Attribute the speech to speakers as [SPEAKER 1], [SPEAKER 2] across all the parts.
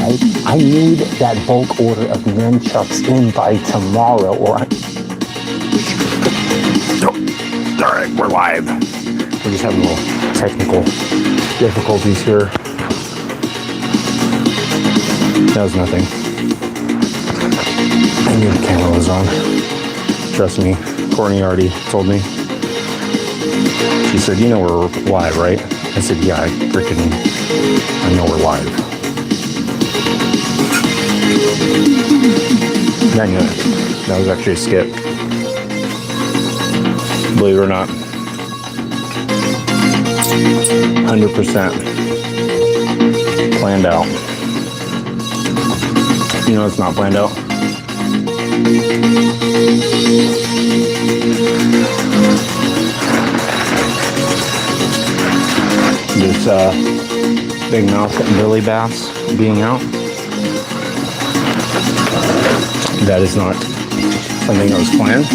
[SPEAKER 1] right? I need that bulk order of nunchucks in by tomorrow, or all right, we're live. We're just having a little technical difficulties here. That was nothing. I knew the camera was on. Trust me, Courtney already told me. She said, you know we're live, right? I said, yeah, I know we're live. I knew it. That was actually a skip. Believe it or not. 100% planned out. You know it's not planned out. This big mouth Billy Bass being out. That is not something that was planned.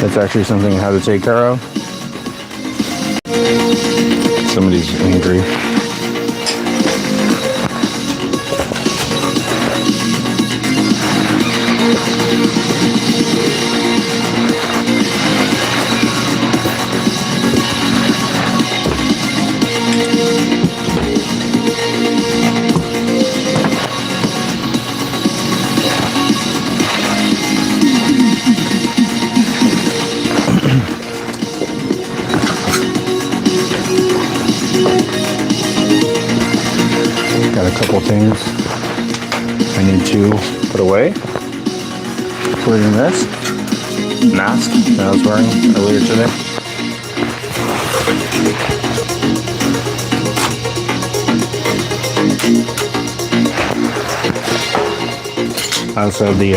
[SPEAKER 1] That's actually something I had to take care of. Somebody's angry. Got a couple things I need to put away, including this mask that I was wearing earlier today. I also have the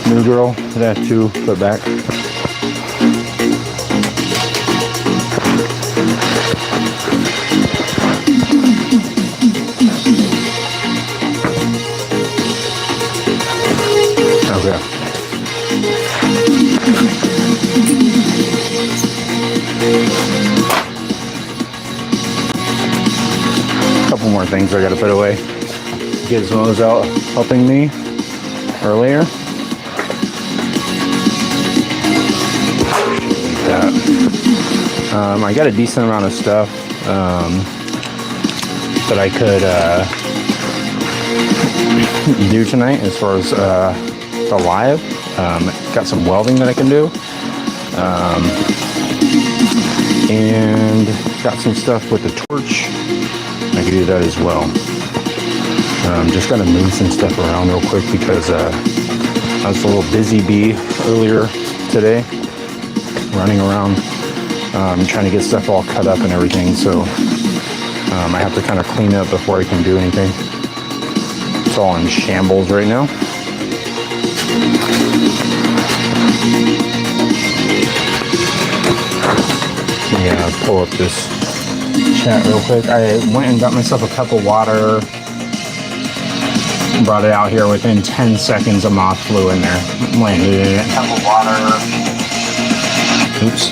[SPEAKER 1] New Girl that I have to put back. Okay. Couple more things I gotta put away. Gizmo's out helping me earlier. I got a decent amount of stuff that I could do tonight as far as the live. Got some welding that I can do, and got some stuff with the torch. I can do that as well. Just gotta move some stuff around real quick because I was a little busy bee earlier today, running around trying to get stuff all cut up and everything. So I have to kind of clean up before I can do anything. It's all in shambles right now. Yeah, I'll pull up this chat real quick. I went and got myself a cup of water. Brought it out here within 10 seconds. A moth flew in there. Landed in it. Cup of water. Oops.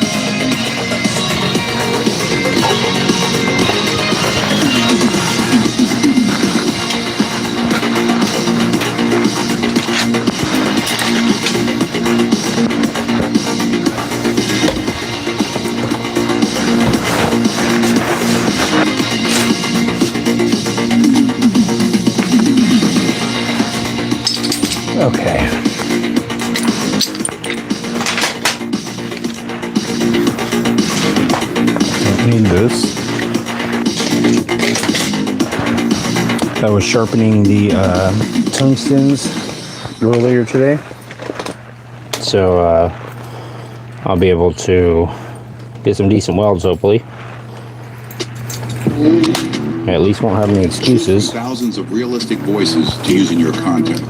[SPEAKER 1] Okay. Don't need this. I was sharpening the tungstens earlier today, so I'll be able to get some decent welds, hopefully. I at least won't have any excuses.
[SPEAKER 2] Thousands of realistic voices to use in your content.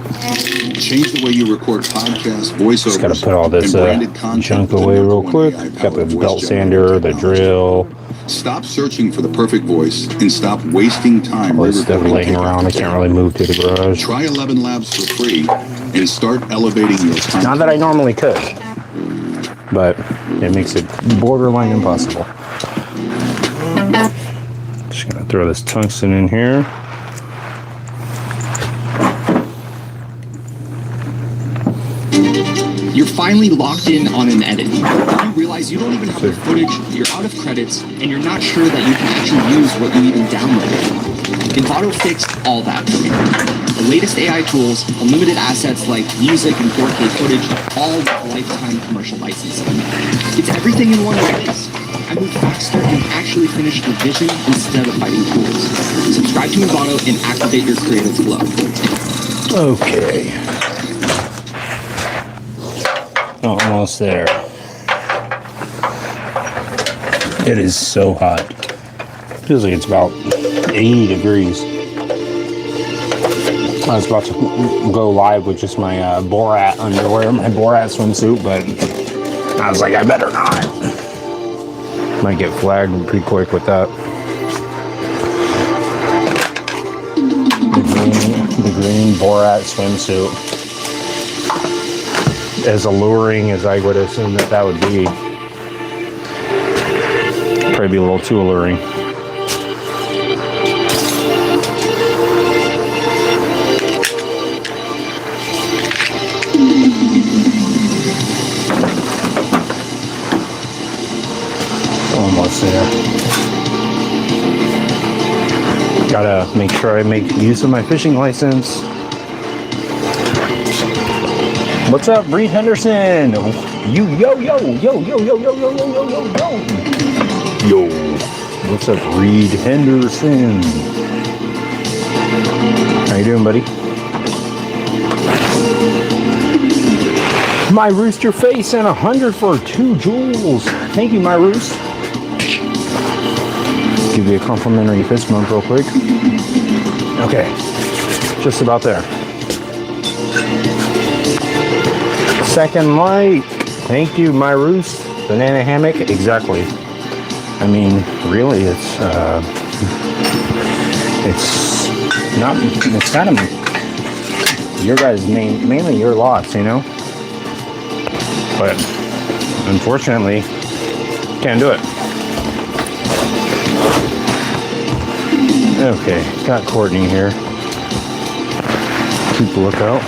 [SPEAKER 2] Change the way you record podcasts, voiceovers,
[SPEAKER 1] just gotta put all this junk away real quick. Got the belt sander, the drill.
[SPEAKER 2] Stop searching for the perfect voice and stop wasting time.
[SPEAKER 1] All this stuff laying around. I can't really move to the garage.
[SPEAKER 2] Try 11 Labs for free and start elevating your content.
[SPEAKER 1] Not that I normally could. but it makes it borderline impossible. Just gonna throw this tungsten in here.
[SPEAKER 3] You're finally locked in on an edit. You realize you don't even have the footage, you're out of credits, and you're not sure that you can actually use what you even downloaded. Envato fixed all that for you. The latest AI tools, unlimited assets like music and 4K footage, all with lifetime commercial licensing. It's everything in one place. I move faster and actually finish the vision instead of fighting tools. Subscribe to Envato and activate your creative flow.
[SPEAKER 1] Okay. Almost there. It is so hot. Feels like it's about 80 degrees. I was about to go live with just my Borat underwear, my Borat swimsuit, but I was like, I better not. Might get flagged pretty quick with that. The green Borat swimsuit. As alluring as I would assume that would be. Probably be a little too alluring. Almost there. Gotta make sure I make use of my fishing license. What's up, Reed Henderson? Yo. Yo. What's up, Reed Henderson? How you doing, buddy? My rooster face and 100 for 2 joules. Thank you, my roost. Give you a complimentary fist bump real quick. Okay, just about there. Second like. Thank you, my roost. Banana hammock. Exactly. I mean, really, it's kind of your guys' mainly your loss, you know. But unfortunately, can't do it. Okay, got Courtney here. Keep a lookout.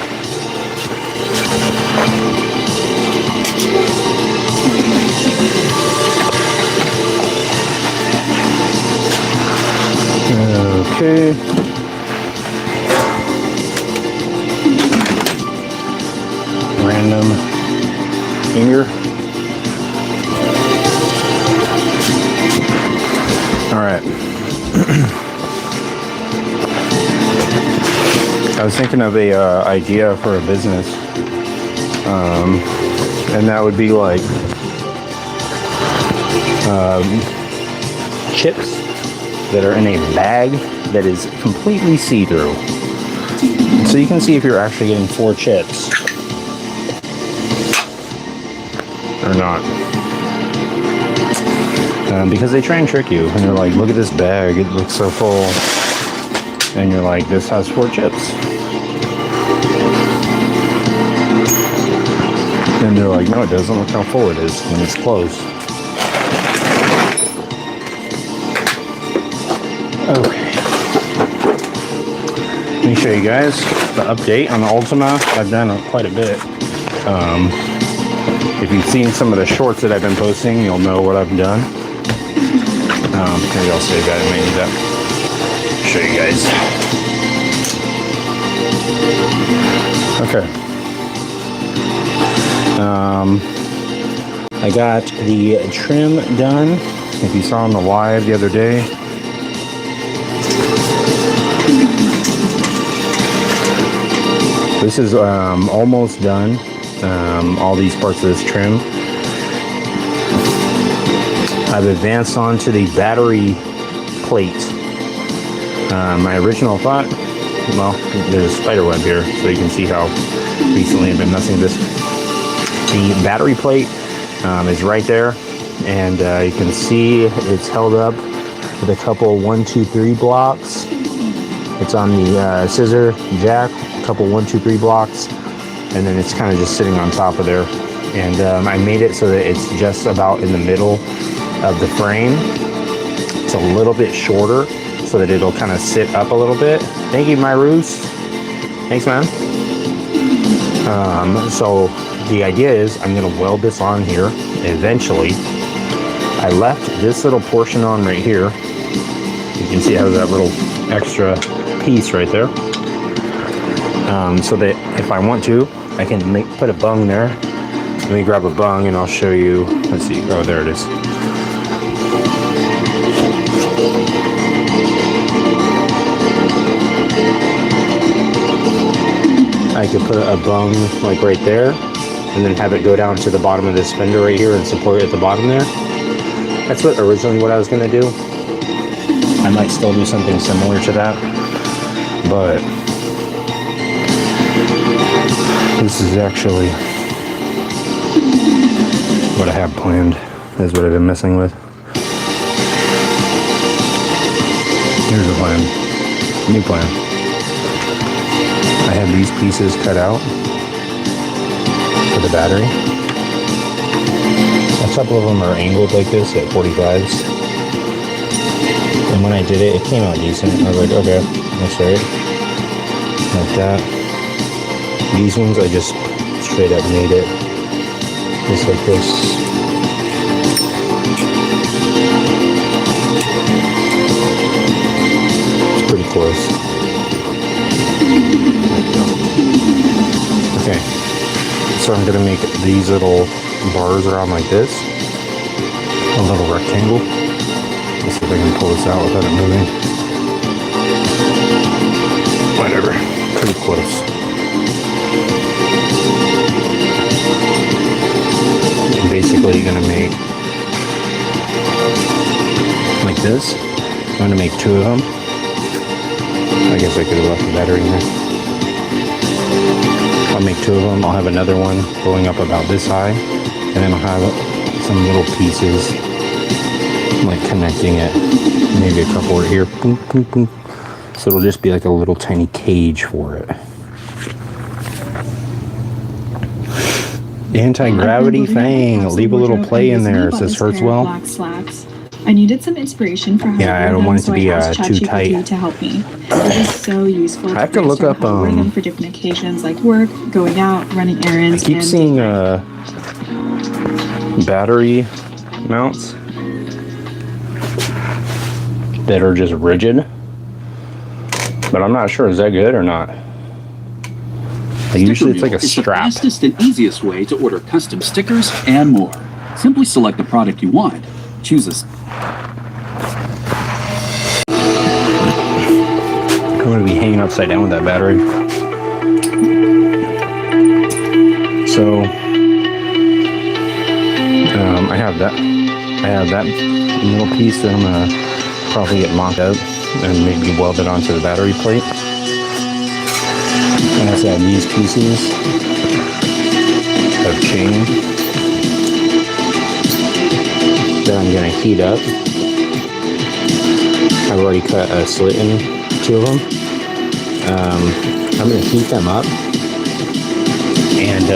[SPEAKER 1] Okay. Random finger. All right. I was thinking of a idea for a business, and that would be like chips that are in a bag that is completely see-through, so you can see if you're actually getting 4 chips or not. Because they try and trick you, and they're like, look at this bag, it looks so full, and you're like, this has 4 chips. And they're like, no, it doesn't. Look how full it is when it's closed. Okay. Let me show you guys the update on the Ultima. I've done quite a bit. If you've seen some of the shorts that I've been posting, you'll know what I've done. Maybe I'll save that and maybe that. Show you guys. Okay. I got the trim done. If you saw on the live the other day, this is almost done. All these parts of this trim. I've advanced on to the battery plate. My original thought, well, there's a spider web here, so you can see how recently I've been messing with this. The battery plate is right there, and you can see it's held up with a couple 1, 2, 3 blocks. It's on the scissor jack, a couple 1, 2, 3 blocks, and then it's kind of just sitting on top of there. and I made it so that it's just about in the middle of the frame. It's a little bit shorter so that it'll kind of sit up a little bit. Thank you, my Roos. Thanks, man. So the idea is I'm gonna weld this on here eventually. I left this little portion on right here. You can see it has that little extra piece right there. So that if I want to, I can put a bung there. Let me grab a bung and I'll show you. Let's see. Oh, there it is. I could put a bung like right there and then have it go down to the bottom of this fender right here and support it at the bottom there. That's originally what I was going to do. I might still do something similar to that, but this is actually what I have planned. This is what I've been messing with. Here's the plan. New plan. I have these pieces cut out for the battery. A couple of them are angled like this at 45s. And when I did it, it came out decent. I was like, okay, that's right. Like that. These ones, I just straight up made it just like this. It's pretty close. Okay, so I'm gonna make these little bars around like this, a little rectangle. Let's see if I can pull this out without it moving. Whatever, pretty close. I'm basically gonna make like this. I'm gonna make two of them. I guess I could have left the battery in there. I'll make two of them. I'll have another one going up about this high, and then I'll have some little pieces like connecting it. Maybe a couple right here. Boom, boom, boom. So it'll just be like a little tiny cage for it. Anti-gravity thing. Leave a little play in there. It says hurts well.
[SPEAKER 4] Black slacks. I needed some inspiration for how
[SPEAKER 1] Yeah, I don't want it to be too tight.
[SPEAKER 4] To help me. It is so useful.
[SPEAKER 1] I have to look up
[SPEAKER 4] wear them for different occasions like work, going out, running errands.
[SPEAKER 1] I keep seeing battery mounts that are just rigid, but I'm not sure, is that good or not? Usually it's like a strap.
[SPEAKER 5] The fastest and easiest way to order custom stickers and more. Simply select the product you want. Choose a.
[SPEAKER 1] I'm going to be hanging upside down with that battery. So I have that little piece that I'm going to probably get mocked out and maybe weld it onto the battery plate. And I also have these pieces of chain that I'm going to heat up. I've already cut a slit in two of them. I'm going to heat them up and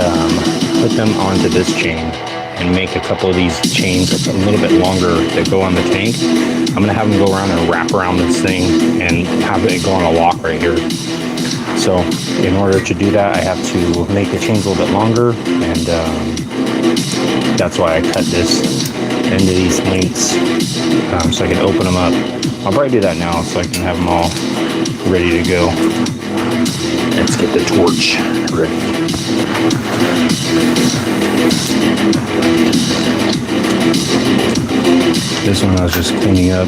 [SPEAKER 1] put them onto this chain and make a couple of these chains a little bit longer that go on the tank. I'm going to have them go around and wrap around this thing and have it go on a lock right here. So in order to do that, I have to make the chains a little bit longer, and that's why I cut this into these lengths so I can open them up. I'll probably do that now so I can have them all ready to go. Let's get the torch ready. This one I was just cleaning up.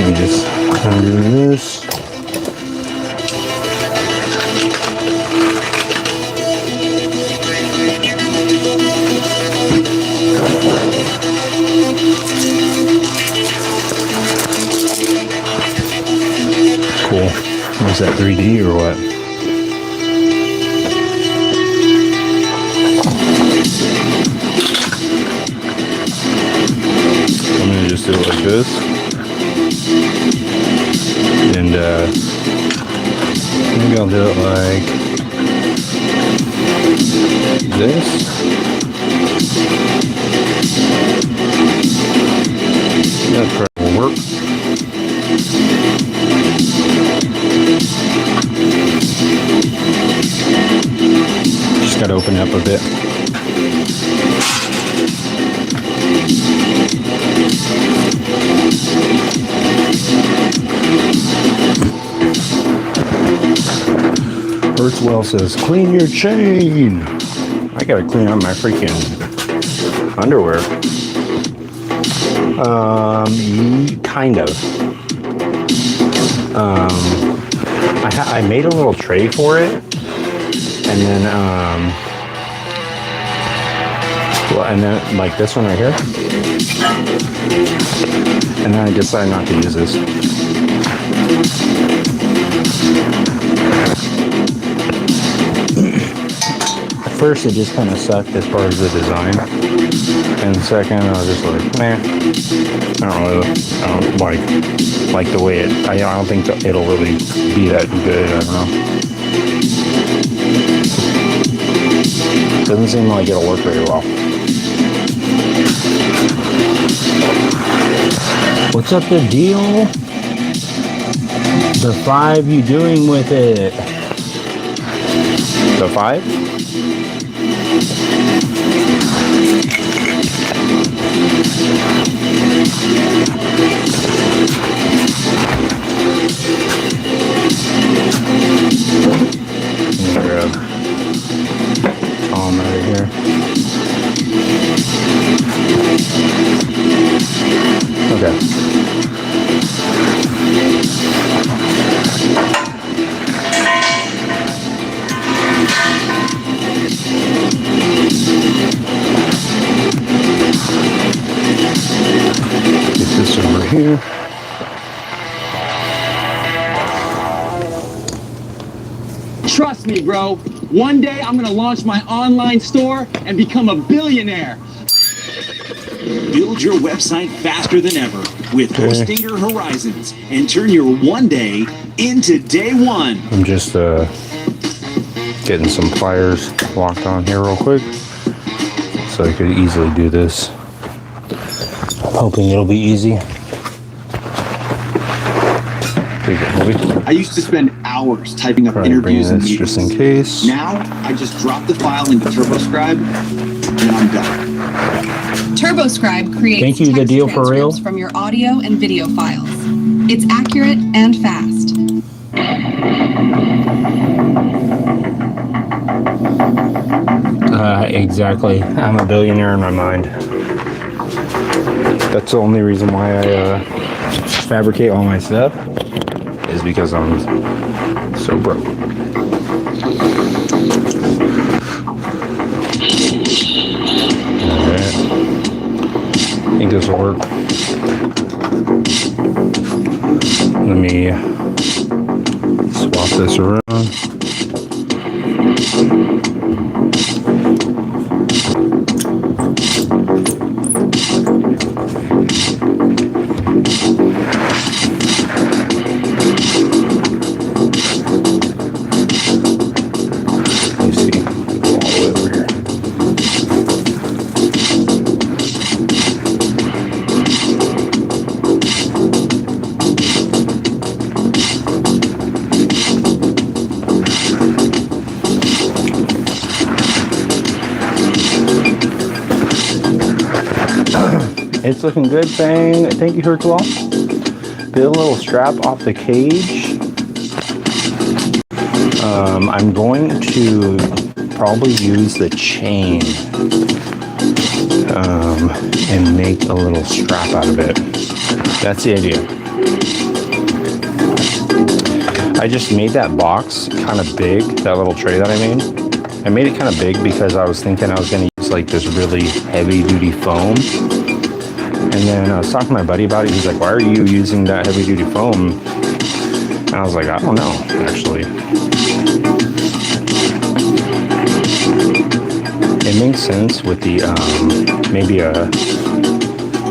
[SPEAKER 1] And just undo this. Cool. Was that 3D or what? I'm gonna just do it like this. And Maybe I'll do it like this. That probably will work. Just gotta open it up a bit. Earthwell says, clean your chain. I gotta clean up my freaking underwear. Kind of. I made a little tray for it, and then like this one right here, and then I decided not to use this. At first, it just kind of sucked as far as the design, and second, I was just like, nah, I don't like the way it. I don't think that it'll really be that good. I don't know. Doesn't seem like it'll work very well. What's up the deal? The 5 you doing with it? The 5? Grab Tom out of here. Okay. Get this over here.
[SPEAKER 3] Trust me, bro. One day I'm gonna launch my online store and become a billionaire.
[SPEAKER 6] Build your website faster than ever with Hostinger Horizons and turn your one day into day one.
[SPEAKER 1] I'm just getting some pliers locked on here real quick so I could easily do this. I'm hoping it'll be easy.
[SPEAKER 3] I used to spend hours typing up
[SPEAKER 1] Probably bring
[SPEAKER 3] interviews and
[SPEAKER 1] this
[SPEAKER 3] meetings.
[SPEAKER 1] just in case.
[SPEAKER 3] Now I just drop the file into TurboScribe and I'm done.
[SPEAKER 7] TurboScribe creates
[SPEAKER 1] Thank you, the
[SPEAKER 7] text
[SPEAKER 1] deal for real.
[SPEAKER 7] transcripts from your audio and video files. It's accurate and fast.
[SPEAKER 1] Exactly. I'm a billionaire in my mind. That's the only reason why I fabricate all my stuff, is because I'm so broke. Alright. I think this will work. Let me swap this around. It's looking good, Bang. Thank you, Hertzwell. Did a little strap off the cage. I'm going to probably use the chain and make a little strap out of it. That's the idea. I just made that box kind of big, that little tray that I made. I made it kind of big because I was thinking I was going to use like this really heavy duty foam. And then I was talking to my buddy about it. He's like, why are you using that heavy duty foam? And I was like, I don't know, actually. It makes sense with the, maybe a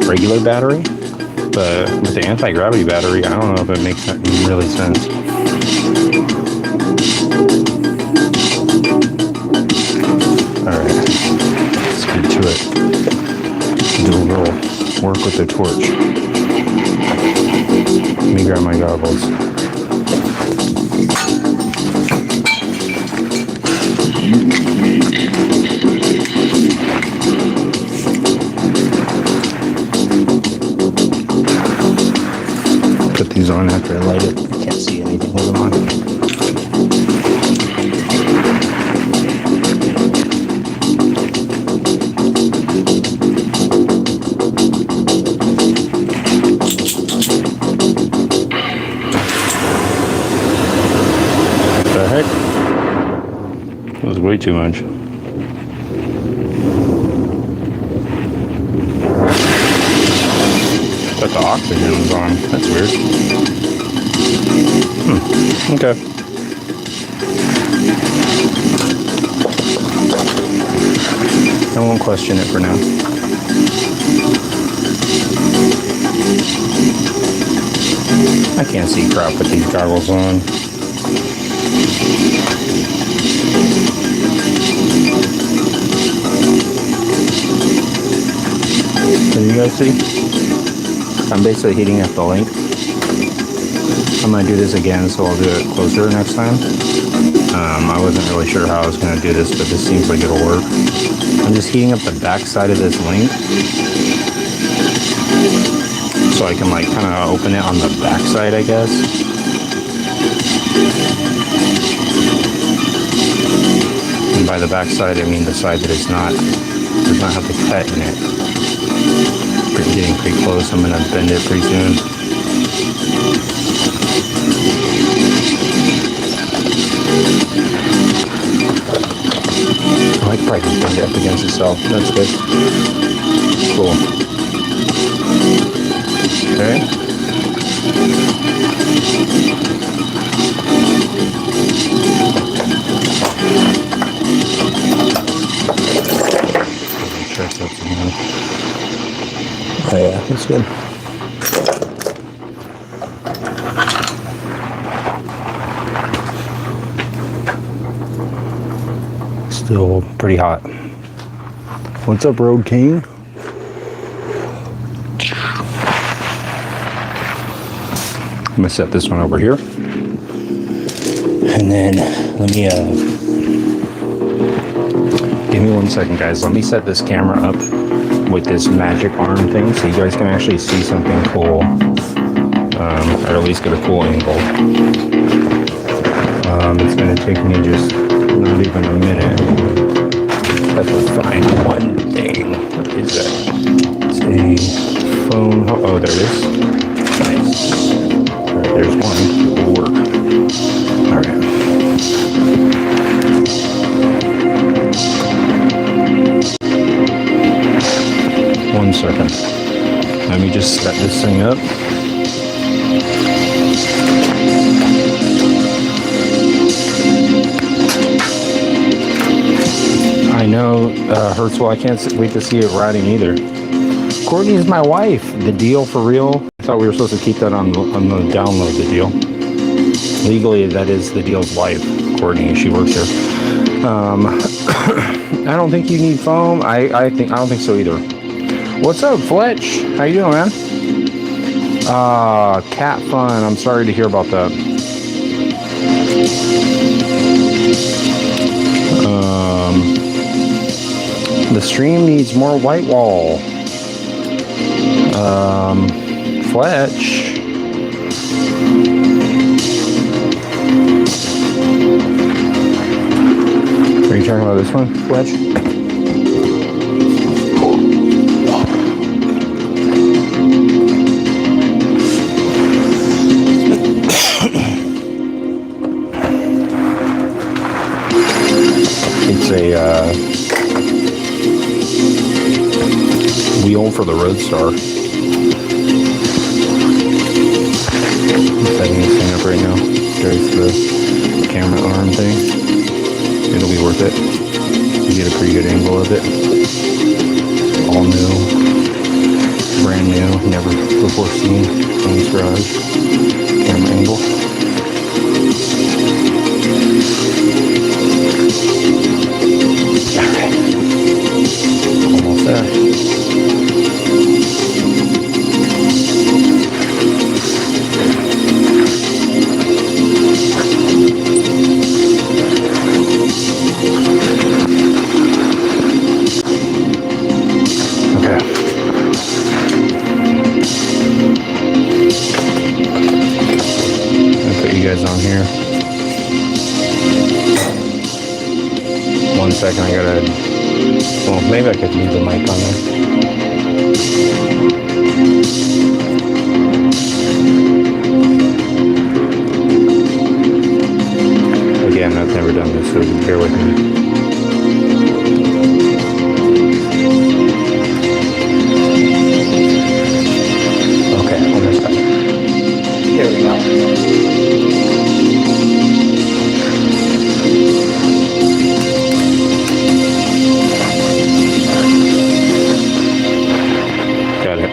[SPEAKER 1] regular battery. But with the anti-gravity battery, I don't know if it makes really sense. with the torch. Let me grab my goggles. Put these on after I light it. I can't see anything with them on. The heck? That was way too much. But the oxygen was on. That's weird. Okay. I won't question it for now. I can't see crap with these goggles on. Can you guys see? I'm basically heating up the length. I'm going to do this again, so I'll do it closer next time. I wasn't really sure how I was going to do this, but this seems like it'll work. I'm just heating up the back side of this length, so I can like kind of open it on the back side, I guess. And by the back side, I mean the side that does not have the cut in it. Getting pretty close. I'm gonna bend it pretty soon. I might probably just bend it up against itself. That's good. Cool. Okay. Check that again. Oh yeah, that's good. Still pretty hot. What's up, Road King? I'm gonna set this one over here. And then let me give me 1 second, guys. Let me set this camera up with this magic arm thing so you guys can actually see something cool, or at least get a cool angle. It's going to take me just not even a minute. I have to find one thing. What is that? It's a phone. Oh, there it is. Nice. Alright, there's one. It will work. Alright. 1 second. Let me just set this thing up. I know, Hertzwell, I can't wait to see it riding either. Courtney is my wife. The deal for real? I thought we were supposed to keep that on the download, the deal. Legally, that is the deal's wife, Courtney. She works here. I don't think you need foam. I don't think so either. What's up, Fletch? How you doing, man? Cat fun. I'm sorry to hear about that. The stream needs more white wall. Fletch. Are you talking about this one, Fletch? It's a wheel for the Roadstar. I'm setting this thing up right now. There's the camera arm thing. It'll be worth it. You get a pretty good angle of it. All new. Brand new. Never before seen in this garage. Camera angle. Alright. Almost there. second. I gotta. Well, maybe I could leave the mic on there. Again, I've never done this, so bear with me. Okay, almost done. There we go. Got it.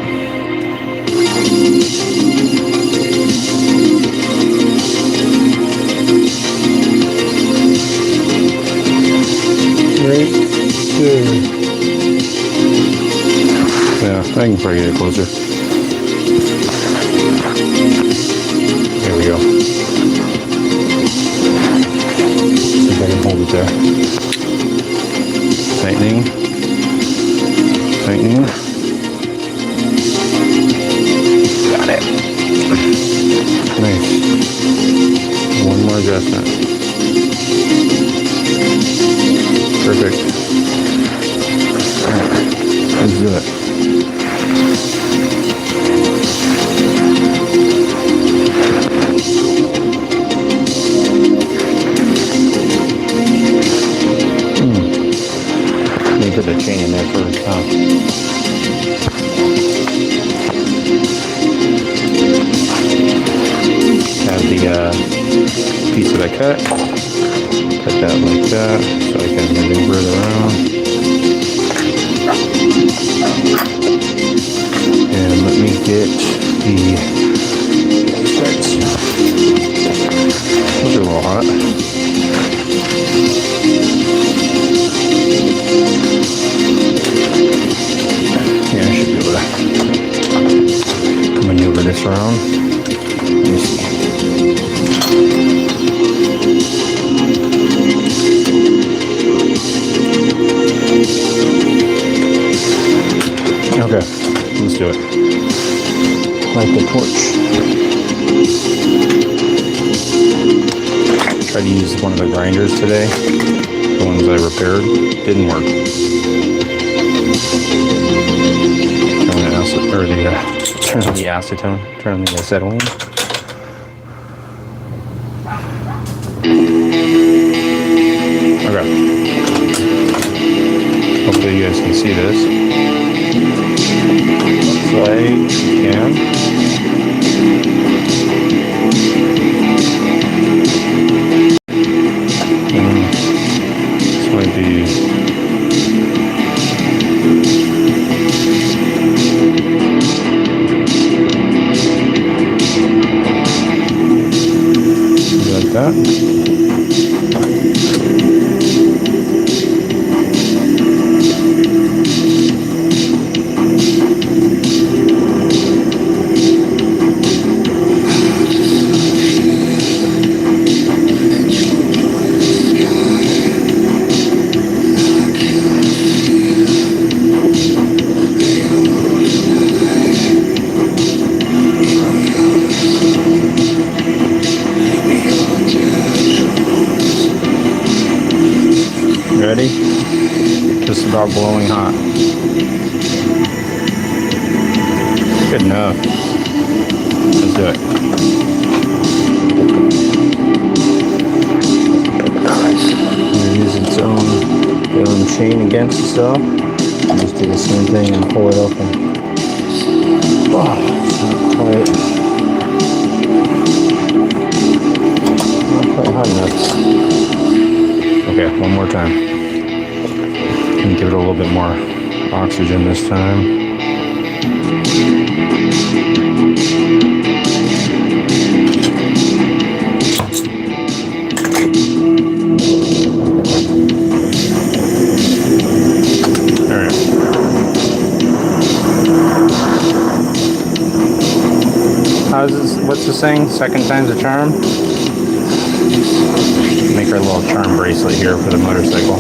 [SPEAKER 1] Right there. Yeah, I can probably get it closer. There we go. See if I can hold it there. Tightening. Tightening. Got it. Nice. One more adjustment. Perfect. Alright, let's do it. Let me put the chain in there first, huh? Have the piece that I cut that like that so I can maneuver it around. And let me get the sticks. Those are a little hot. Yeah, I should be able to maneuver this around. Let me see. Okay, let's do it. Light the torch. Tried to use one of the grinders today. The ones I repaired. Didn't work. Turn the acetone. Turn the acetylene. Okay. Hopefully you guys can see this. Looks like you can. This might be. Like that. Ready? Just about blowing hot. Good enough. Let's do it. We're using its own chain against itself. Just do the same thing and pull it open. Oh, it's not quite hot enough. Okay, one more time. And give it a little bit more oxygen this time. Alright. How's this? What's the saying? Second time's a charm? Make our little charm bracelet here for the motorcycle.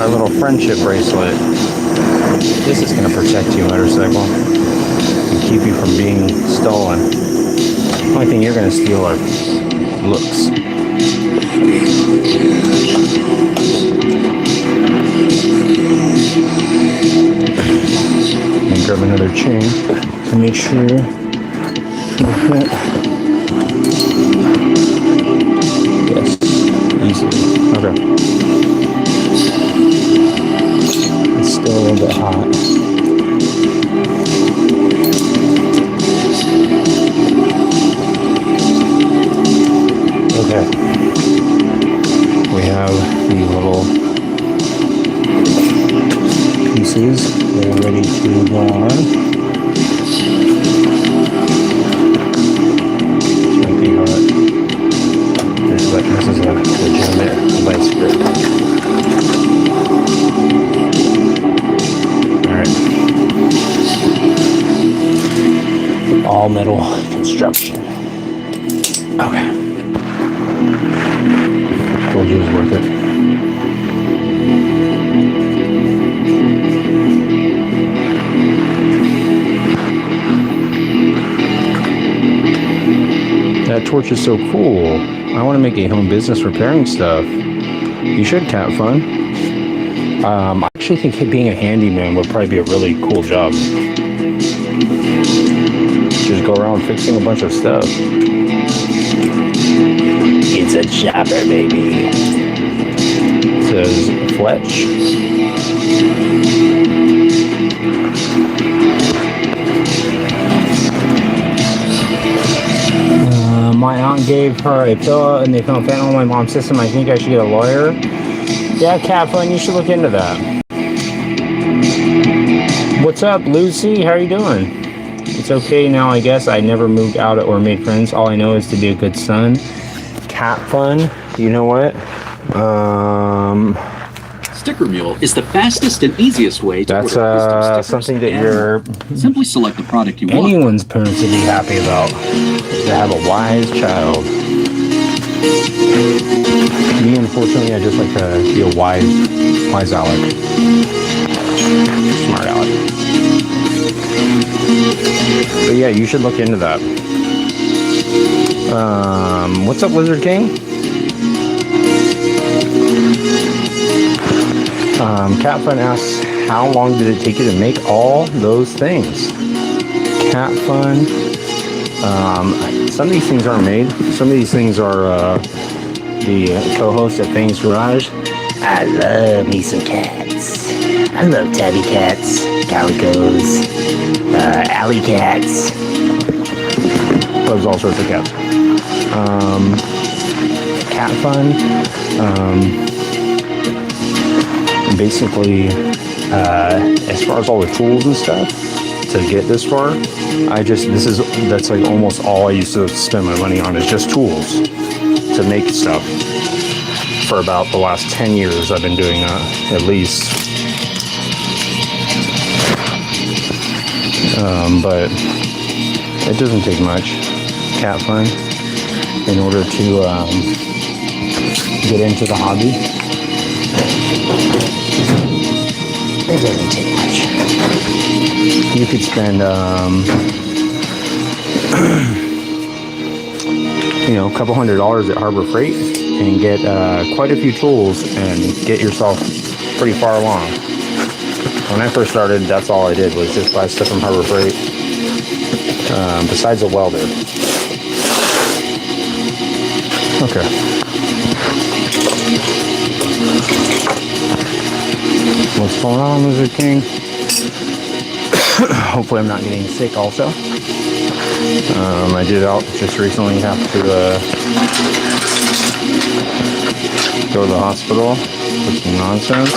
[SPEAKER 1] Our little friendship bracelet. This is going to protect you, motorcycle, and keep you from being stolen. The only thing you're going to steal are looks. make sure. Yes, easily. Okay. It's still a little bit hot. Okay. We have the little pieces. They're ready to go on. It's might be hot. This is a legitimate device script. Alright. All metal construction. Okay. Told you it was worth it. That torch is so cool. I want to make a home business repairing stuff. You should, Cat Fun. I actually think being a handyman would probably be a really cool job. Just go around fixing a bunch of stuff. It's a chopper, baby. It says Fletch. My aunt gave her a pillow and they found fentanyl in my mom's system. I think I should get a lawyer. Yeah, Cat Fun, you should look into that. What's up, Lucy? How are you doing? It's okay now, I guess. I never moved out or made friends. All I know is to be a good son. Cat Fun, you know what?
[SPEAKER 5] Sticker Mule is the fastest and easiest way to
[SPEAKER 1] That's
[SPEAKER 5] order custom stickers
[SPEAKER 1] something that
[SPEAKER 5] and
[SPEAKER 1] you're
[SPEAKER 5] simply select the product you want.
[SPEAKER 1] anyone's parents would be happy about. To have a wise child. Me, unfortunately, I just like to be a wise Alec. Smart Alec. But yeah, you should look into that. What's up, Lizard King? Cat Fun asks, how long did it take you to make all those things? Cat Fun. Some of these things aren't made. Some of these things are the co-host at Fangs Garage. I love me some cats. I love tabby cats, calicos, alley cats. Loves all sorts of cats. Cat Fun. Basically, as far as all the tools and stuff to get this far, that's like almost all I used to spend my money on is just tools to make stuff. For about the last 10 years, I've been doing that, at least. But it doesn't take much, Cat Fun, in order to get into the hobby. It doesn't take much. You could spend, a couple $100s at Harbor Freight and get quite a few tools and get yourself pretty far along. When I first started, that's all I did was just buy stuff from Harbor Freight. Besides a welder. Okay. What's going on, Lizard King? Hopefully I'm not getting sick also. I did just recently have to go to the hospital for some nonsense.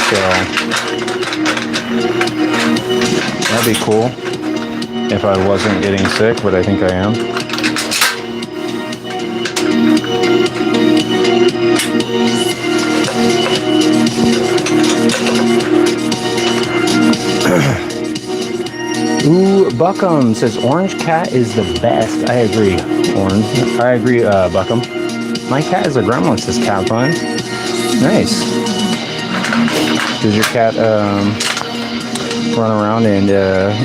[SPEAKER 1] So that'd be cool if I wasn't getting sick, but I think I am. Ooh, Buckham says Orange Cat is the best. I agree, Orange. I agree, Buckham. My cat is a gremlin, says Cat Fun. Nice. Does your cat run around and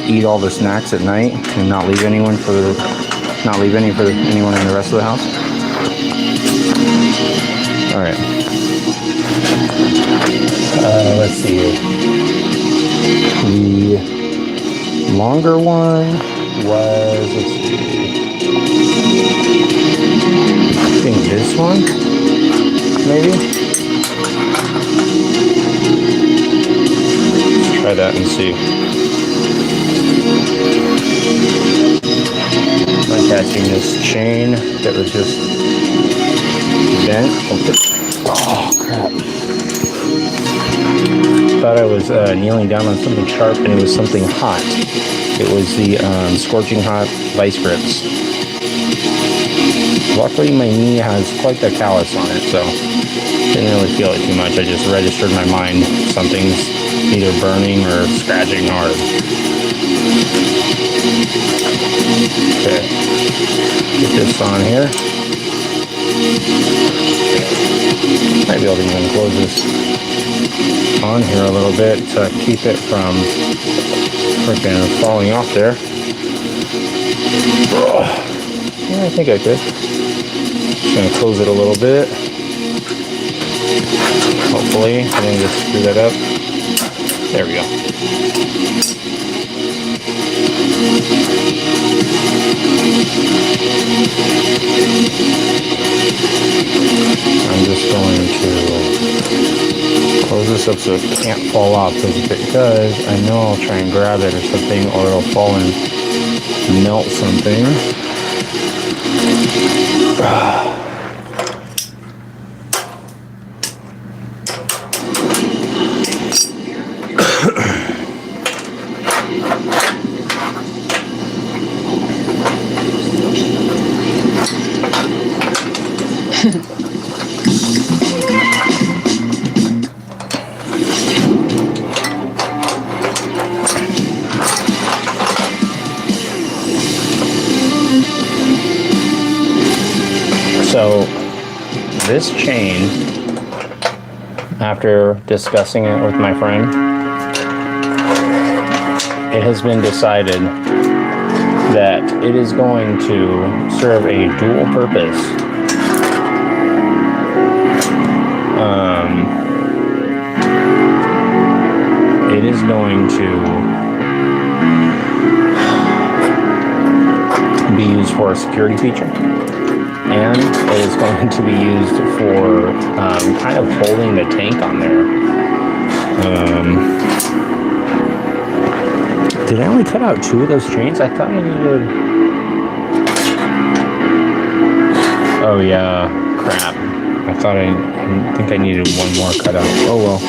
[SPEAKER 1] eat all the snacks at night and not leave any for anyone in the rest of the house? All right. Let's see. The longer one was, let's see. I think this one, maybe. Let's try that and see. I'm catching this chain that was just bent. Oh crap. Thought I was kneeling down on something sharp and it was something hot. It was the scorching hot vice grips. Luckily my knee has quite the callus on it, so didn't really feel it too much. I just registered in my mind something's either burning or scratching hard. Okay, get this on here. Might be able to even close this on here a little bit to keep it from freaking falling off there. Yeah, I think I could. Just gonna close it a little bit. Hopefully, I didn't just screw that up. There we go. I'm just going to close this up so it can't fall off, because if it does, I know I'll try and grab it or something, or it'll fall and melt something. So this chain, after discussing it with my friend, it has been decided that it is going to serve a dual purpose. It is going to be used for a security feature, and it is going to be used for kind of holding the tank on there. Did I only cut out 2 of those chains? I thought I needed... Oh yeah, crap. I think I needed 1 more cut out. Oh well,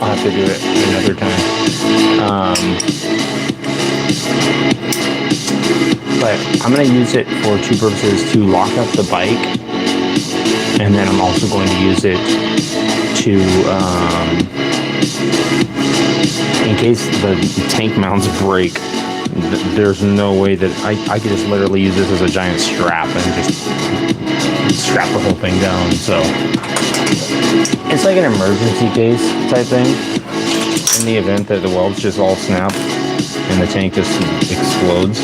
[SPEAKER 1] I'll have to do it another time. But I'm going to use it for 2 purposes: to lock up the bike, and then I'm also going to use it to, in case the tank mounts break, there's no way that I could just literally use this as a giant strap and just strap the whole thing down. So it's like an emergency case type thing. In the event that the welds just all snap and the tank just explodes,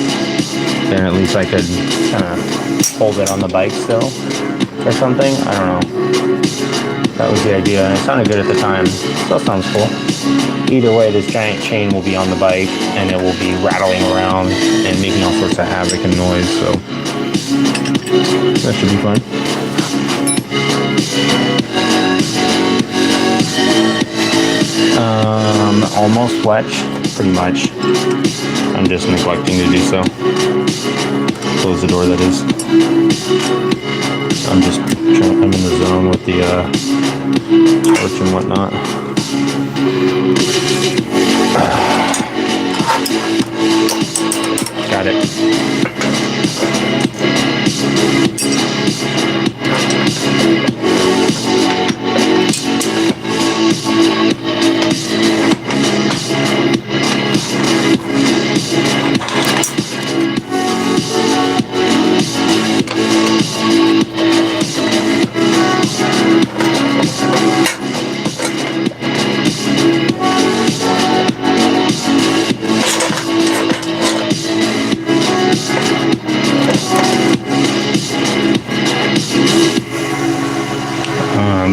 [SPEAKER 1] then at least I could kind of hold it on the bike still or something. I don't know. That was the idea, and it sounded good at the time. Still sounds cool. Either way, this giant chain will be on the bike, and it will be rattling around and making all sorts of havoc and noise, so that should be fun. Almost fletch, pretty much. I'm just neglecting to do so. Close the door, that is. I'm in the zone with the torch and whatnot. Got it.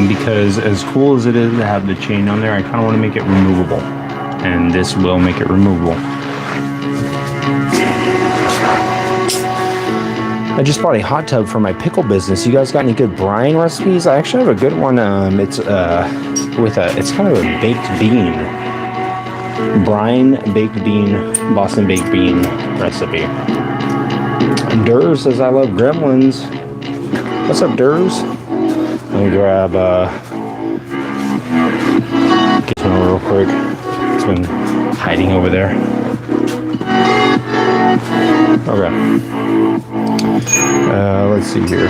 [SPEAKER 1] because as cool as it is to have the chain on there, I kind of want to make it removable, and this will make it removable. I just bought a hot tub for my pickle business. You guys got any good brine recipes? I actually have a good one. It's kind of a baked bean, brine baked bean, Boston baked bean recipe. Durs says I love gremlins. What's up, Durs? Let me grab get one real quick. It's been hiding over there. Okay. Let's see here.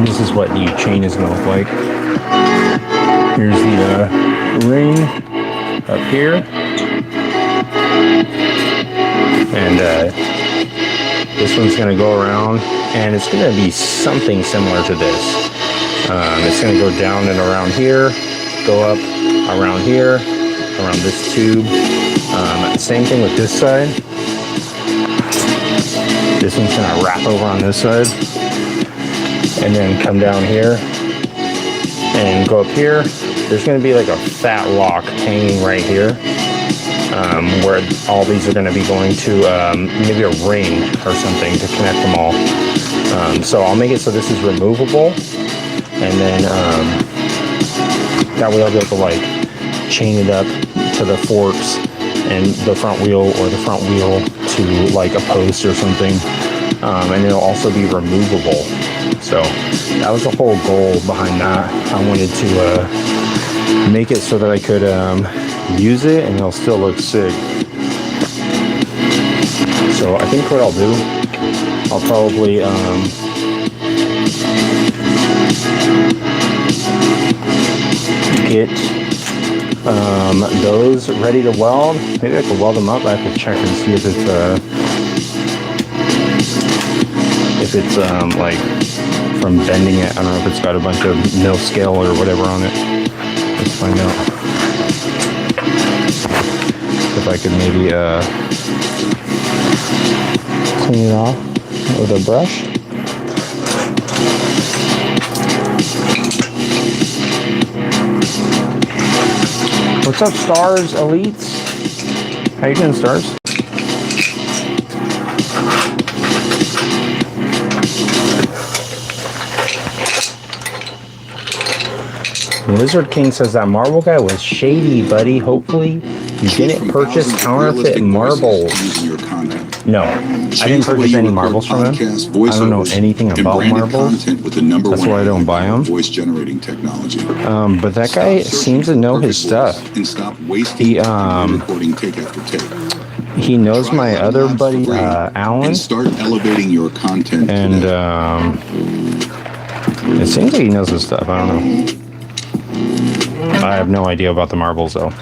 [SPEAKER 1] This is what the chain is going to look like. Here's the ring up here. And this one's going to go around, and it's going to be something similar to this. It's going to go down and around here, go up around here, around this tube. Same thing with this side. This one's going to wrap over on this side and then come down here and go up here. There's going to be like a fat lock hanging right here where all these are going to be going to maybe a ring or something to connect them all. So I'll make it so this is removable, and then that way I'll be able to like chain it up to the forks and the front wheel, or the front wheel to like a post or something, and it'll also be removable. So that was the whole goal behind that. I wanted to make it so that I could use it and it'll still look sick. So I think what I'll do, I'll probably get those ready to weld. Maybe I could weld them up. I have to check and see if it's like from bending it. I don't know if it's got a bunch of mill scale or whatever on it. Let's find out. If I could maybe clean it off with a brush. What's up, Stars Elites? How you doing, Stars? Lizard King says that marble guy was shady, buddy. Hopefully you didn't purchase counterfeit marbles. No, I didn't purchase any marbles from him. I don't know anything about marbles. That's why I don't buy them.
[SPEAKER 2] Voice generating technology.
[SPEAKER 1] But that guy seems to know his stuff.
[SPEAKER 2] And stop wasting recording take after take.
[SPEAKER 1] He knows my other buddy, Alan.
[SPEAKER 2] And start elevating your content.
[SPEAKER 1] And it seems like he knows his stuff. I don't know. I have no idea about the marbles though.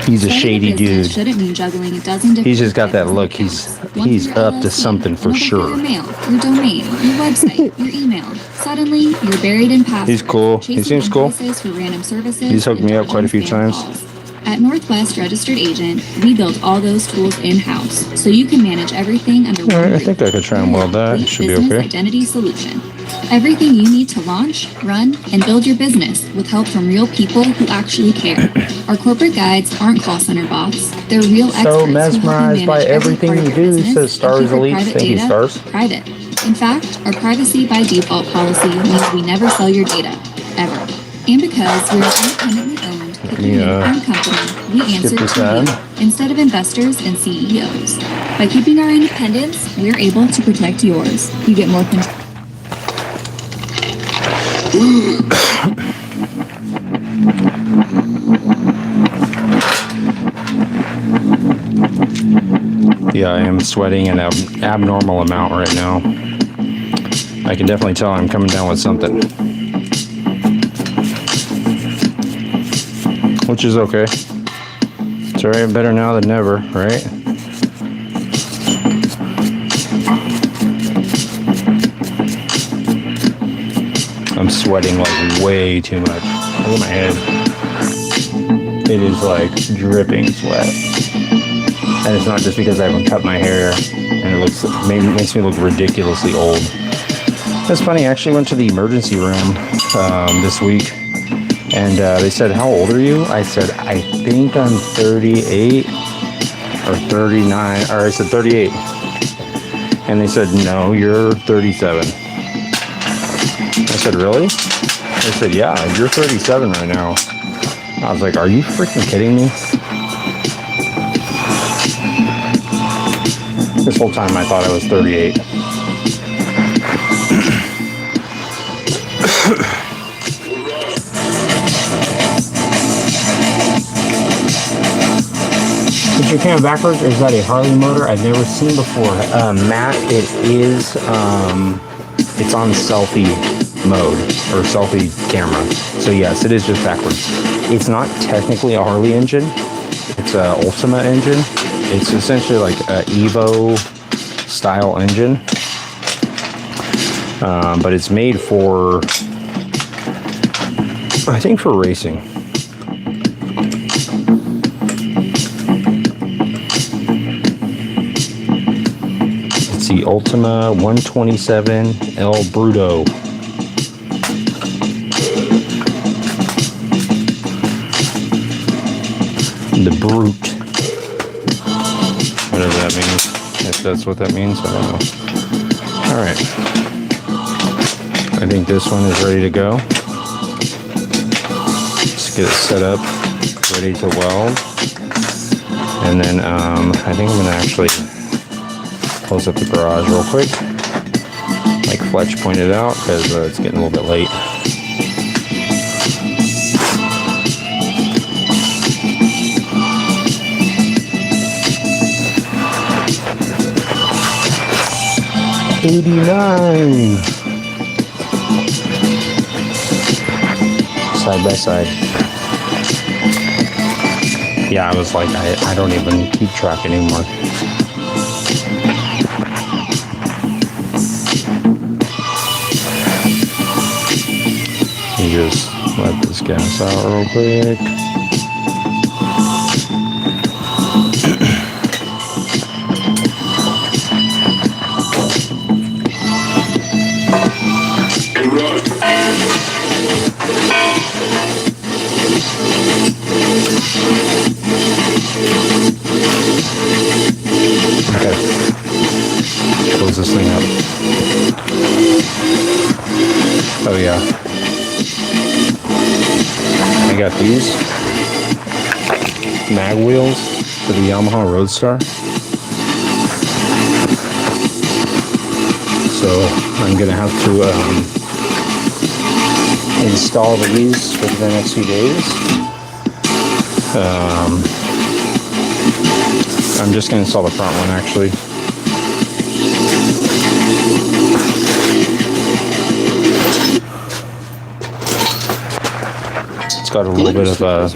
[SPEAKER 1] He's a shady dude.
[SPEAKER 8] Shouldn't mean juggling a dozen
[SPEAKER 1] He's just got that look. He's up to something for sure.
[SPEAKER 8] Your mail, your domain, your website, your email. Suddenly, you're buried in passwords.
[SPEAKER 1] He's cool. He seems cool.
[SPEAKER 8] For random services.
[SPEAKER 1] He's hooked me up quite a few times.
[SPEAKER 8] At Northwest Registered Agent, we build all those tools in-house, so you can manage everything under one
[SPEAKER 1] Alright, I
[SPEAKER 8] roof.
[SPEAKER 1] think I could try and weld that. It should be
[SPEAKER 8] Business
[SPEAKER 1] okay.
[SPEAKER 8] Identity solution. Everything you need to launch, run, and build your business with help from real people who actually care. Our corporate guides aren't call center bots. They're real experts
[SPEAKER 1] So
[SPEAKER 8] who help you
[SPEAKER 1] mesmerized by
[SPEAKER 8] manage every
[SPEAKER 1] everything
[SPEAKER 8] part of
[SPEAKER 1] you
[SPEAKER 8] your
[SPEAKER 1] do,
[SPEAKER 8] business
[SPEAKER 1] says
[SPEAKER 8] and
[SPEAKER 1] Stars
[SPEAKER 8] keep your
[SPEAKER 1] Elite.
[SPEAKER 8] private
[SPEAKER 1] Thank you,
[SPEAKER 8] data
[SPEAKER 1] Stars.
[SPEAKER 8] private. In fact, our privacy by default policy means we never sell your data, ever. And because we're an independently owned, community-owned company, we answer
[SPEAKER 1] this
[SPEAKER 8] to
[SPEAKER 1] ad.
[SPEAKER 8] you instead of investors and CEOs. By keeping our independence, we're able to protect yours. You get more control.
[SPEAKER 1] Yeah, I am sweating an abnormal amount right now. I can definitely tell I'm coming down with something. Which is okay. It's alright, better now than never, right? I'm sweating like way too much. Look at my head. It is like dripping sweat. And it's not just because I haven't cut my hair and it makes me look ridiculously old. It's funny, I actually went to the emergency room this week, and they said, "How old are you?" I said, "I think I'm 38 or 39," or I said 38. And they said, "No, you're 37." I said, "Really?" They said, "Yeah, you're 37 right now." I was like, "Are you freaking kidding me?" This whole time I thought I was 38. Is your camera backwards, or is that a Harley motor I've never seen before? Matt, it is, it's on selfie mode, or selfie camera. So yes, it is just backwards. It's not technically a Harley engine. It's a Ultima engine. It's essentially like a Evo style engine. But it's made for, I think, for racing. It's the Ultima 127 El Bruto. The Brute. Whatever that means. If that's what that means, I don't know. Alright. I think this one is ready to go. Just get it set up, ready to weld. And then I think I'm going to actually close up the garage real quick, like Fletch pointed out, because it's getting a little bit late. '89 side by side. Yeah, I was like, I don't even keep track anymore. You just let this gas out real quick. Okay. Close this thing up. Oh yeah. I got these mag wheels for the Yamaha Roadstar. So I'm gonna have to install these for the next few days. I'm just gonna install the front one actually. It's got a little bit of a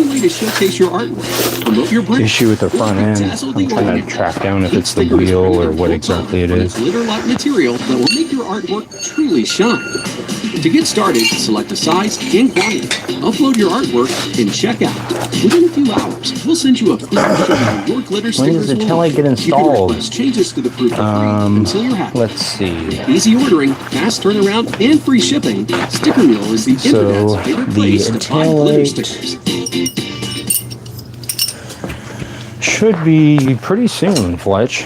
[SPEAKER 5] way to showcase your artwork, promote your brand,
[SPEAKER 1] issue with the front end. I'm trying to track down if it's the wheel or what exactly it is.
[SPEAKER 5] Glitter-like material that will make your artwork truly shine. To get started, select a size and quantity, upload your artwork, and check out. Within a few hours, we'll send you a proof showing your glitter stickers.
[SPEAKER 1] When does it tell I get installed?
[SPEAKER 5] You can request changes to the proof until you're happy.
[SPEAKER 1] Let's see.
[SPEAKER 5] Easy ordering, fast turnaround, and free shipping. Sticker Mule is the internet's favorite place to buy glitter stickers.
[SPEAKER 1] Should be pretty soon, Fletch.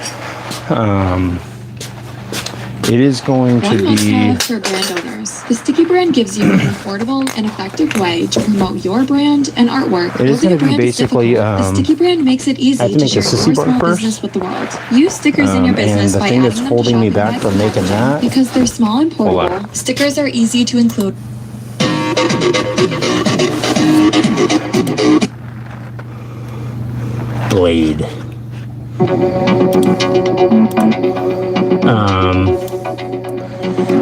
[SPEAKER 1] It is going to
[SPEAKER 8] One
[SPEAKER 1] be.
[SPEAKER 8] must-have for brand owners. The Sticky brand gives you an affordable and effective way to promote your brand and artwork.
[SPEAKER 1] It is
[SPEAKER 8] Building
[SPEAKER 1] going
[SPEAKER 8] a
[SPEAKER 1] to be
[SPEAKER 8] brand is
[SPEAKER 1] basically.
[SPEAKER 8] difficult. The Sticky brand makes it
[SPEAKER 1] I have
[SPEAKER 8] easy
[SPEAKER 1] to
[SPEAKER 8] to
[SPEAKER 1] make
[SPEAKER 8] share
[SPEAKER 1] the
[SPEAKER 8] your
[SPEAKER 1] sissy bar
[SPEAKER 8] small
[SPEAKER 1] first.
[SPEAKER 8] business with the world. Use stickers in your business
[SPEAKER 1] and the
[SPEAKER 8] by
[SPEAKER 1] thing
[SPEAKER 8] adding
[SPEAKER 1] that's
[SPEAKER 8] them
[SPEAKER 1] holding
[SPEAKER 8] to
[SPEAKER 1] me
[SPEAKER 8] Shopify
[SPEAKER 1] back from making that.
[SPEAKER 8] because they're small and
[SPEAKER 1] Hold on.
[SPEAKER 8] portable. Stickers are easy to include.
[SPEAKER 1] Blade.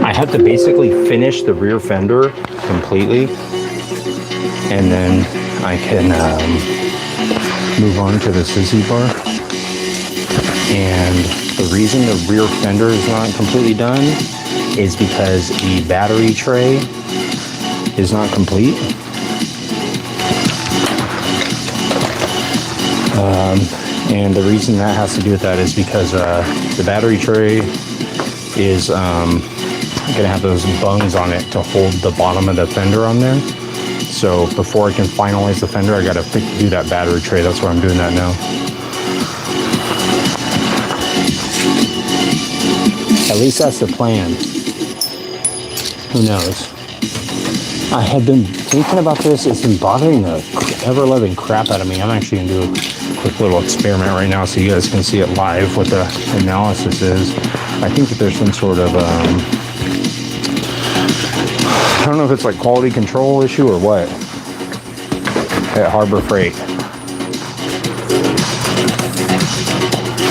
[SPEAKER 1] I have to basically finish the rear fender completely, and then I can move on to the sissy bar. And the reason the rear fender is not completely done is because the battery tray is not complete. And the reason that has to do with that is because the battery tray is gonna have those bungs on it to hold the bottom of the fender on there. So before I can finalize the fender, I gotta do that battery tray. That's why I'm doing that now. At least that's the plan. Who knows? I have been thinking about this. It's been bothering the ever-loving crap out of me. I'm actually gonna do a quick little experiment right now so you guys can see it live what the analysis is. I think that there's some sort of I don't know if it's like quality control issue or what at Harbor Freight.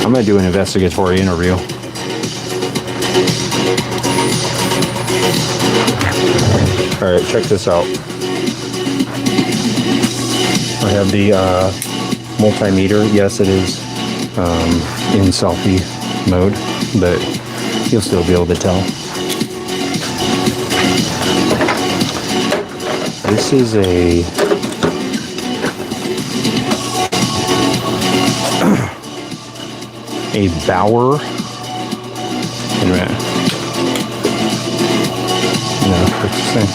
[SPEAKER 1] I'm gonna do an investigatory interview. All right, check this out. I have the multimeter. Yes, it is in selfie mode, but you'll still be able to tell. This is a Bauer. Wait a minute. No, it's the same.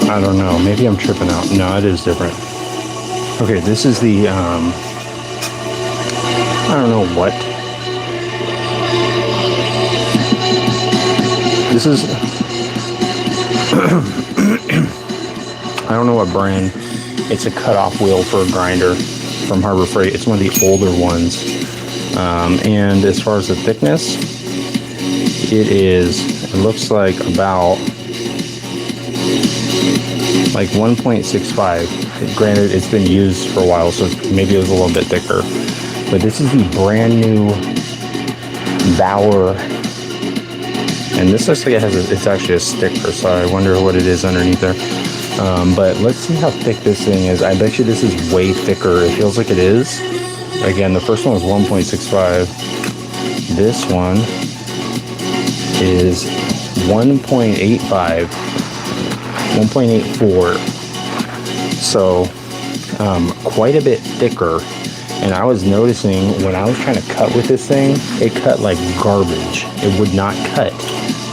[SPEAKER 1] I don't know. Maybe I'm tripping out. No, it is different. Okay, this is the I don't know what. This is I don't know what brand. It's a cutoff wheel for a grinder from Harbor Freight. It's one of the older ones. And as far as the thickness, it looks like about like 1.65. Granted, it's been used for a while, so maybe it was a little bit thicker. But this is the brand new Bauer. And this looks like it's actually a sticker, so I wonder what it is underneath there. But let's see how thick this thing is. I bet you this is way thicker. It feels like it is. Again, the first one was 1.65. This one is 1.85, 1.84. So quite a bit thicker. And I was noticing when I was trying to cut with this thing, it cut like garbage. It would not cut.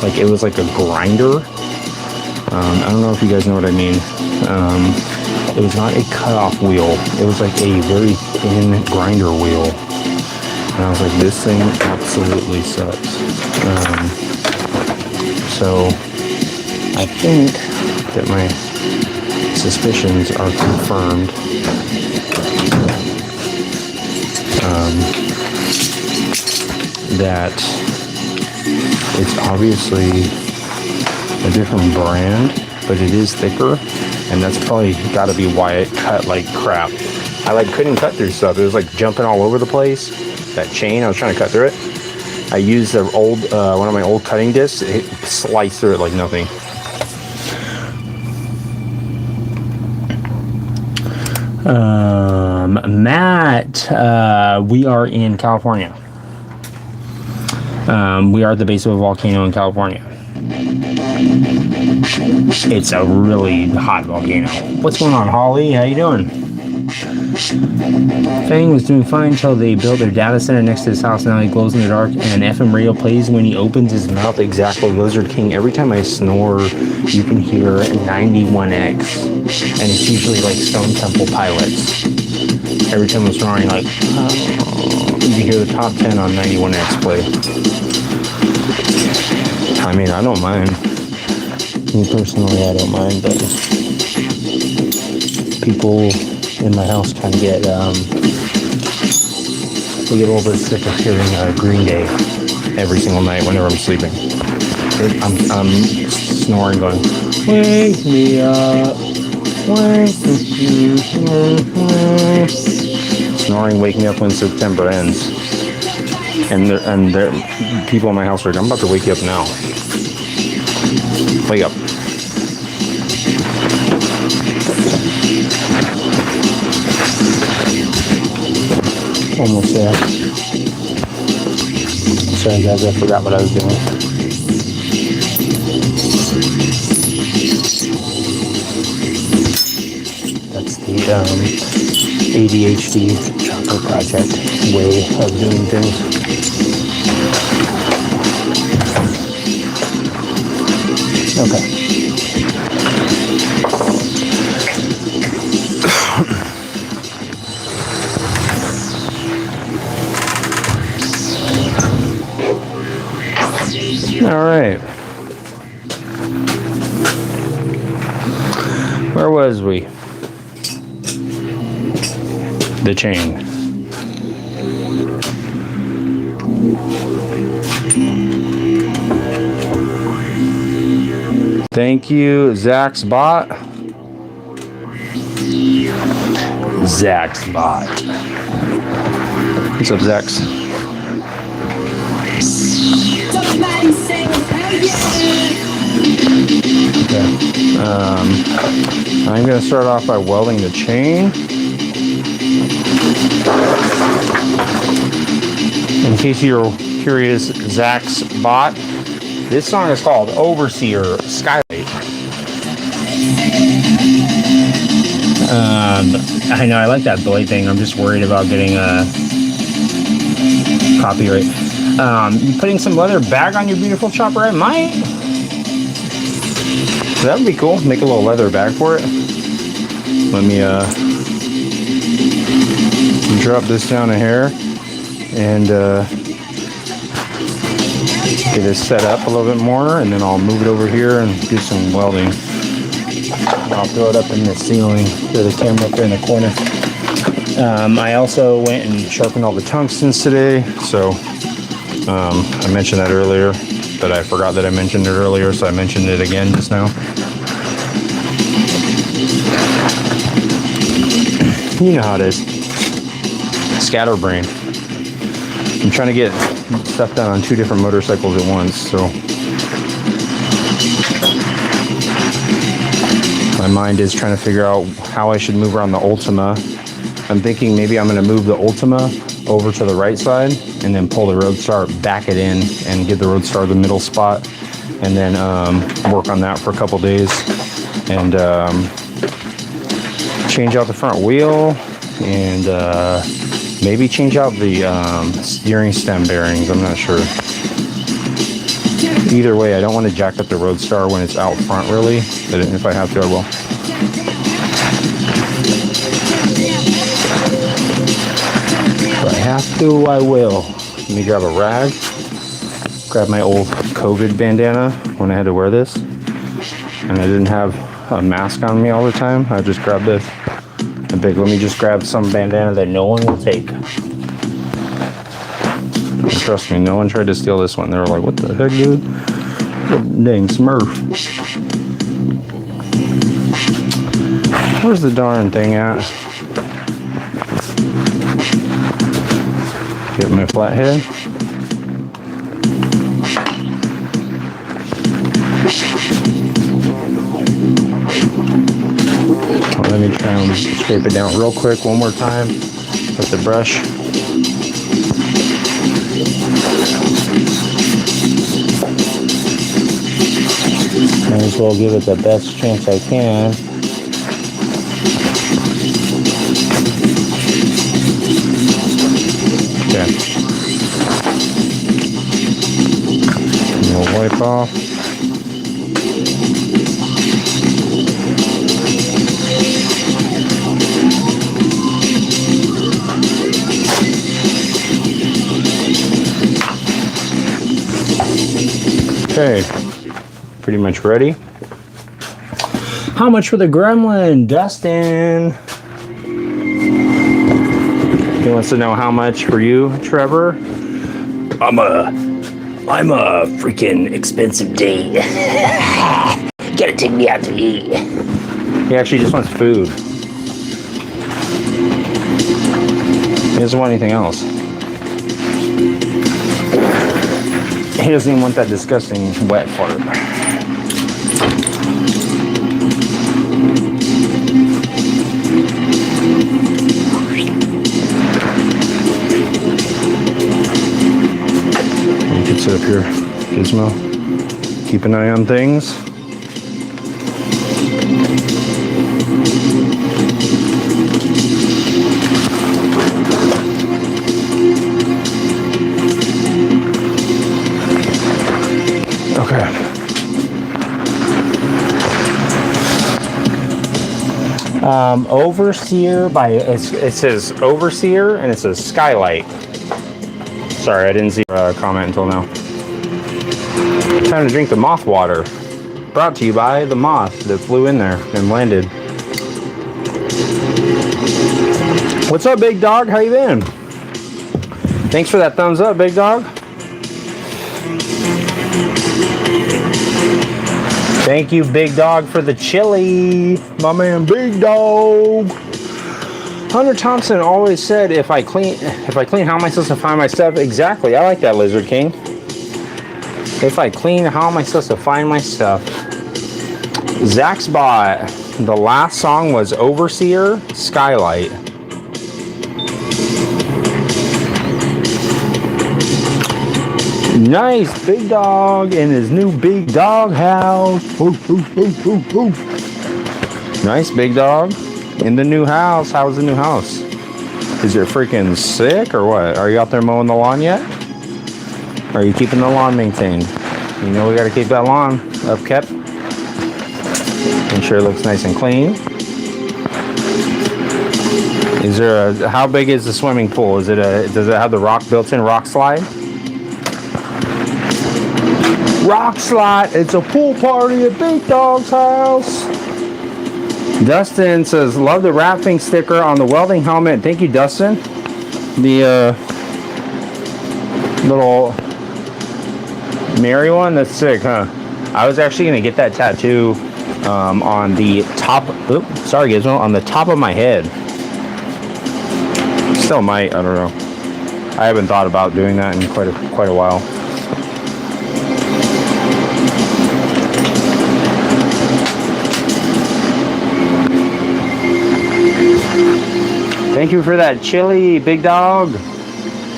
[SPEAKER 1] Like it was like a grinder. I don't know if you guys know what I mean. It was not a cutoff wheel. It was like a very thin grinder wheel. And I was like, this thing absolutely sucks. So I think that my suspicions are confirmed. That it's obviously a different brand, but it is thicker, and that's probably got to be why it cut like crap. I couldn't cut through stuff. It was like jumping all over the place. That chain, I was trying to cut through it. I used the old one of my old cutting discs. It sliced through it like nothing. Matt, we are in California. We are at the base of a volcano in California. It's a really hot volcano. What's going on, Holly? How you doing? Fang was doing fine until they built their data center next to his house. Now he glows in the dark, and FM radio plays when he opens his mouth. Exactly, Lizard King. Every time I snore, you can hear 91X, and it's usually like Stone Temple Pilots. Every time I'm snoring, like, you can hear the top 10 on 91X play. I mean, I don't mind. Me personally, I don't mind, but people in my house kind of get, they get a little bit sick of hearing Green Day every single night whenever I'm sleeping. I'm snoring, going, wake me up, wake me up. Snoring, wake me up when September ends. And people in my house are like, I'm about to wake you up now. Wake up. Almost there. Sorry guys, I forgot what I was doing. That's the ADHD chopper project way of doing things. Okay. All right. Where was we? The chain. Thank you, Zach's Bot. Zach's Bot. What's up, Zach's?
[SPEAKER 7] Somebody say hell yeah!
[SPEAKER 1] Okay. I'm going to start off by welding the chain. In case you're curious, Zach's Bot. This song is called Overseer Skylight. I know I like that boy thing. I'm just worried about getting a copyright. You putting some leather bag on your beautiful chopper? I might. That would be cool. Make a little leather bag for it. Let me drop this down a hair and get it set up a little bit more, and then I'll move it over here and do some welding. I'll throw it up in the ceiling to the camera up there in the corner. I also went and sharpened all the tungstens today, so I mentioned that earlier, but I forgot that I mentioned it earlier, so I mentioned it again just now. You know how it is. Scatterbrain. I'm trying to get stuff done on 2 different motorcycles at once, so my mind is trying to figure out how I should move around the Ultima. I'm thinking maybe I'm going to move the Ultima over to the right side and then pull the Roadstar, back it in, and give the Roadstar the middle spot, and then work on that for a couple days, and change out the front wheel, and maybe change out the steering stem bearings. I'm not sure. Either way, I don't want to jack up the Roadstar when it's out front, really. But if I have to, I will. If I have to, I will. Let me grab a rag. Grab my old COVID bandana when I had to wear this. And I didn't have a mask on me all the time. I just grabbed this. Let me just grab some bandana that no one will take. Trust me, no one tried to steal this one. They were like, what the heck, dude? Dang Smurf. Where's the darn thing at? Get my flathead. Let me try and scrape it down real quick one more time with the brush. Might as well give it the best chance I can. Okay. And we'll wipe off. Okay, pretty much ready. How much for the Gremlin, Dustin? He wants to know how much for you, Trevor. I'm a freaking expensive date. You gotta take me out to eat. He actually just wants food. He doesn't want anything else. He doesn't even want that disgusting wet fart. You can sit up here, Gizmo. Keep an eye on things. Overseer by it says Overseer and it says Skylight. Sorry, I didn't see a comment until now. Time to drink the moth water. Brought to you by the moth that flew in there and landed. What's up, big dog? How you been? Thanks for that thumbs up, big dog. Thank you, big dog, for the chili. My man, big dog. Hunter Thompson always said, if I clean, how am I supposed to find my stuff? Exactly. I like that, Lizard King. If I clean, how am I supposed to find my stuff? Zach's bot. The last song was Overseer, Skylight. Nice, big dog in his new big dog house. Oof, oof, oof, oof, oof. Nice, big dog in the new house. How's the new house? Is it freaking sick or what? Are you out there mowing the lawn yet? Are you keeping the lawn maintained? You know we got to keep that lawn upkept. Make sure it looks nice and clean. Is there a? How big is the swimming pool? Is it a? Does it have the built-in rock slide? Rock slide. It's a pool party at Big Dog's house. Dustin says, love the wrapping sticker on the welding helmet. Thank you, Dustin. The little Mary one. That's sick, huh? I was actually gonna get that tattoo on the top. Oops, sorry, Gizmo. On the top of my head. Still might. I don't know. I haven't thought about doing that in quite a while. Thank you for that chili, big dog.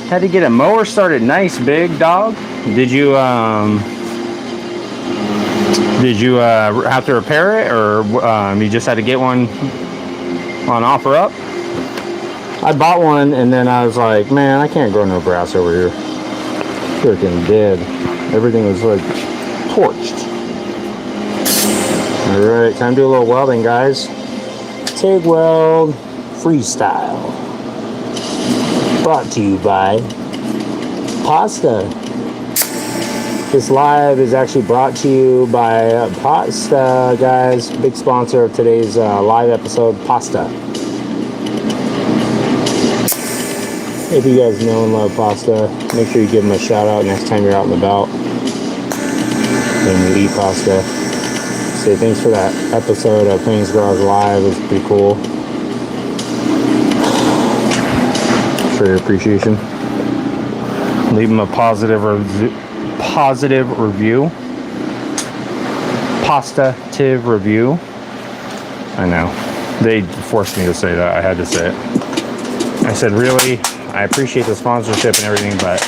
[SPEAKER 1] Had to get a mower started. Nice, big dog. Did you have to repair it, or you just had to get one on OfferUp? I bought one and then I was like, man, I can't grow no grass over here. Freaking dead. Everything was like torched. All right, time to do a little welding, guys. TIG weld freestyle. Brought to you by Pasta. This live is actually brought to you by Pasta, guys. Big sponsor of today's live episode, Pasta. If you guys know and love Pasta, make sure you give them a shout out next time you're out and about and you eat pasta. Say thanks for that episode of Plains Garage Live. It was pretty cool. For your appreciation. Leave them a positive review. Positive review. I know. They forced me to say that. I had to say it. I said, really? I appreciate the sponsorship and everything, but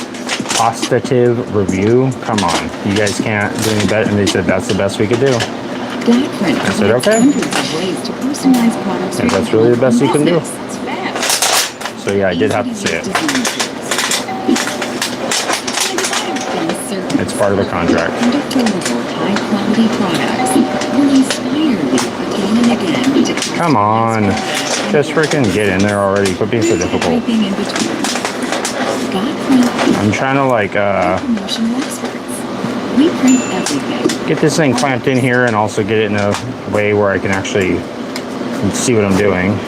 [SPEAKER 1] positive review? Come on. You guys can't do any better. And they said, that's the best we could do. I said, okay. And that's really the best you can do. So yeah, I did have to say it. It's part of the contract. Come on. Just freaking get in there already. Quit being so difficult. I'm trying to like get this thing clamped in here and also get it in a way where I can actually see what I'm doing.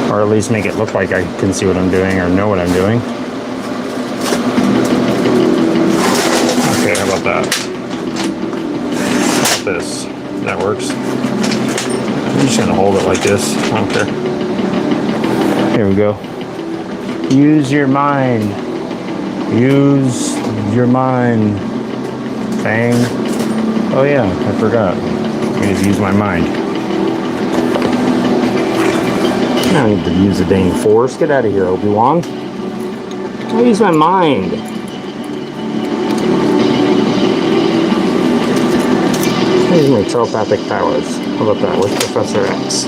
[SPEAKER 1] Or at least make it look like I can see what I'm doing or know what I'm doing. Okay, how about that? How about this? That works. I'm just gonna hold it like this. I don't care. Here we go. Use your mind. Use your mind. Bang. Oh yeah, I forgot. I need to use my mind. I don't need to use the dang force. Get out of here, Obi-Wan. I use my mind. I use my telepathic powers. How about that with Professor X?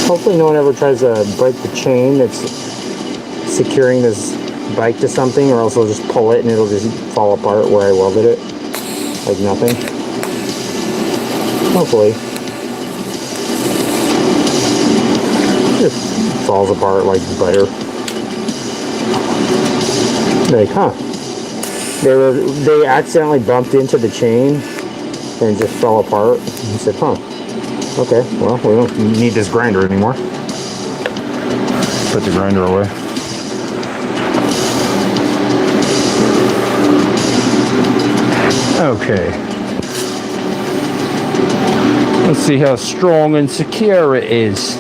[SPEAKER 1] Hopefully no one ever tries to break the chain that's securing this bike to something, or else I'll just pull it and it'll just fall apart where I welded it. Like nothing. Hopefully. Just falls apart like butter. Like, huh. They accidentally bumped into the chain and just fell apart. I said, huh. Okay, well, we don't need this grinder anymore. Put the grinder away. Okay. Let's see how strong and secure it is.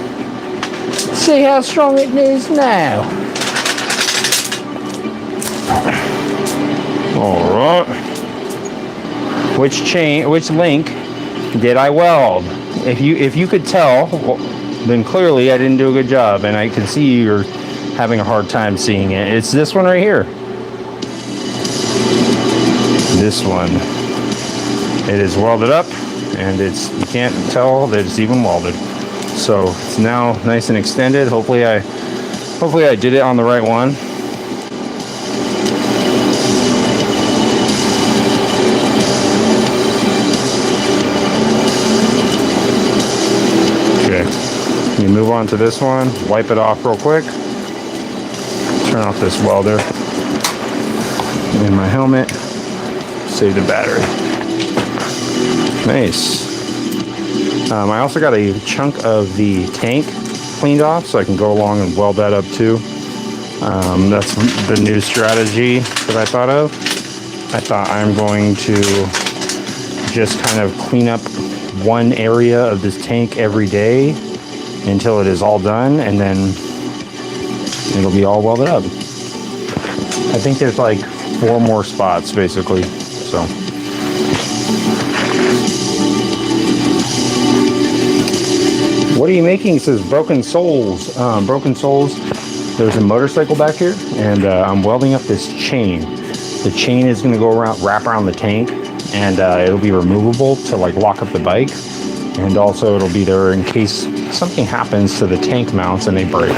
[SPEAKER 1] See how strong it is now. Alright. Which link did I weld? If you could tell, well, then clearly I didn't do a good job, and I can see you're having a hard time seeing it. It's this one right here. This one. It is welded up, and you can't tell that it's even welded. So it's now nice and extended. Hopefully I did it on the right one. You move on to this one, wipe it off real quick, turn off this welder in my helmet, save the battery. Nice. I also got a chunk of the tank cleaned off so I can go along and weld that up too. That's the new strategy that I thought of. I thought I'm going to just kind of clean up one area of this tank every day until it is all done, and then it'll be all welded up. I think there's like 4 more spots basically, so. What are you making? It says Broken Souls. Broken Souls, there's a motorcycle back here, and I'm welding up this chain. The chain is gonna go wrap around the tank, and it'll be removable to like lock up the bike. And also it'll be there in case something happens to the tank mounts and they break.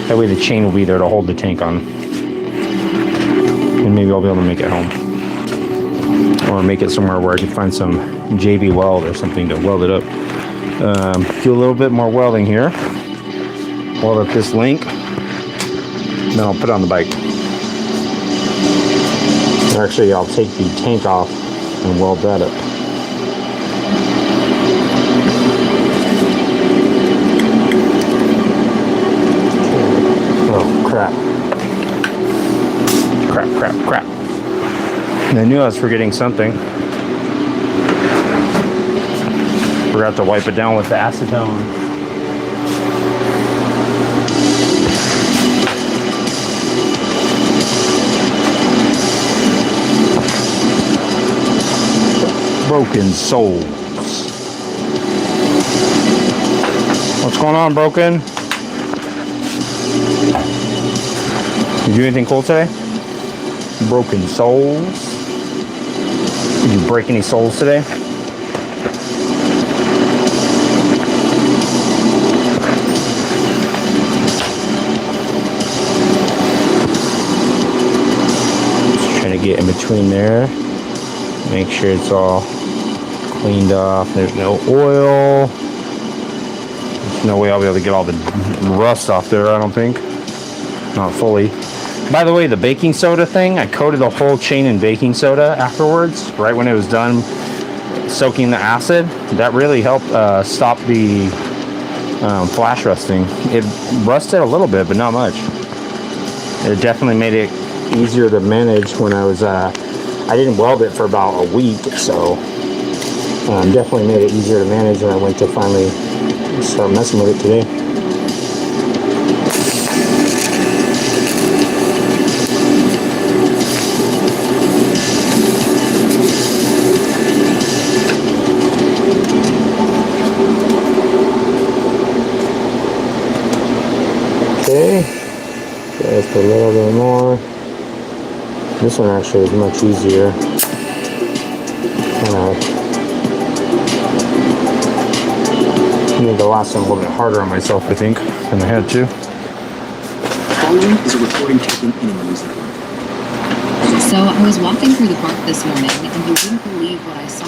[SPEAKER 1] That way the chain will be there to hold the tank on. And maybe I'll be able to make it home. Or make it somewhere where I can find some JB Weld or something to weld it up. Do a little bit more welding here. Weld up this link. Then I'll put it on the bike. Actually, I'll take the tank off and weld that up. Crap. And I knew I was forgetting something. Forgot to wipe it down with the acetone. Broken Souls. What's going on, Broken? Did you do anything cool today? Broken Souls. Did you break any souls today? Just trying to get in between there. Make sure it's all cleaned off. There's no oil. There's no way I'll be able to get all the rust off there, I don't think. Not fully. By the way, the baking soda thing, I coated the whole chain in baking soda afterwards, right when it was done soaking the acid. That really helped stop the flash rusting. It rusted a little bit, but not much. It definitely made it easier to manage when I was, I didn't weld it for about a week, so definitely made it easier to manage when I went to finally start messing with it today. Okay, just a little bit more. This one actually is much easier. I need the last one a little bit harder on myself, I think, than I had to.
[SPEAKER 5] following is a recording taken in a music room.
[SPEAKER 9] So I was walking through the park this morning, and you wouldn't believe what I saw.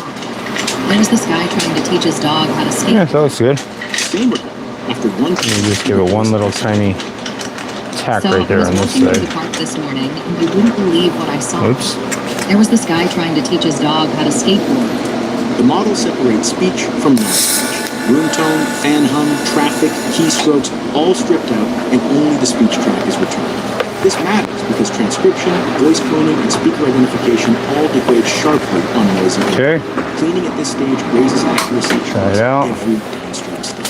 [SPEAKER 9] There's this guy trying to teach his dog how to skate.
[SPEAKER 1] Yeah, that looks good.
[SPEAKER 5] Same recording. After one
[SPEAKER 1] Let me just give it one little tiny tack
[SPEAKER 9] So
[SPEAKER 1] right there
[SPEAKER 9] I
[SPEAKER 1] on
[SPEAKER 9] was
[SPEAKER 1] this
[SPEAKER 9] walking through the
[SPEAKER 1] side.
[SPEAKER 9] park this morning, and you wouldn't believe what I saw.
[SPEAKER 1] Oops.
[SPEAKER 9] There was this guy trying to teach his dog how to skateboard.
[SPEAKER 5] The model separates speech from non-speech. Room tone, fan hum, traffic, keystrokes, all stripped out, and only the speech track is returned. This matters because transcription, voice cloning, and speaker identification all degrade sharply on noisy input.
[SPEAKER 1] Okay.
[SPEAKER 5] Cleaning at this stage raises accuracy
[SPEAKER 1] Try it out.
[SPEAKER 5] every downstream step.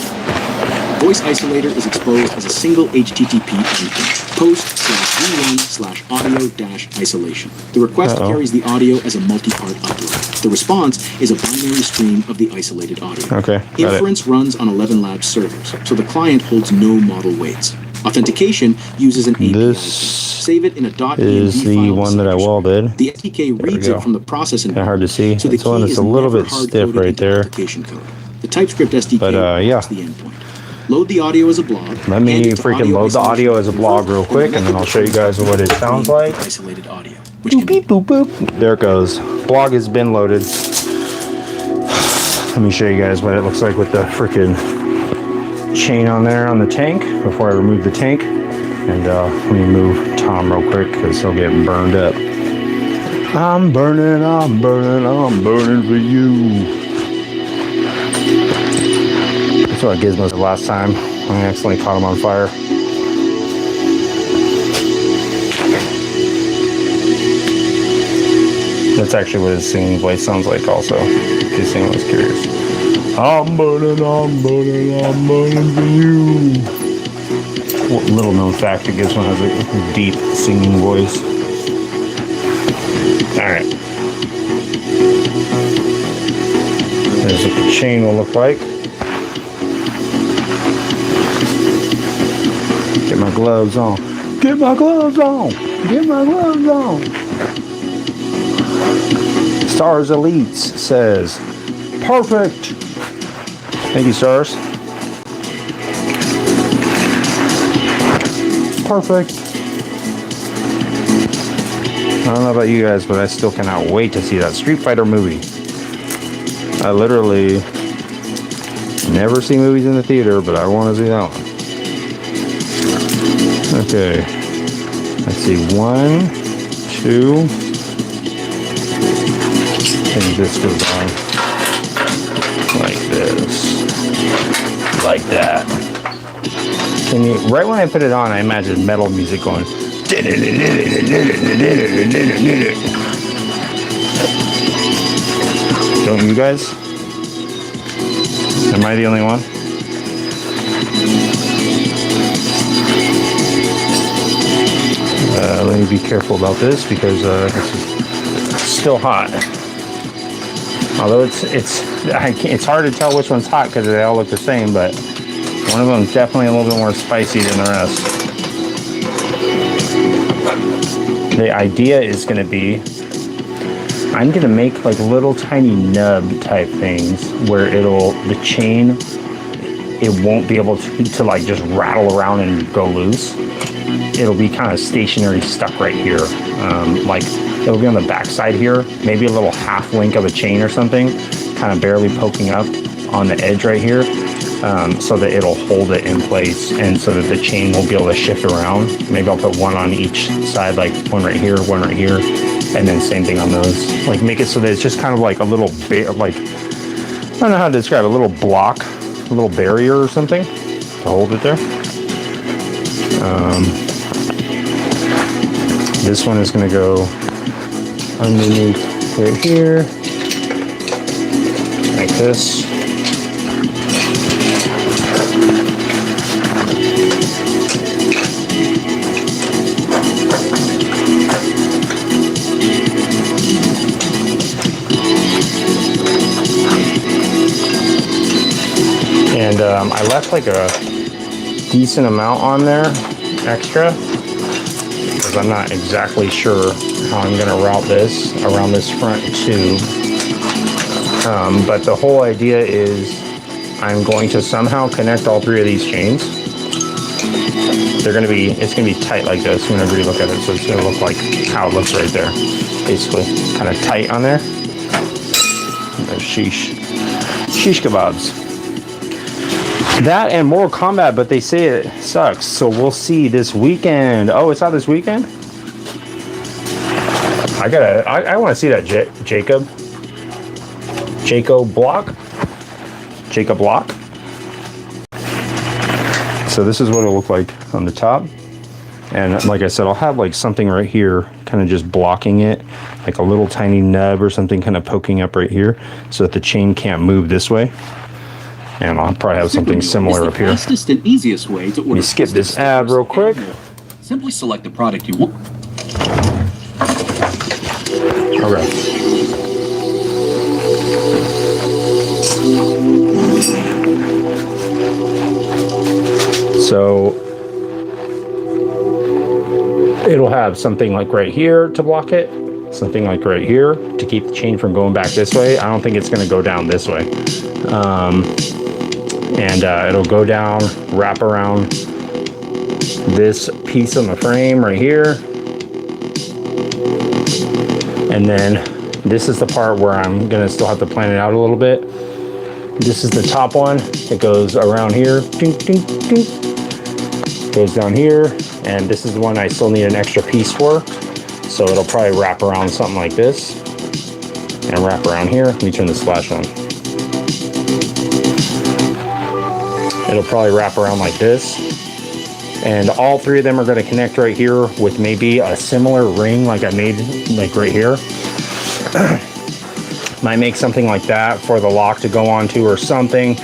[SPEAKER 5] Voice Isolator is exposed as a single HTTP endpoint. Post/v1/audio-isolation. The request carries the audio as a multi-part upload. The response is a binary stream of the isolated audio.
[SPEAKER 1] Okay, got it.
[SPEAKER 5] Inference runs on 11 Labs servers, so the client holds no model weights. Authentication uses an API.
[SPEAKER 1] This
[SPEAKER 5] Save it in a .env
[SPEAKER 1] is the
[SPEAKER 5] file
[SPEAKER 1] one that I
[SPEAKER 5] description.
[SPEAKER 1] welded.
[SPEAKER 5] The SDK reads
[SPEAKER 1] go.
[SPEAKER 5] it from the processing.
[SPEAKER 1] Kinda hard to see.
[SPEAKER 5] So the
[SPEAKER 1] This one
[SPEAKER 5] key
[SPEAKER 1] is
[SPEAKER 5] is
[SPEAKER 1] a little
[SPEAKER 5] never
[SPEAKER 1] bit stiff
[SPEAKER 5] hard-coded
[SPEAKER 1] right
[SPEAKER 5] into
[SPEAKER 1] there.
[SPEAKER 5] application code. The TypeScript SDK
[SPEAKER 1] But, yeah.
[SPEAKER 5] reads the endpoint. Load the audio as a blog.
[SPEAKER 1] Let me
[SPEAKER 5] hand it to
[SPEAKER 1] freaking load the
[SPEAKER 5] isolation
[SPEAKER 1] audio as a blog real quick, and then I'll show you guys what it sounds like.
[SPEAKER 5] Isolated audio, which can
[SPEAKER 1] Beep, boop, boop. There it goes. Blog has been loaded. Let me show you guys what it looks like with the freaking chain on there on the tank before I remove the tank. And let me move Tom real quick because he'll get burned up. I'm burning for you. That's what Gizmo said last time. I accidentally caught him on fire. That's actually what his singing voice sounds like also, in case anyone was curious. I'm burning for you. Well, little known fact, that Gizmo has a deep singing voice. Alright. There's what the chain will look like. Get my gloves on. Get my gloves on. Get my gloves on. Stars Elites says, perfect. Thank you, Stars. Perfect. I don't know about you guys, but I still cannot wait to see that Street Fighter movie. I literally never see movies in the theater, but I want to see that one. Okay. Let's see. 1, 2. I think this goes on like this. Like that. Can you, right when I put it on, I imagine metal music going. Don't you guys? Am I the only one? Let me be careful about this because it's still hot. Although it's hard to tell which one's hot because they all look the same, but one of them is definitely a little bit more spicy than the rest. The idea is going to be, I'm going to make like little tiny nub type things where the chain, it won't be able to like just rattle around and go loose. It'll be kind of stationary, stuck right here. Like it'll be on the back side here, maybe a little half link of a chain or something, kind of barely poking up on the edge right here. So that it'll hold it in place and so that the chain will be able to shift around. Maybe I'll put one on each side, like one right here, and then same thing on those. Like make it so that it's just kind of like a little like, I don't know how to describe it, a little block, a little barrier or something to hold it there. This one is going to go underneath right here, like this. And I left like a decent amount on there extra because I'm not exactly sure how I'm going to route this around this front tube. But the whole idea is I'm going to somehow connect all three of these chains it's gonna be tight like this whenever you look at it. So it's gonna look like how it looks right there, basically, kind of tight on there. Sheesh kebabs. That and Mortal Kombat, but they say it sucks. So we'll see this weekend. Oh, it's out this weekend. I want to see that Jacob Block. So this is what it'll look like on the top. And like I said, I'll have like something right here kind of just blocking it, like a little tiny nub or something kind of poking up right here so that the chain can't move this way. And I'll probably have something similar up here.
[SPEAKER 5] It's the fastest and easiest way to
[SPEAKER 1] Let me
[SPEAKER 5] order
[SPEAKER 1] skip this ad real quick.
[SPEAKER 5] Simply select the product you want.
[SPEAKER 1] Okay. So it'll have something like right here to block it, something like right here to keep the chain from going back this way. I don't think it's going to go down this way. It'll go down, wrap around this piece on the frame right here. And then this is the part where I'm going to still have to plan it out a little bit. This is the top one. It goes around here. Ding, ding, ding. Goes down here. And this is the one I still need an extra piece for. So it'll probably wrap around something like this. And wrap around here. Let me turn this flash on. It'll probably wrap around like this. And all three of them are going to connect right here with maybe a similar ring like I made like right here. Might make something like that for the lock to go onto or something,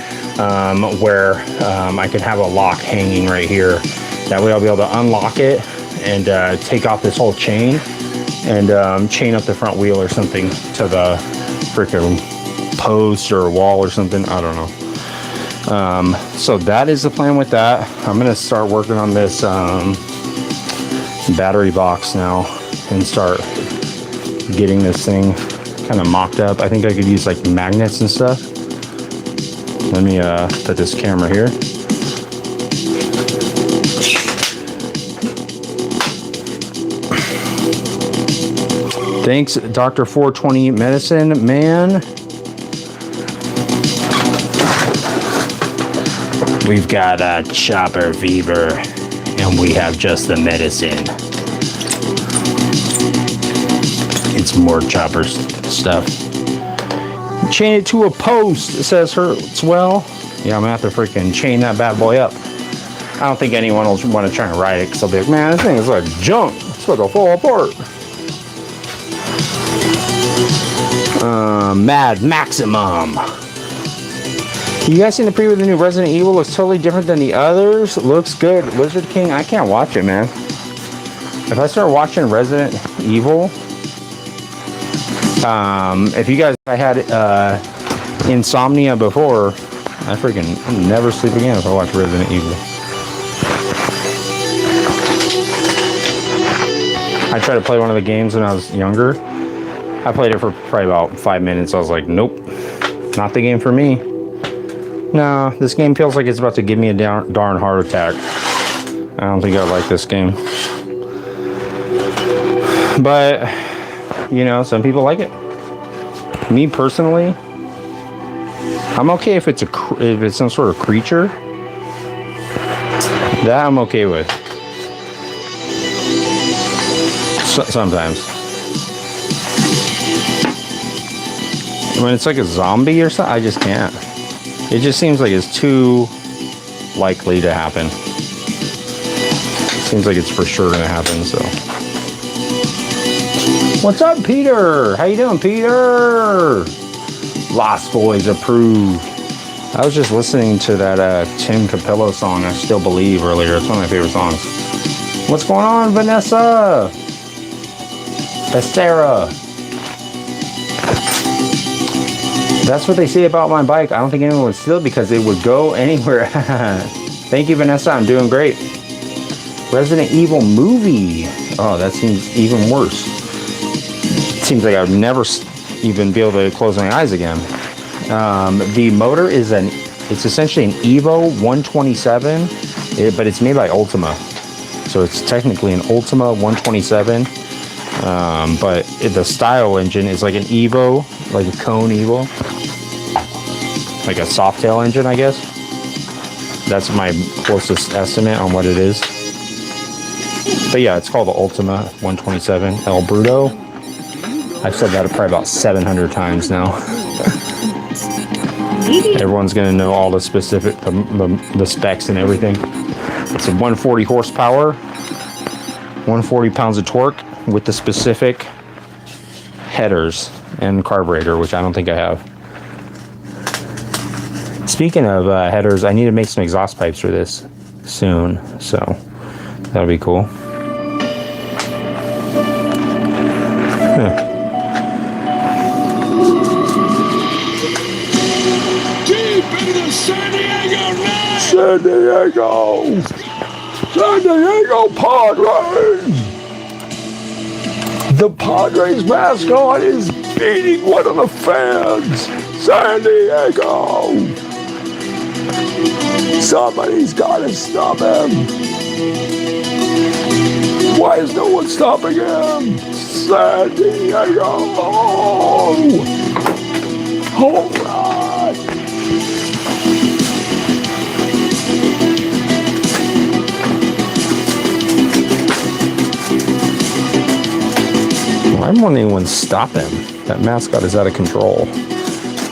[SPEAKER 1] where I could have a lock hanging right here. That way I'll be able to unlock it and take off this whole chain and chain up the front wheel or something to the freaking post or wall or something. I don't know. So that is the plan with that. I'm going to start working on this battery box now and start getting this thing kind of mocked up. I think I could use like magnets and stuff. Let me put this camera here. Thanks, Dr. 420 Medicine Man. We've got a chopper fever, and we have just the medicine. It's more chopper stuff. Chain it to a post, it says hurts well. Yeah, I'm gonna have to freaking chain that bad boy up. I don't think anyone will want to try and ride it because they'll be like, man, this thing is like junk. It's about to fall apart. Mad Maximum. You guys seen the preview of the new Resident Evil? Looks totally different than the others. Looks good. Lizard King, I can't watch it, man. If I start watching Resident Evil, if you guys, I had insomnia before, I freaking never sleep again if I watch Resident Evil. I tried to play one of the games when I was younger. I played it for probably about 5 minutes. I was like, nope, not the game for me. No, this game feels like it's about to give me a darn heart attack. I don't think I like this game. But, you know, some people like it. Me personally, I'm okay if it's some sort of creature. That I'm okay with. Sometimes. When it's like a zombie or something, I just can't. It just seems like it's too likely to happen. Seems like it's for sure gonna happen, so. What's up, Peter? How you doing, Peter? Lost Boys approved. I was just listening to that Tim Capello song, I Still Believe, earlier. It's one of my favorite songs. What's going on, Vanessa? Estera. That's what they say about my bike. I don't think anyone would steal it because it would go anywhere. Thank you, Vanessa. I'm doing great. Resident Evil movie. Oh, that seems even worse. It seems like I would never even be able to close my eyes again. The motor is it's essentially an Evo 127, but it's made by Ultima. So it's technically an Ultima 127. But the style engine is like an Evo, like a Cone Evo. Like a Softail engine, I guess. That's my closest estimate on what it is. But yeah, it's called the Ultima 127 El Bruto. I've said that probably about 700 times now. Everyone's gonna know all the specific, the specs and everything. It's a 140 horsepower, 140 pounds of torque with the specific headers and carburetor, which I don't think I have. Speaking of headers, I need to make some exhaust pipes for this soon, so that'll be cool.
[SPEAKER 6] Deep into the San Diego night!
[SPEAKER 1] San Diego Padres! The Padres mascot is beating one of the fans! San Diego! Somebody's gotta stop him! Why is no one stopping him? San Diego! Home run! Why won't anyone stop him? That mascot is out of control.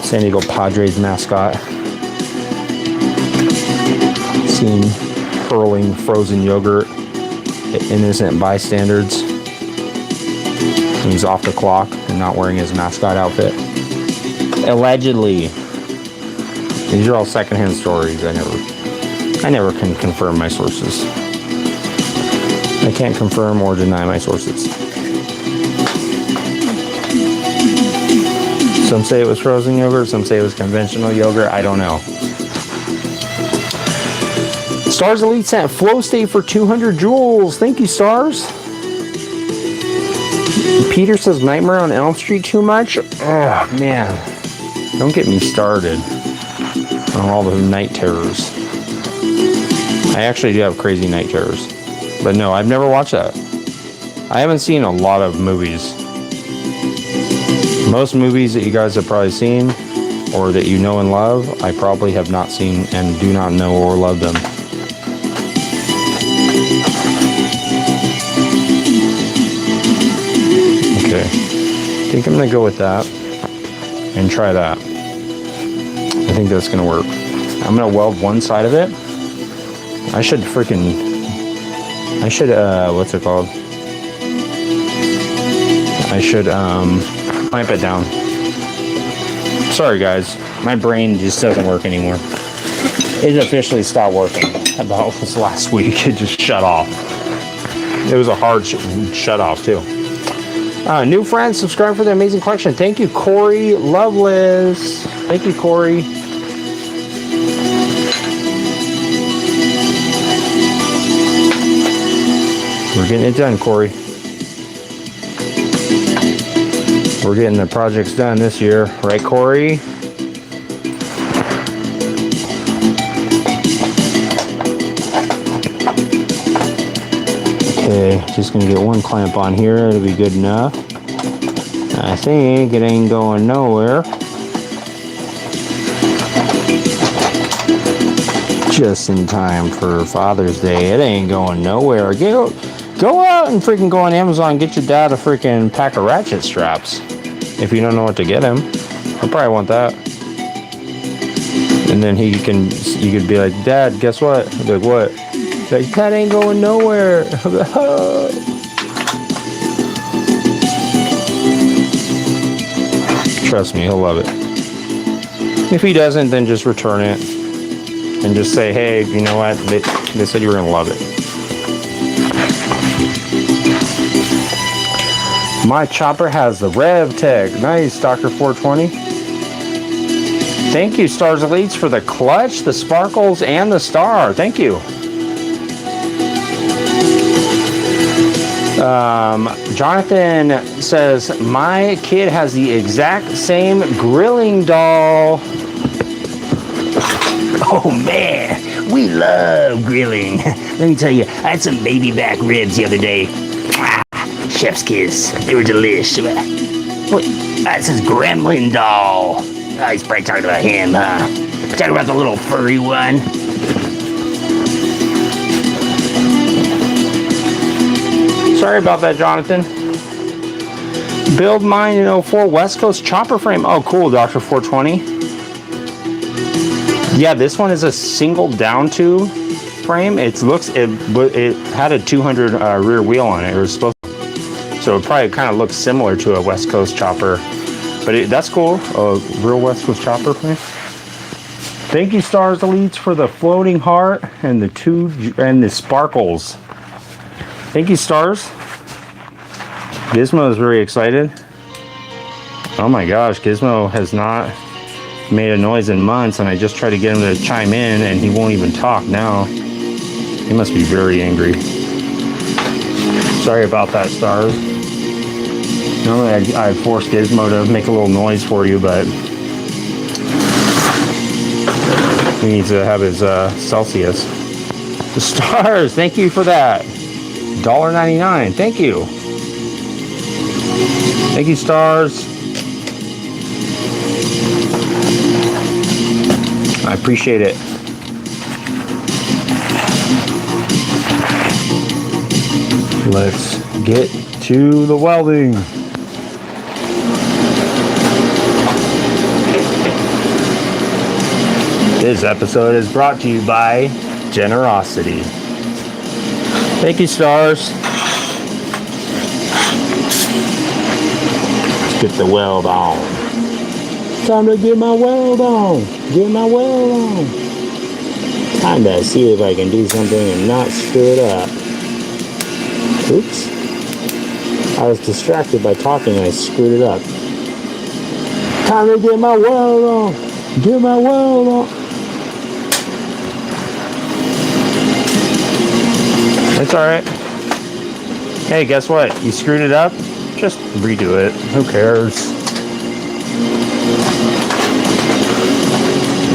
[SPEAKER 1] San Diego Padres mascot. Seen hurling frozen yogurt at innocent bystanders. He's off the clock and not wearing his mascot outfit. Allegedly. These are all secondhand stories. I never can confirm my sources. I can't confirm or deny my sources. Some say it was frozen yogurt, some say it was conventional yogurt. I don't know. Stars Elite sent Flow State for 200 joules. Thank you, Stars. Peter says Nightmare on Elm Street too much. Oh, man. Don't get me started on all the night terrors. I actually do have crazy night terrors. But no, I've never watched that. I haven't seen a lot of movies. Most movies that you guys have probably seen or that you know and love, I probably have not seen and do not know or love them. Okay, I think I'm gonna go with that and try that. I think that's gonna work. I'm gonna weld one side of it. I should, what's it called? I should, clamp it down. Sorry guys, my brain just doesn't work anymore. It officially stopped working about this last week. It just shut off. It was a hard shut off too. New friends, subscribe for the amazing collection. Thank you, Corey Loveless. Thank you, Corey. We're getting it done, Corey. We're getting the projects done this year, right, Corey? Okay, just gonna get one clamp on here. It'll be good enough. I think it ain't going nowhere. Just in time for Father's Day. It ain't going nowhere. Go out and freaking go on Amazon and get your dad a freaking pack of ratchet straps. If you don't know what to get him, he'll probably want that. And then you could be like, Dad, guess what? He'll be like, what? Like, that ain't going nowhere. Trust me, he'll love it. If he doesn't, then just return it. And just say, hey, you know what? They said you were going to love it. My chopper has the Rev Tech. Nice, Dr. 420. Thank you, Stars Elites, for the clutch, the sparkles, and the star. Thank you. Jonathan says, my kid has the exact same grilling doll.
[SPEAKER 10] Oh man, we love grilling. Let me tell you, I had some baby back ribs the other day. Chef's kiss. They were delicious. What? That's his gremlin doll. Oh, he's probably talking about him, huh? Talking about the little furry one.
[SPEAKER 1] Sorry about that, Jonathan. Build mine in 04 West Coast chopper frame. Oh, cool, Dr. 420. Yeah, this one is a single down tube frame. It had a 200 rear wheel on it. It was supposed to, so it probably kind of looks similar to a West Coast chopper. But that's cool. A real West Coast chopper frame. Thank you, Stars Elites, for the floating heart and the sparkles. Thank you, Stars. Gizmo is very excited. Oh my gosh, Gizmo has not made a noise in months, and I just tried to get him to chime in, and he won't even talk now. He must be very angry. Sorry about that, Stars. Normally I force Gizmo to make a little noise for you, but he needs to have his Celsius. The Stars, thank you for that. $1.99. Thank you. Thank you, Stars. I appreciate it. Let's get to the welding. This episode is brought to you by Generosity. Thank you, Stars. Let's get the weld on. Time to get my weld on. Get my weld on. Time to see if I can do something and not screw it up. Oops. I was distracted by talking and I screwed it up. Time to get my weld on. Get my weld on. It's alright. Hey, guess what? You screwed it up? Just redo it. Who cares?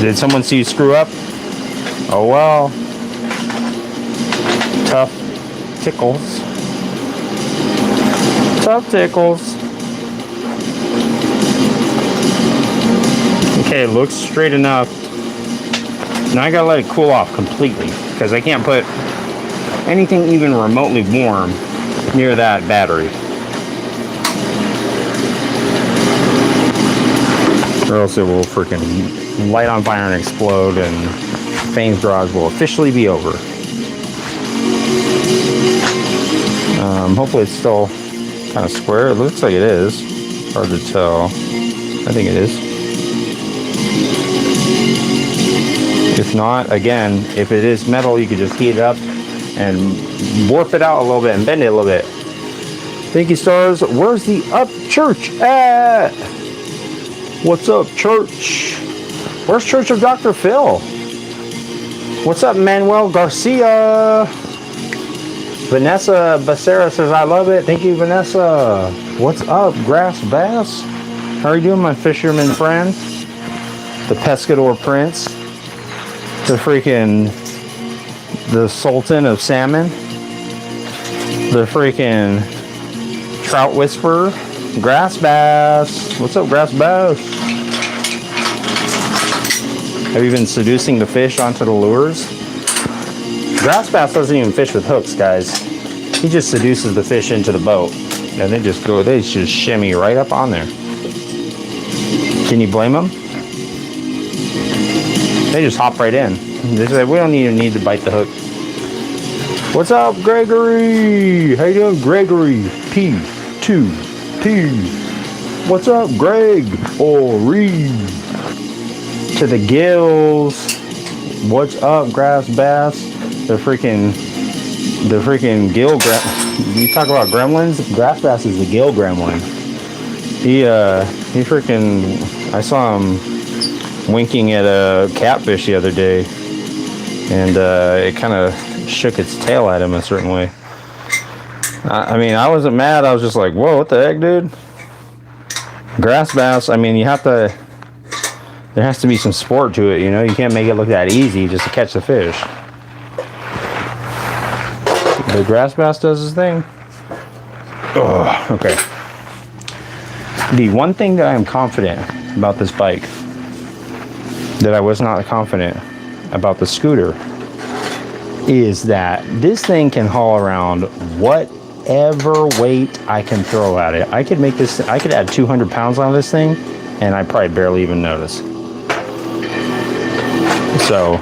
[SPEAKER 1] Did someone see you screw up? Oh well. Tough tickles. Tough tickles. Okay, it looks straight enough. Now I gotta let it cool off completely, because I can't put anything even remotely warm near that battery, or else it will freaking light on fire and explode, and Fane's Garage will officially be over. Hopefully it's still kind of square. It looks like it is. Hard to tell. I think it is. If not, again, if it is metal, you could just heat it up and warp it out a little bit and bend it a little bit. Thank you, Stars. Where's the up church at? What's up, church? Where's Church of Dr. Phil? What's up, Manuel Garcia? Vanessa Becerra says, I love it. Thank you, Vanessa. What's up, Grass Bass? How are you doing, my fisherman friend? The Pescador Prince. The Sultan of Salmon. The freaking Trout Whisperer. Grass Bass. What's up, Grass Bass? Have you been seducing the fish onto the lures? Grass Bass doesn't even fish with hooks, guys. He just seduces the fish into the boat. And they just shimmy right up on there. Can you blame them? They just hop right in. They say, we don't even need to bite the hook. What's up, Gregory? How you doing, Gregory? P2P. What's up, Greg? Ori. To the gills. What's up, Grass Bass? The freaking gill you talk about gremlins? Grass Bass is the gill gremlin. He freaking, I saw him winking at a catfish the other day, and it kind of shook its tail at him a certain way. I mean, I wasn't mad. I was just like, whoa, what the heck, dude? Grass bass, I mean, you have to There has to be some sport to it, you know? You can't make it look that easy just to catch the fish. The grass bass does his thing. Ugh, okay. The one thing that I am confident about this bike that I was not confident about the scooter is that this thing can haul around whatever weight I can throw at it. I could add 200 pounds on this thing and I probably barely even notice. So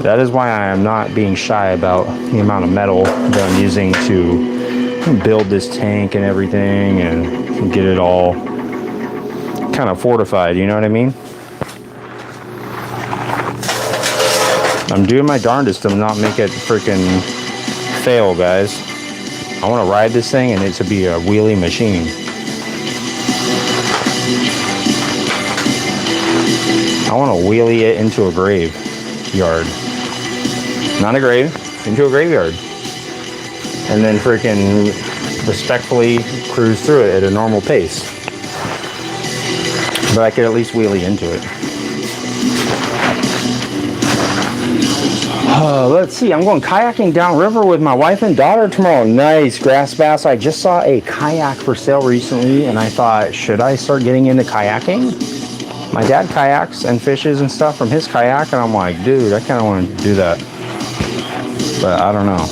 [SPEAKER 1] that is why I am not being shy about the amount of metal that I'm using to build this tank and everything and get it all kind of fortified, you know what I mean? I'm doing my darndest to not make it freaking fail, guys. I want to ride this thing and it to be a wheelie machine. I want to wheelie it into a graveyard. Not a grave, into a graveyard. And then freaking respectfully cruise through it at a normal pace. But I could at least wheelie into it. Let's see, I'm going kayaking downriver with my wife and daughter tomorrow. Nice, grass bass. I just saw a kayak for sale recently and I thought, should I start getting into kayaking? My dad kayaks and fishes and stuff from his kayak and I'm like, dude, I kind of want to do that. But I don't know.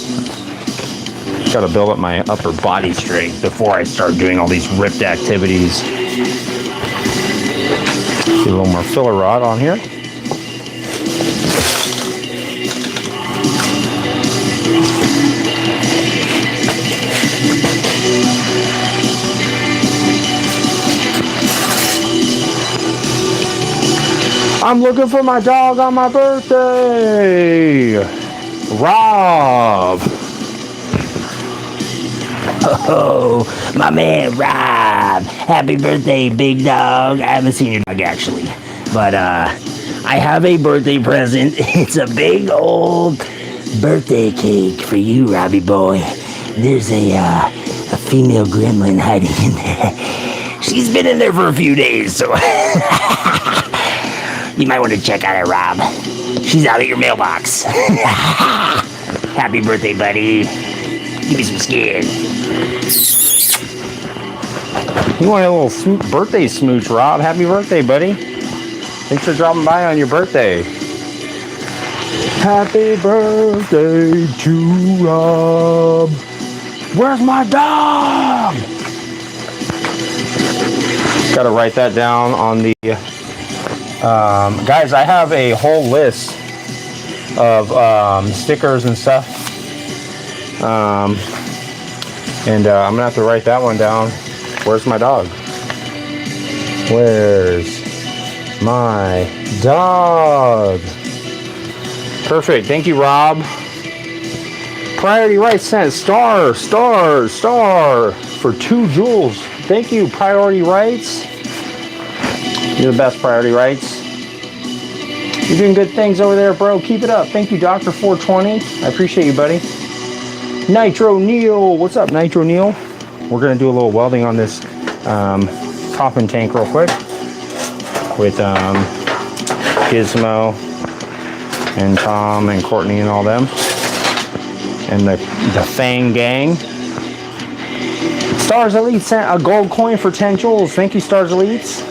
[SPEAKER 1] Got to build up my upper body strength before I start doing all these ripped activities. Get a little more filler rod on here. I'm looking for my dog on my birthday. Rob.
[SPEAKER 10] Oh, my man Rob. Happy birthday, big dog. I haven't seen your dog actually. But I have a birthday present. It's a big old birthday cake for you, Robbie boy. There's a female gremlin hiding in there. She's been in there for a few days, so you might want to check out her, Rob. She's out of your mailbox. Happy birthday, buddy. Give me some skin.
[SPEAKER 1] You want a little birthday smooch, Rob? Happy birthday, buddy. Thanks for dropping by on your birthday. Happy birthday to Rob. Where's my dog? Got to write that down on the... guys, I have a whole list of stickers and stuff. And I'm gonna have to write that one down. Where's my dog? Where's my dog? Perfect. Thank you, Rob. Priority rights sent star for 2 jewels. Thank you, priority rights. You're the best, priority rights. You're doing good things over there, bro. Keep it up. Thank you, Dr. 420. I appreciate you, buddy. Nitro Neil. What's up, Nitro Neil? We're going to do a little welding on this coffin tank real quick with Gizmo and Tom and Courtney and all them. And the Fang gang. Stars Elite sent a gold coin for 10 jewels. Thank you, Stars Elites.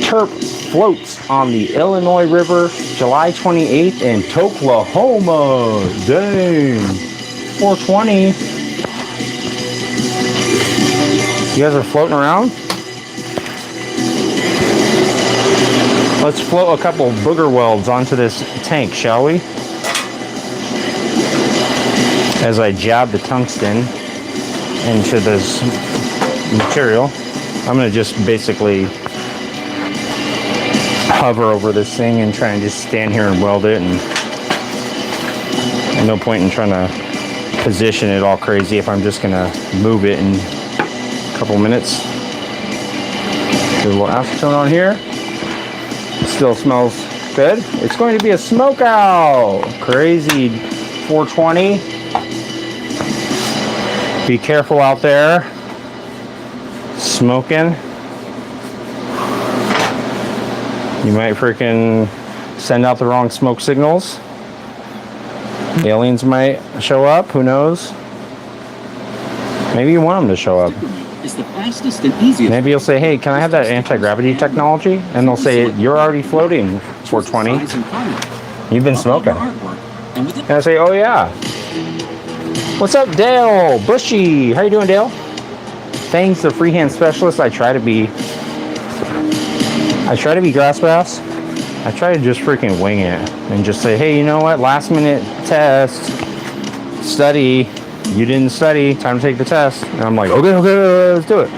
[SPEAKER 1] Terp floats on the Illinois River July 28th in Oklahoma. Dang. 420. You guys are floating around? Let's float a couple booger welds onto this tank, shall we? As I jab the tungsten into this material, I'm going to just basically hover over this thing and try and just stand here and weld it, and no point in trying to position it all crazy if I'm just going to move it in a couple minutes. Get a little acetone on here. It still smells good. It's going to be a smoke out. Crazy 420. Be careful out there. Smoking. You might freaking send out the wrong smoke signals. Aliens might show up, who knows? Maybe you want them to show up.
[SPEAKER 5] It's the fastest and easiest.
[SPEAKER 1] Maybe you'll say, hey, can I have that anti-gravity technology? And they'll say, you're already floating, 420. You've been smoking. And I say, oh yeah. What's up, Dale? Bushy. How you doing, Dale? Thanks, the freehand specialist. I try to be grass bass. I try to just freaking wing it and just say, hey, you know what? Last minute test, study. You didn't study. Time to take the test. And I'm like, okay, let's do it.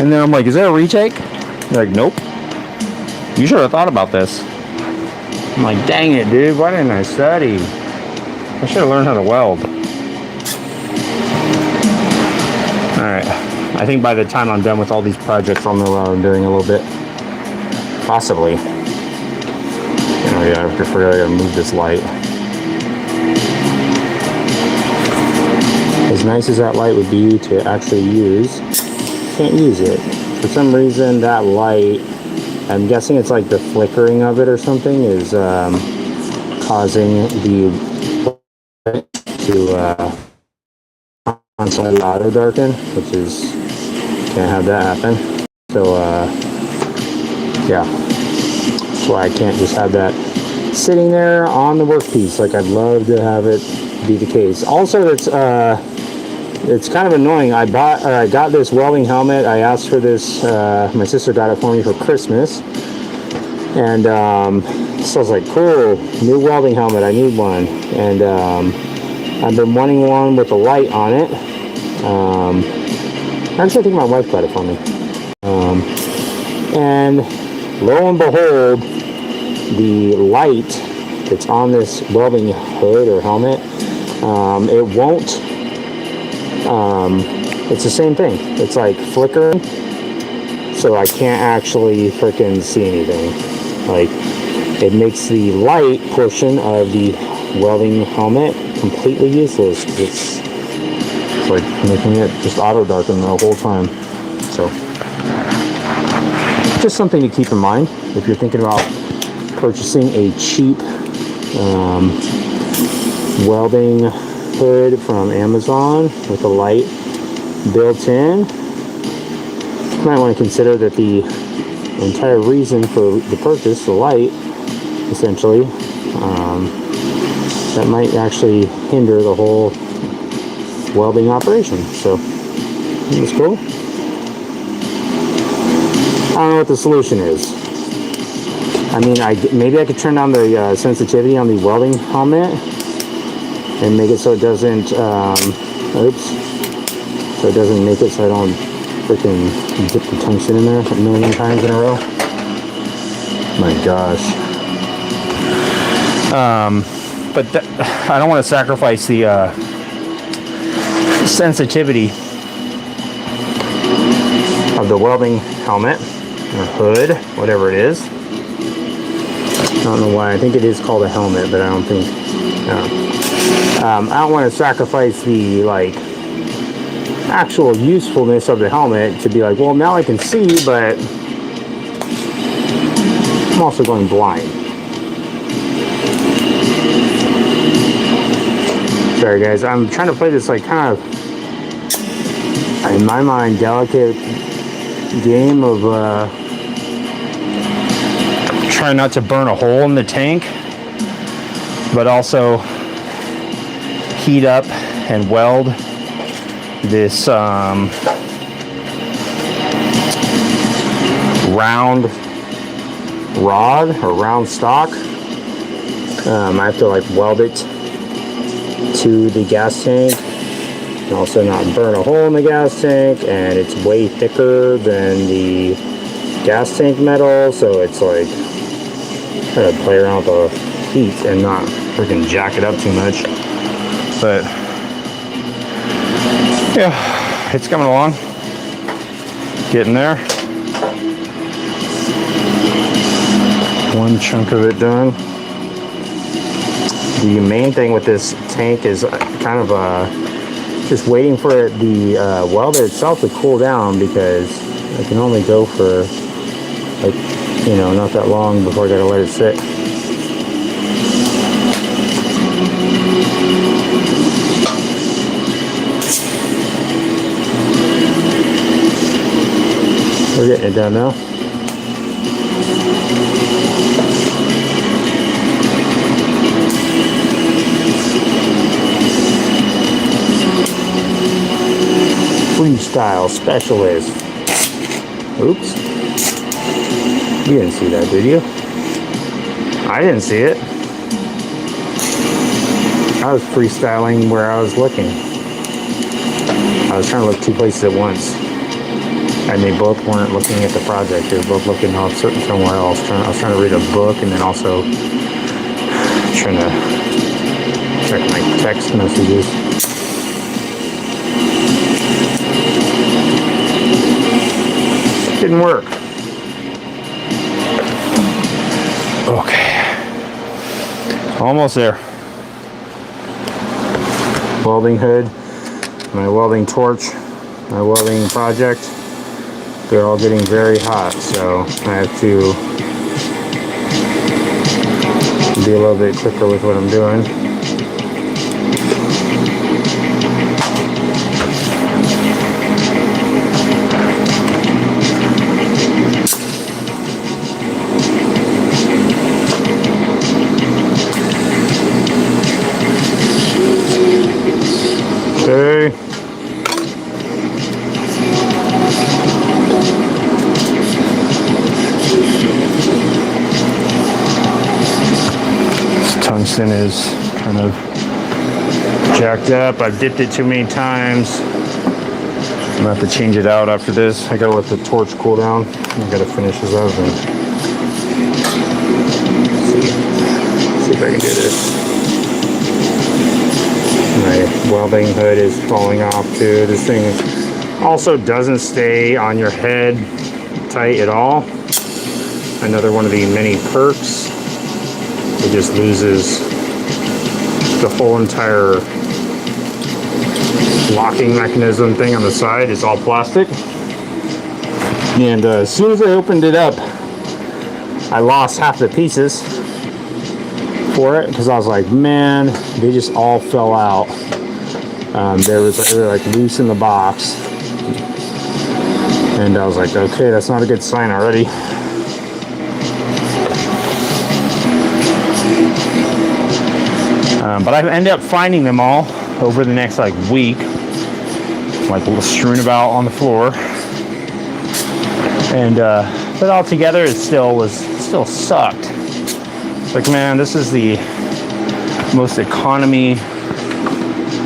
[SPEAKER 1] And then I'm like, is that a retake? They're like, nope. You should have thought about this. I'm like, dang it, dude. Why didn't I study? I should have learned how to weld. Alright. I think by the time I'm done with all these projects, I'll know what I'm doing a little bit. Possibly. Oh yeah, I forgot I gotta move this light. As nice as that light would be to actually use, can't use it. For some reason, that light, I'm guessing it's like the flickering of it or something, is causing the light to constantly auto darken, which is, can't have that happen. So, yeah, that's why I can't just have that sitting there on the workpiece. Like, I'd love to have it be the case. Also, it's kind of annoying. I got this welding helmet. I asked for this. My sister got it for me for Christmas, and so I was like, cool, new welding helmet. I need one, and I've been wanting one with a light on it. Actually, I think my wife got it for me. And lo and behold, the light that's on this welding hood or helmet, it won't. It's the same thing. It's like flickering, so I can't actually freaking see anything. Like, it makes the light portion of the welding helmet completely useless. It's like making it just auto darken the whole time. So, just something to keep in mind if you're thinking about purchasing a cheap welding hood from Amazon with a light built in. You might want to consider that the entire reason for the purchase, the light, essentially, that might actually hinder the whole welding operation. So, it's cool. I don't know what the solution is. I mean, maybe I could turn down the sensitivity on the welding helmet and make it so it doesn't, so it doesn't make it so I don't freaking dip the tungsten in there a million times in a row. My gosh. But I don't want to sacrifice the sensitivity of the welding helmet or hood, whatever it is. I don't know why. I think it is called a helmet, but I don't think. I don't want to sacrifice the actual usefulness of the helmet to be like, well, now I can see, but I'm also going blind. Sorry, guys. I'm trying to play this kind of, in my mind, delicate game of trying not to burn a hole in the tank, but also heat up and weld this round rod or round stock. I have to weld it to the gas tank and also not burn a hole in the gas tank, and it's way thicker than the gas tank metal, so it's like try to play around with the heat and not freaking jack it up too much. But yeah, it's coming along, getting there. One chunk of it done. The main thing with this tank is kind of just waiting for the welder itself to cool down, because I can only go for like, you know, not that long before I gotta let it sit. We're getting it done now. Freestyle specialist. Oops. You didn't see that, did you? I didn't see it. I was freestyling where I was looking. I was trying to look two places at once. And they both weren't looking at the project. They were both looking off somewhere else. I was trying to read a book and then also trying to check my text messages. Didn't work. Okay. Almost there. Welding hood, my welding torch, my welding project. They're all getting very hot, so I have to be a little bit quicker with what I'm doing. Okay. Tungsten is kind of jacked up. I've dipped it too many times. I'm gonna have to change it out after this. I gotta let the torch cool down. I gotta finish this up and see if I can do this. My welding hood is falling off too. This thing also doesn't stay on your head tight at all. Another one of the many perks. It just loses the whole entire locking mechanism thing on the side. It's all plastic. And as soon as I opened it up, I lost half the pieces for it because I was like, man, they just all fell out. They were like loose in the box. And I was like, okay, that's not a good sign already. But I ended up finding them all over the next like week, like strewn about on the floor. And but all together, it still sucked. It's like, man, this is the most economy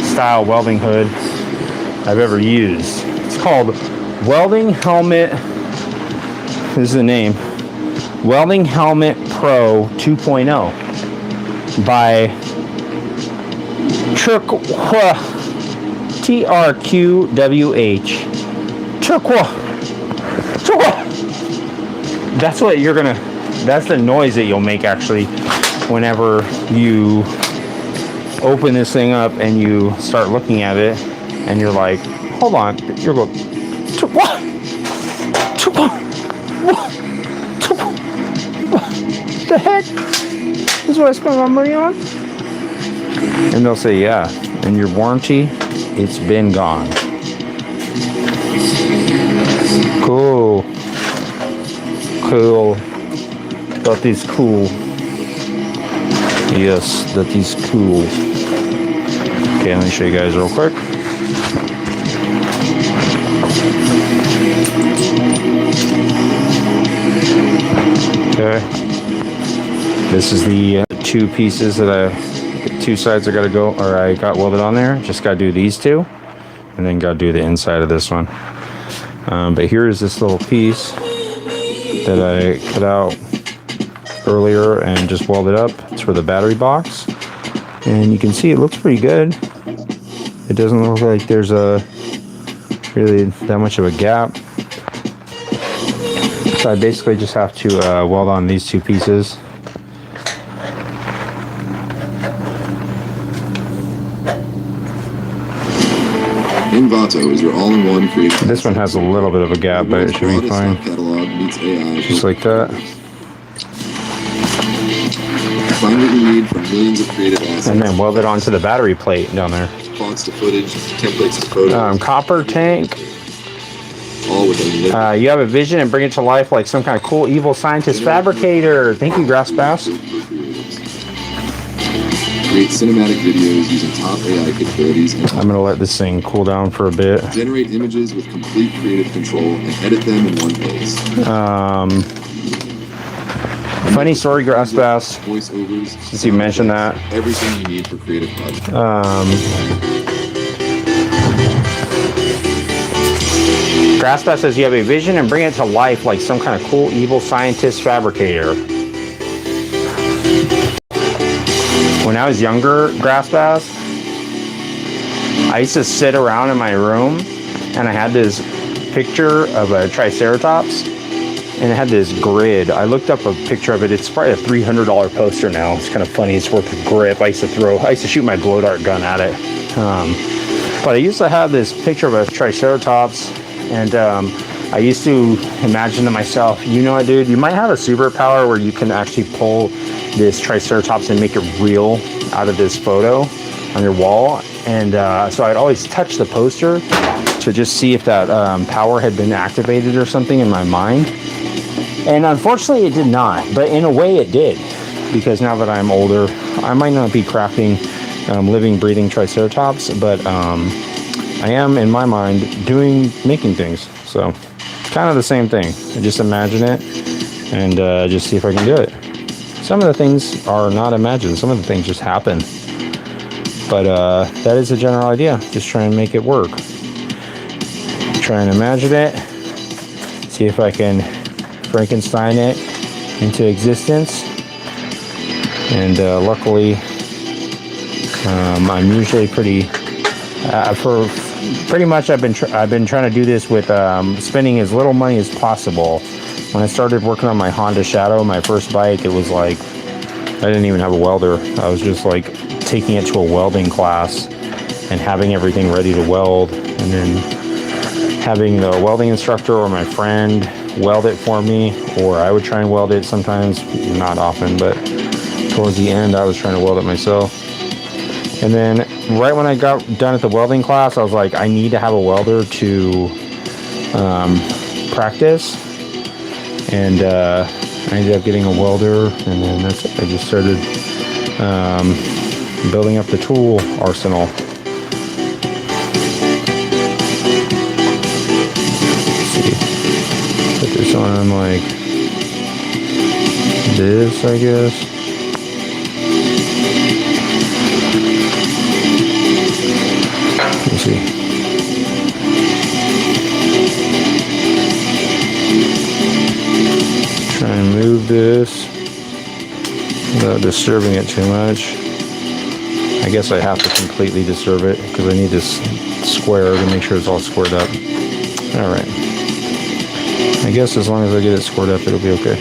[SPEAKER 1] style welding hood I've ever used. It's called Welding Helmet. This is the name. Welding Helmet Pro 2.0 by Turquoise, TRQWH. That's what you're gonna, that's the noise that you'll make actually whenever you open this thing up and you start looking at it and you're like, hold on, you're going, what? The heck? This is what I spent my money on? And they'll say, yeah, and your warranty, it's been gone. Cool. That is cool. Yes, that is cool. Okay, let me show you guys real quick. Okay. This is the two pieces that two sides I gotta go, or I got welded on there. Just gotta do these two, and then gotta do the inside of this one. But here is this little piece that I cut out earlier and just welded up. It's for the battery box, and you can see it looks pretty good. It doesn't look like there's really that much of a gap. So I basically just have to weld on these two pieces.
[SPEAKER 11] Envato is your all-in-one creative.
[SPEAKER 1] This one has a little bit of a gap, but it should be fine.
[SPEAKER 11] Catalog meets AI.
[SPEAKER 1] Just like that.
[SPEAKER 11] Find what you need from millions of creative assets.
[SPEAKER 1] And then weld it onto the battery plate down there.
[SPEAKER 11] Fonts to footage, templates to photos.
[SPEAKER 1] Copper tank.
[SPEAKER 11] All within
[SPEAKER 1] You have a vision and bring it to life like some kind of cool evil scientist fabricator. Thank you, Grass Bass.
[SPEAKER 11] Create cinematic videos using top AI capabilities.
[SPEAKER 1] I'm gonna let this thing cool down for a bit.
[SPEAKER 11] Generate images with complete creative control and edit them in one place.
[SPEAKER 1] Funny story, Grass Bass.
[SPEAKER 11] Voiceovers.
[SPEAKER 1] Since you mentioned that.
[SPEAKER 11] Everything you need for creative projects.
[SPEAKER 1] Grass Bass says you have a vision and bring it to life like some kind of cool evil scientist fabricator. When I was younger, Grass Bass, I used to sit around in my room and I had this picture of a Triceratops and it had this grid. I looked up a picture of it. It's probably a $300 poster now. It's kind of funny. It's worth a grip. I used to shoot my glow dart gun at it. But I used to have this picture of a Triceratops and I used to imagine to myself, you know what, dude, you might have a superpower where you can actually pull this Triceratops and make it real out of this photo on your wall. And so I'd always touch the poster to just see if that power had been activated or something in my mind. And unfortunately it did not, but in a way it did, because now that I'm older, I might not be crafting living, breathing Triceratops, but I am, in my mind, making things. So it's kind of the same thing. I just imagine it and just see if I can do it. Some of the things are not imagined. Some of the things just happen. But that is the general idea. Just try and make it work. Try and imagine it. See if I can Frankenstein it into existence. And luckily, I'm usually pretty much I've been trying to do this with spending as little money as possible. When I started working on my Honda Shadow, my first bike, it was like I didn't even have a welder. I was just like taking it to a welding class and having everything ready to weld, and then having the welding instructor or my friend weld it for me, or I would try and weld it sometimes, not often, but towards the end I was trying to weld it myself. And then right when I got done at the welding class, I was like, I need to have a welder to practice. And I ended up getting a welder, and then I just started building up the tool arsenal. Let's see. Put this on like this, I guess. Let's see. Try and move this without disturbing it too much. I guess I have to completely disturb it because I need this square to make sure it's all squared up. Alright. I guess as long as I get it squared up, it'll be okay.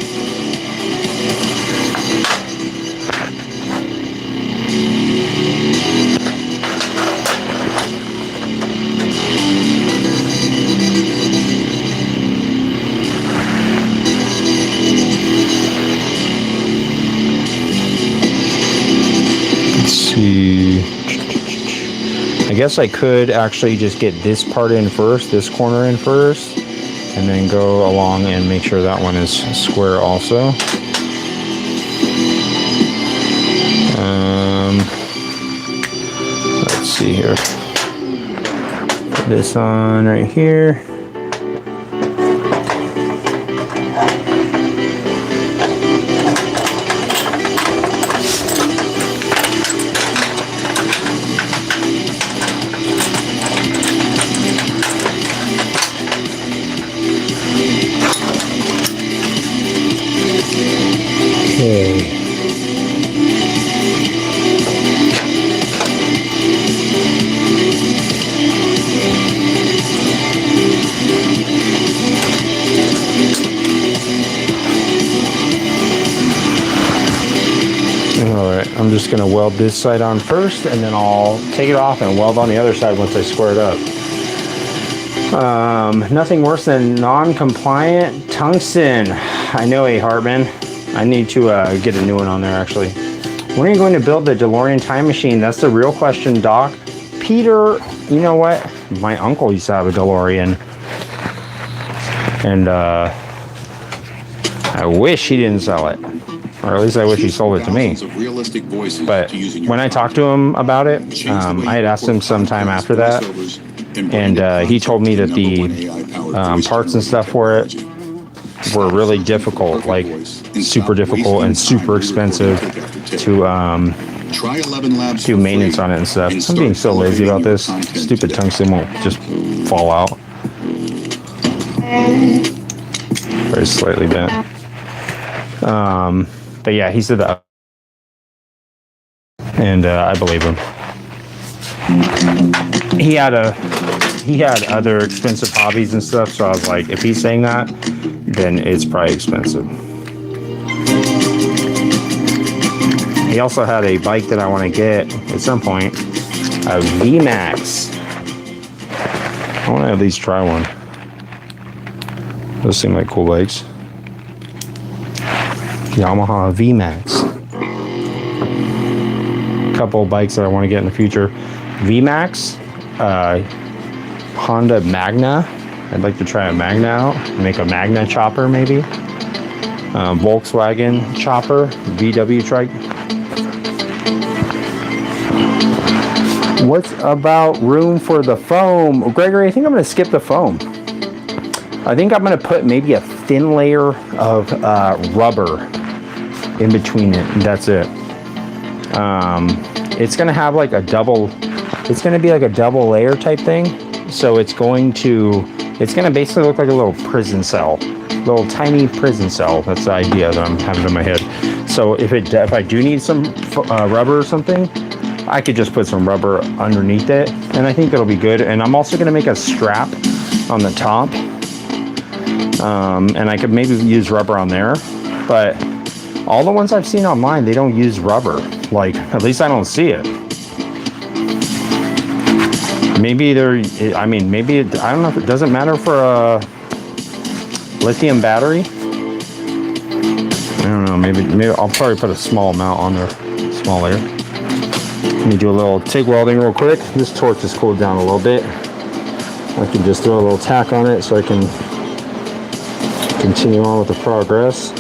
[SPEAKER 1] I guess I could actually just get this part in first, this corner in first, and then go along and make sure that one is square also. Let's see here. Put this on right here. I'm just going to weld this side on first, and then I'll take it off and weld on the other side once I square it up. Nothing worse than non-compliant tungsten. I know, A. Hartman. I need to get a new one on there, actually. When are you going to build the DeLorean time machine? That's the real question, Doc. Peter, you know what? My uncle used to have a DeLorean. And I wish he didn't sell it. Or at least I wish he sold it to me. But when I talked to him about it, I had asked him sometime after that. And he told me that the parts and stuff for it were really difficult, like super difficult and super expensive to do maintenance on it and stuff. I'm being so lazy about this. Stupid tungsten won't just fall out. Very slightly bent. But yeah, he said that, and I believe him. He had other expensive hobbies and stuff, so I was like, if he's saying that, then it's probably expensive. He also had a bike that I want to get at some point, a VMAX. I want to at least try one. Those seem like cool bikes. Yamaha VMAX. A couple bikes that I want to get in the future. VMAX, Honda Magna. I'd like to try a Magna out. Make a Magna chopper, maybe. Volkswagen chopper, VW trike. What's about room for the foam? Gregory, I think I'm going to skip the foam. I think I'm going to put maybe a thin layer of rubber in between it. That's it. It's going to have like a double, it's going to be like a double layer type thing. So it's going to basically look like a little prison cell, little tiny prison cell. That's the idea that I'm having in my head. So if I do need some rubber or something, I could just put some rubber underneath it, and I think it'll be good. And I'm also going to make a strap on the top, and I could maybe use rubber on there. But all the ones I've seen online, they don't use rubber. Like, at least I don't see it. Maybe I don't know if it doesn't matter for a lithium battery. I don't know, maybe I'll probably put a small amount on there, small layer. Let me do a little TIG welding real quick. This torch is cooled down a little bit. I can just throw a little tack on it so I can continue on with the progress.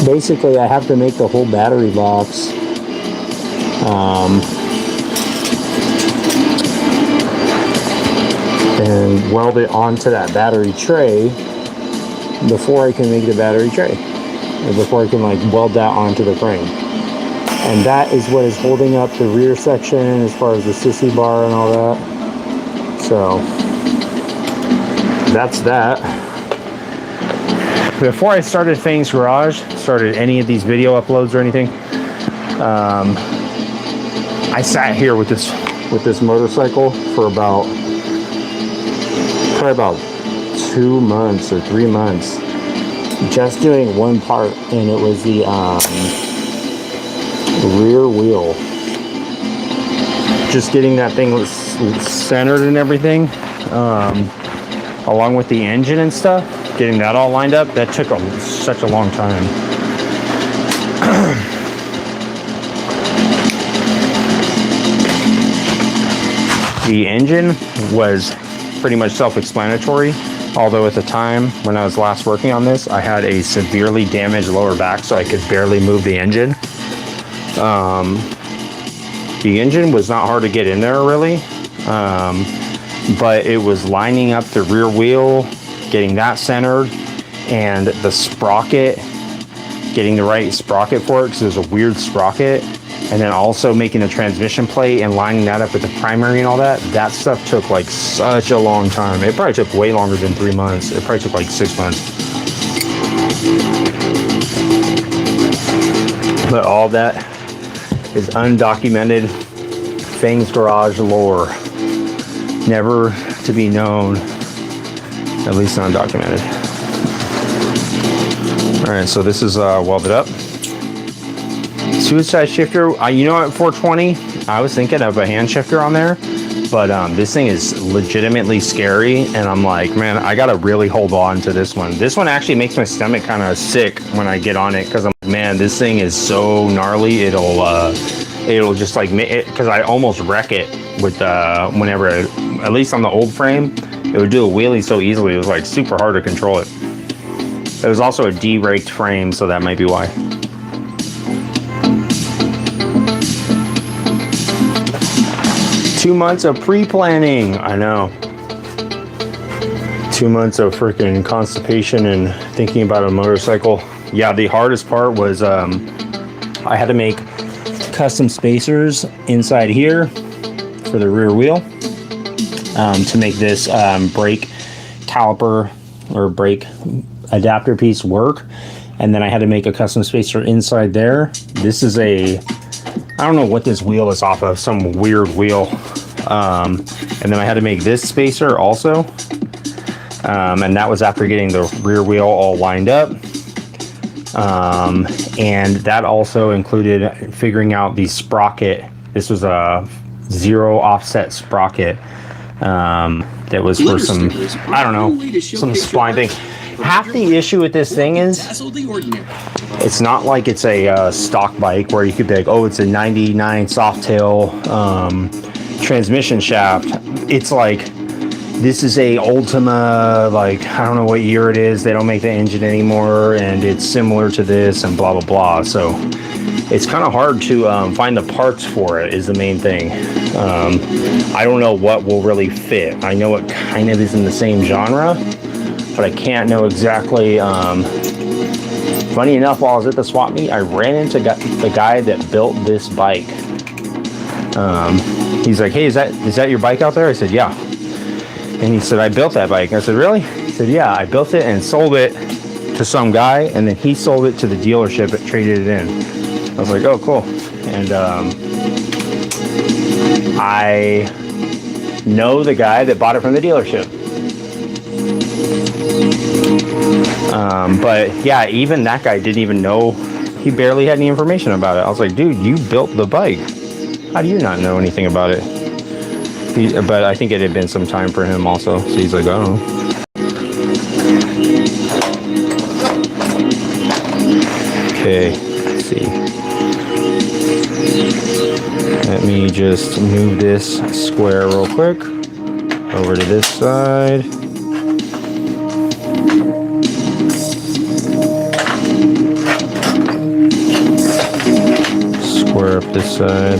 [SPEAKER 1] Basically, I have to make the whole battery box and weld it onto that battery tray before I can make the battery tray, or before I can like weld that onto the frame. And that is what is holding up the rear section as far as the sissy bar and all that. So that's that. Before I started Fang's Garage, started any of these video uploads or anything, I sat here with this motorcycle for probably about 2 months or 3 months, just doing one part, and it was the rear wheel. Just getting that thing centered and everything, along with the engine and stuff. Getting that all lined up, that took such a long time. The engine was pretty much self-explanatory, although at the time when I was last working on this, I had a severely damaged lower back, so I could barely move the engine. The engine was not hard to get in there, really, but it was lining up the rear wheel, getting that centered, and the sprocket, getting the right sprocket for it, because there's a weird sprocket, and then also making the transmission plate and lining that up with the primary and all that. That stuff took like such a long time. It probably took way longer than 3 months. It probably took like 6 months. But all that is undocumented Fang's Garage lore, never to be known, at least undocumented. All right, so this is welded up. Suicide shifter, you know, at 420, I was thinking of a hand shifter on there, but this thing is legitimately scary, and I'm like, man, I gotta really hold on to this one. This one actually makes my stomach kind of sick when I get on it, because I'm like, man, this thing is so gnarly. It'll just like, because I almost wreck it with whenever, at least on the old frame, it would do a wheelie so easily. It was like super hard to control it. It was also a D-raked frame, so that might be why. Two months of pre-planning. I know. 2 months of freaking constipation and thinking about a motorcycle. Yeah, the hardest part was I had to make custom spacers inside here for the rear wheel to make this brake caliper or brake adapter piece work. And then I had to make a custom spacer inside there. This is I don't know what this wheel is off of, some weird wheel. And then I had to make this spacer also. And that was after getting the rear wheel all lined up. And that also included figuring out the sprocket. This was a 0 offset sprocket that was for some, I don't know, some spline thing. Half the issue with this thing is it's not like it's a stock bike where you could be like, oh, it's a 99 Softail transmission shaft. It's like, this is a Ultima, like, I don't know what year it is. They don't make the engine anymore, and it's similar to this and blah, blah, blah. So it's kind of hard to find the parts for it is the main thing. I don't know what will really fit. I know it kind of is in the same genre, but I can't know exactly. Funny enough, while I was at the swap meet, I ran into the guy that built this bike. He's like, hey, is that your bike out there? I said, yeah. And he said, I built that bike. I said, really? He said, yeah, I built it and sold it to some guy, and then he sold it to the dealership that traded it in. I was like, oh, cool. And I know the guy that bought it from the dealership. But yeah, even that guy didn't even know. He barely had any information about it. I was like, dude, you built the bike. How do you not know anything about it? But I think it had been some time for him also. So he's like, I don't know. Okay, let's see. Let me just move this square real quick over to this side. Square up this side.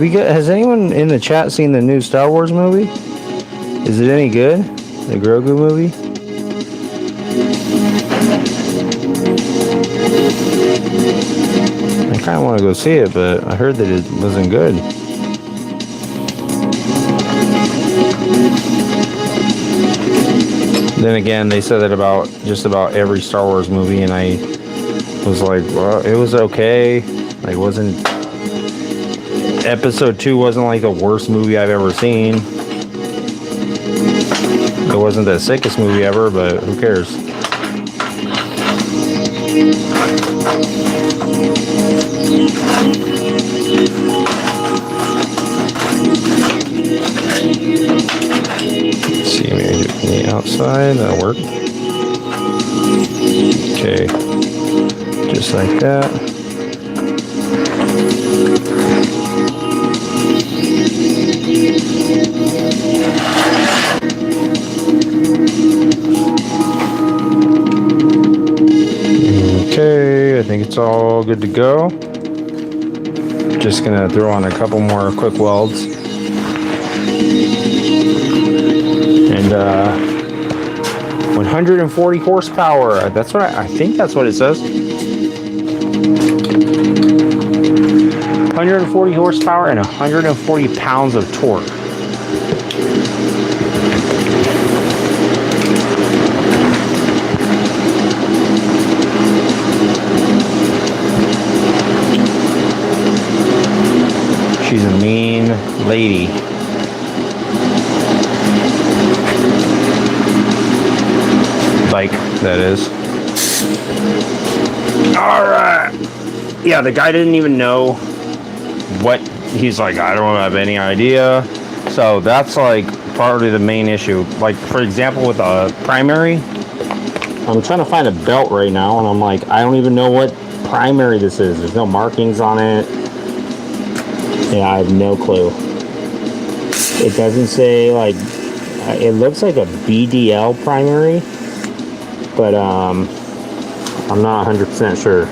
[SPEAKER 1] Has anyone in the chat seen the new Star Wars movie? Is it any good? The Grogu movie? I kind of want to go see it, but I heard that it wasn't good. Then again, they said that about just about every Star Wars movie, and I was like, well, it was okay. Like, wasn't... Episode 2 wasn't like the worst movie I've ever seen. It wasn't the sickest movie ever, but who cares? Let's see, maybe do it from the outside. That'll work. Okay. Just like that. Okay, I think it's all good to go. Just gonna throw on a couple more quick welds. And 140 horsepower. That's what I think that's what it says. 140 horsepower and 140 pounds of torque. She's a mean lady. that is. All right. Yeah, the guy didn't even know what he's like. I don't have any idea. So that's like probably the main issue. Like for example, with a primary, I'm trying to find a belt right now, and I'm like, I don't even know what primary this is. There's no markings on it. Yeah, I have no clue. It doesn't say like. It looks like a BDL primary, but I'm not 100% sure.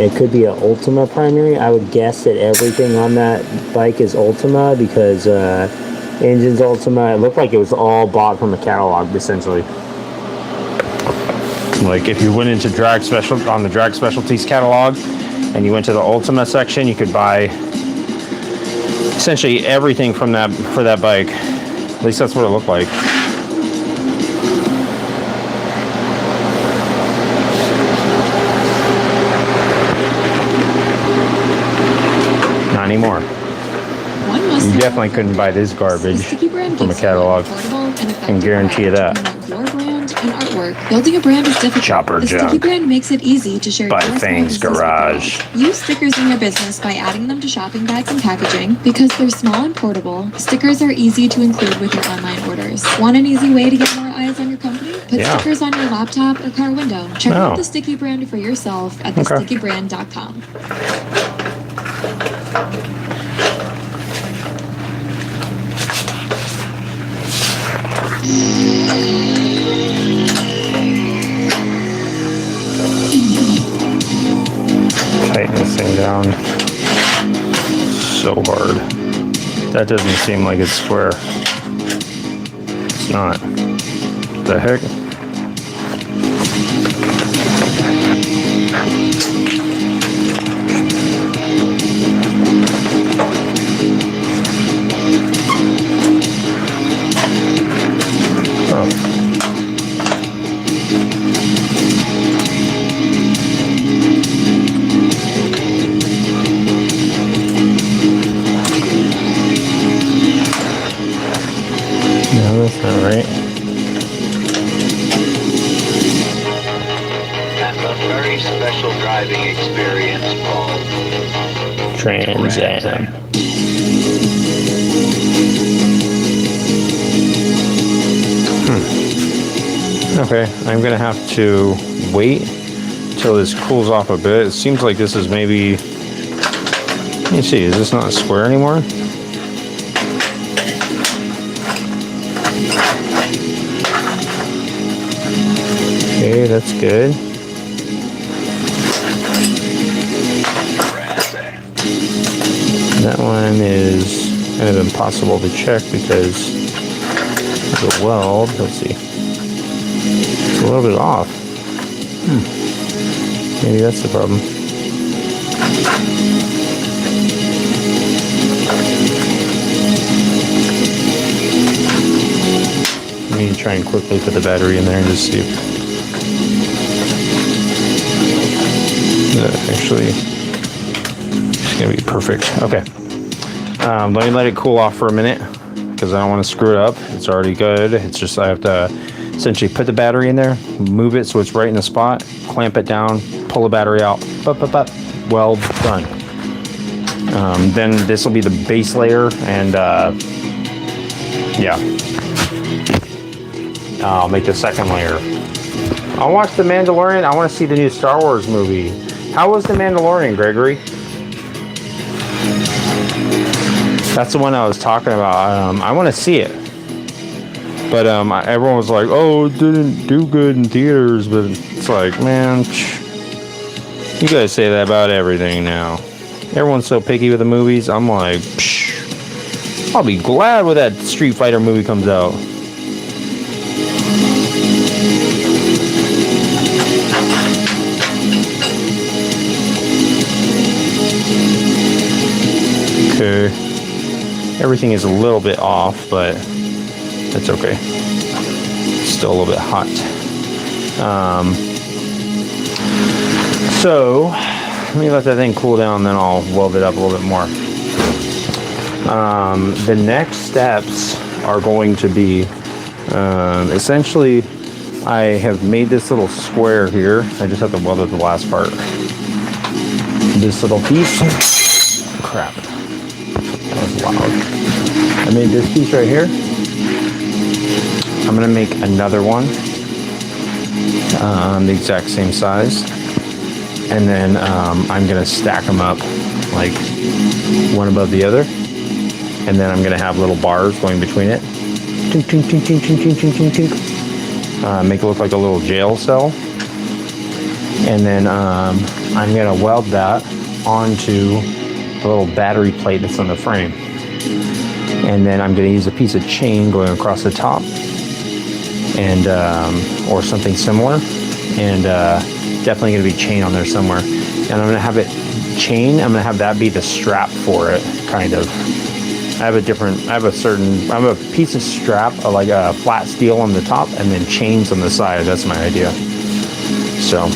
[SPEAKER 1] It could be an Ultima primary. I would guess that everything on that bike is Ultima because engine's Ultima. It looked like it was all bought from a catalog, essentially. Like if you went into on the Drag Specialties catalog and you went to the Ultima section, you could buy essentially everything from that for that bike. At least that's what it looked like. Not anymore.
[SPEAKER 8] One must
[SPEAKER 1] You definitely couldn't buy this garbage from a catalog. I can guarantee you that.
[SPEAKER 8] Your brand and artwork. Building a brand is difficult.
[SPEAKER 1] Chopper
[SPEAKER 8] the
[SPEAKER 1] junk.
[SPEAKER 8] Sticky Brand makes it easy to share
[SPEAKER 1] By
[SPEAKER 8] your small
[SPEAKER 1] Things
[SPEAKER 8] business with the
[SPEAKER 1] Garage.
[SPEAKER 8] world. Use stickers in your business by adding them to shopping bags and packaging. Because they're small and portable, stickers are easy to include with your online orders. Want an easy way to get more eyes on your company? Put stickers on your laptop or car window. Check out the Sticky Brand for yourself at thestickybrand.com.
[SPEAKER 1] Tighten this thing down so hard. That doesn't seem like it's square. It's not. The heck? No, that's not right.
[SPEAKER 12] And a very special driving experience called
[SPEAKER 1] Trans Am. Okay, I'm gonna have to wait till this cools off a bit. It seems like this is maybe. Let me see. Is this not square anymore? Okay, that's good. That one is kind of impossible to check because the weld, let's see, it's a little bit off. Maybe that's the problem. Let me try and quickly put the battery in there and just see if actually it's gonna be perfect. Okay. Let me let it cool off for a minute because I don't want to screw it up. It's already good. It's just I have to essentially put the battery in there, move it so it's right in the spot, clamp it down, pull the battery out, weld, done. Then this will be the base layer, and yeah, I'll make the second layer. I'll watch The Mandalorian. I want to see the new Star Wars movie. How was The Mandalorian, Gregory? That's the one I was talking about. I want to see it. But everyone was like, oh, it didn't do good in theaters. But it's like, man, you guys say that about everything now. Everyone's so picky with the movies. I'm like, I'll be glad when that Street Fighter movie comes out. Okay. Everything is a little bit off, but it's okay. Still a little bit hot. So let me let that thing cool down, then I'll weld it up a little bit more. The next steps are going to be essentially I have made this little square here. I just have to weld it the last part. This little piece. Crap. That was loud. I made this piece right here. I'm gonna make another one. The exact same size. And then I'm gonna stack them up like one above the other. And then I'm gonna have little bars going between it. Tink, tink, tink, tink, tink, tink, tink, tink, tink. Make it look like a little jail cell. And then I'm gonna weld that onto the little battery plate that's on the frame. And then I'm gonna use a piece of chain going across the top and or something similar. And definitely gonna be chain on there somewhere. And I'm gonna have it chain, I'm gonna have that be the strap for it, kind of. I have a piece of strap, like a flat steel on the top, and then chains on the side. That's my idea. So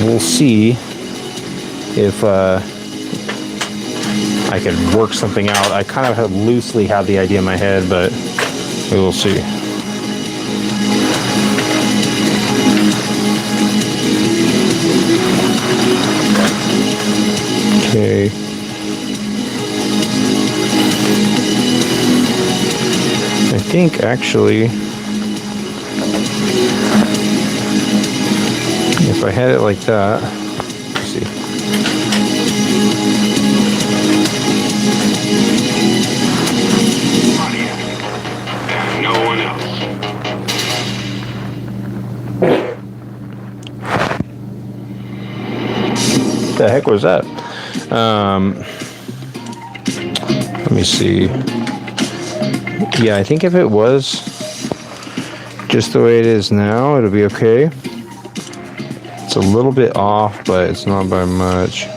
[SPEAKER 1] we'll see if I could work something out. I kind of loosely have the idea in my head, but we will see. Okay. I think actually, if I had it like that, let's see.
[SPEAKER 13] No one else.
[SPEAKER 1] The heck was that? Let me see. Yeah, I think if it was just the way it is now, it'll be okay. It's a little bit off, but it's not by much.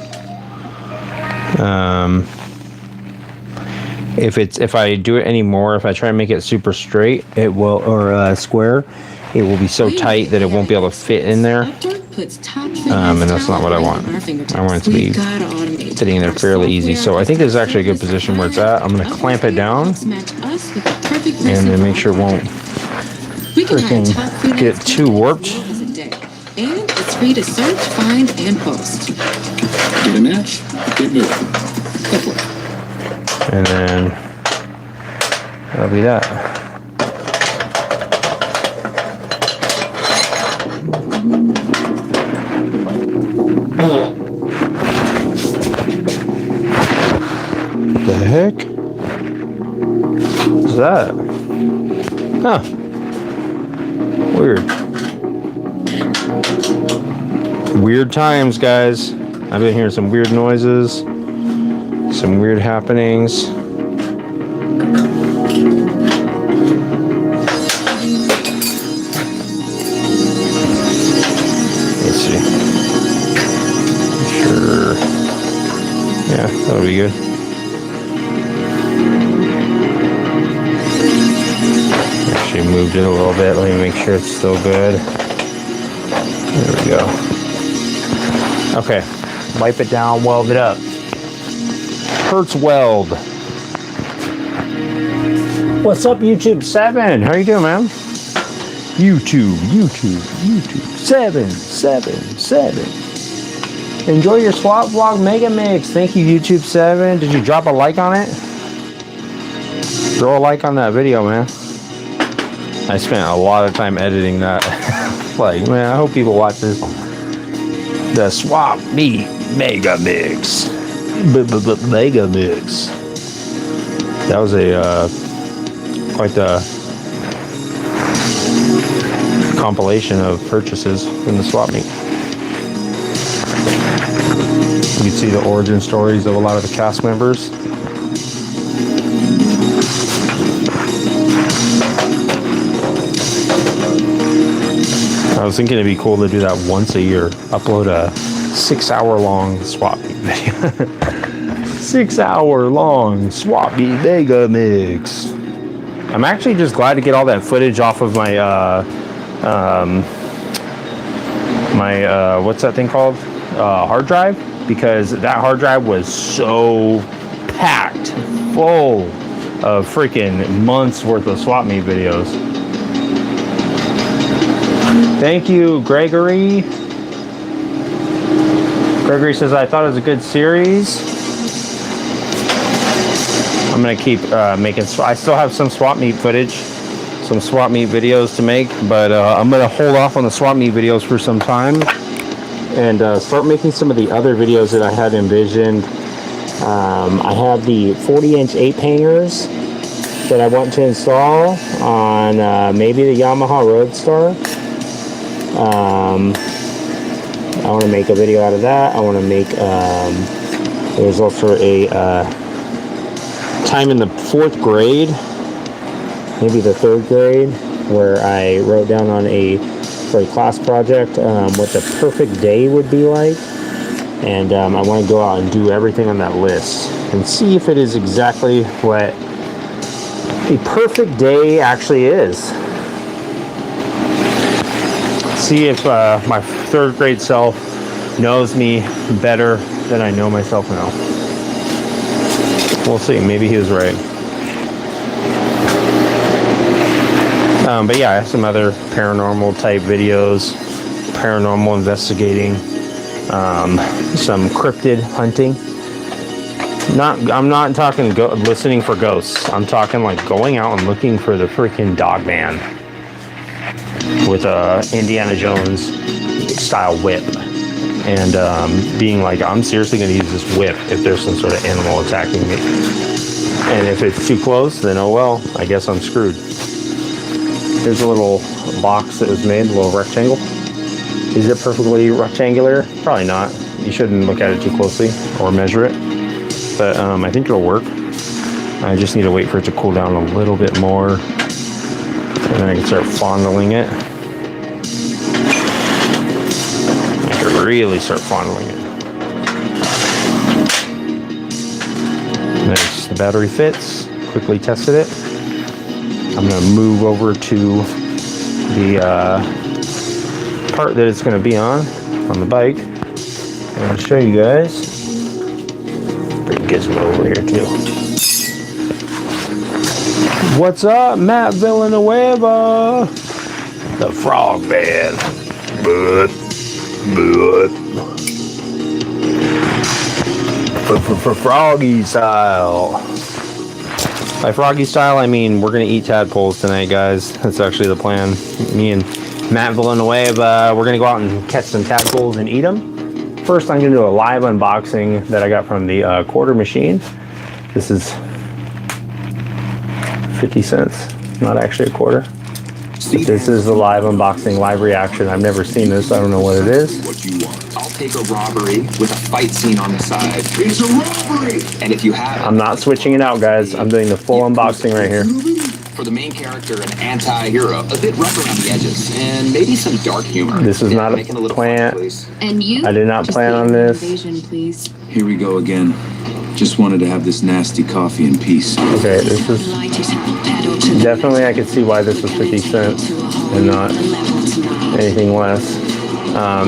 [SPEAKER 1] If I do it anymore, if I try and make it super straight, it will, or square, it will be so tight that it won't be able to fit in there. And that's not what I want. I want it to be fitting in there fairly easy. So I think this is actually a good position where it's at. I'm going to clamp it down and then make sure it won't freaking get too warped.
[SPEAKER 7] And it's free to search, find, and post.
[SPEAKER 5] Get a match? Get moving. Go for it.
[SPEAKER 1] And then that'll be that. The heck? What's that? Huh. Weird. Weird times, guys. I've been hearing some weird noises, some weird happenings. Let's see. Sure. Yeah, that'll be good. Actually moved it a little bit. Let me make sure it's still good. There we go. Okay, wipe it down, weld it up. Hertz Weld. What's up, YouTube 7? How you doing, man? YouTube 777. Enjoy your swap vlog mega mix. Thank you, YouTube 7. Did you drop a like on it? Throw a like on that video, man. I spent a lot of time editing that. Like, man, I hope people watch this. The Swap Meet Mega Mix. Mega Mix. That was a quite the compilation of purchases from the Swap Meet. You can see the origin stories of a lot of the cast members. I was thinking it'd be cool to do that once a year. Upload a 6-hour-long Swap Meet video. 6-hour-long Swap Meet Mega Mix. I'm actually just glad to get all that footage off of my what's that thing called? Hard drive, because that hard drive was so packed full of freaking months worth of Swap Meet videos. Thank you, Gregory. Gregory says, I thought it was a good series. I'm going to keep making... I still have some swap meet footage, some swap meet videos to make, but I'm going to hold off on the swap meet videos for some time and start making some of the other videos that I had envisioned. I have the 40-inch 8 hangers that I want to install on maybe the Yamaha Roadstar. I want to make a video out of that. I want to make, there's also a time in the 4th grade, maybe the 3rd grade, where I wrote down on for a class project what the perfect day would be like. And I want to go out and do everything on that list and see if it is exactly what the perfect day actually is. See if my 3rd grade self knows me better than I know myself now. We'll see. Maybe he was right. But yeah, I have some other paranormal type videos, paranormal investigating, some cryptid hunting. I'm not talking listening for ghosts. I'm talking like going out and looking for the freaking dog man with a Indiana Jones style whip, and being like, I'm seriously going to use this whip if there's some sort of animal attacking me. And if it's too close, then oh well, I guess I'm screwed. Here's a little box that was made, a little rectangle. Is it perfectly rectangular? Probably not. You shouldn't look at it too closely or measure it. But I think it'll work. I just need to wait for it to cool down a little bit more, and then I can start fondling it. I can really start fondling it. Nice. The battery fits. Quickly tested it. I'm going to move over to the part that it's going to be on the bike, and I'll show you guys. Bring Gizmo over here too. What's up, Matt Villanueva? The Frog Band. For Froggy style. By Froggy style, I mean we're gonna eat tadpoles tonight, guys. That's actually the plan. Me and Matt Villanueva, we're gonna go out and catch some tadpoles and eat them. First, I'm gonna do a live unboxing that I got from the quarter machine. This is 50 cents, not actually a quarter. This is a live unboxing, live reaction. I've never seen this. I don't know what it is.
[SPEAKER 3] I'll take a robbery with a fight scene on the side. It's a robbery! And if you have...
[SPEAKER 1] I'm not switching it out, guys. I'm doing the full unboxing right here.
[SPEAKER 3] For the main character, an anti-hero, a bit rough around the edges, and maybe some dark humor.
[SPEAKER 1] This is not a plant.
[SPEAKER 9] And you?
[SPEAKER 1] I did not plan on this.
[SPEAKER 9] Invasion, please.
[SPEAKER 2] Here we go again. Just wanted to have this nasty coffee in peace.
[SPEAKER 1] Okay, this is... Definitely I could see why this was 50 cents and not anything less.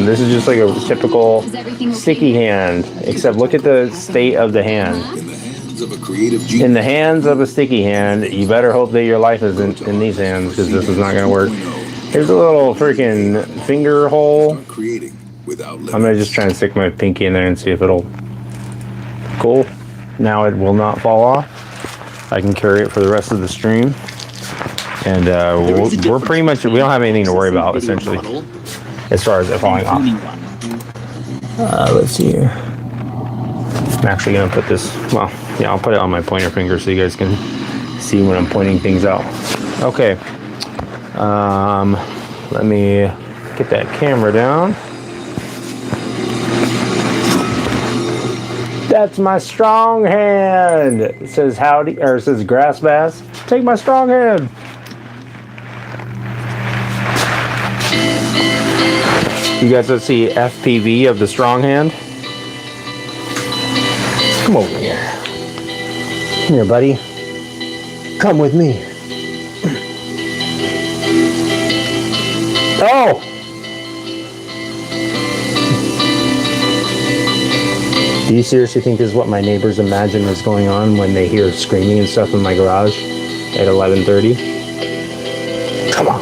[SPEAKER 1] This is just like a typical sticky hand, except look at the state of the hand. In the hands of a sticky hand, you better hope that your life isn't in these hands, because this is not going to work. Here's a little freaking finger hole. I'm going to just try and stick my pinky in there and see if it'll... Cool. Now it will not fall off. I can carry it for the rest of the stream. And we're pretty much... We don't have anything to worry about, essentially, as far as it falling off. Let's see here. I'm actually going to put this... Well, yeah, I'll put it on my pointer finger so you guys can see when I'm pointing things out. Okay. Let me get that camera down. That's my strong hand. It says howdy, or it says grass bass. Take my strong hand. You guys let's see FPV of the strong hand. Come over here. Come here, buddy. Come with me. Oh! Do you seriously think this is what my neighbors imagine was going on when they hear screaming and stuff in my garage at 11:30? Come on.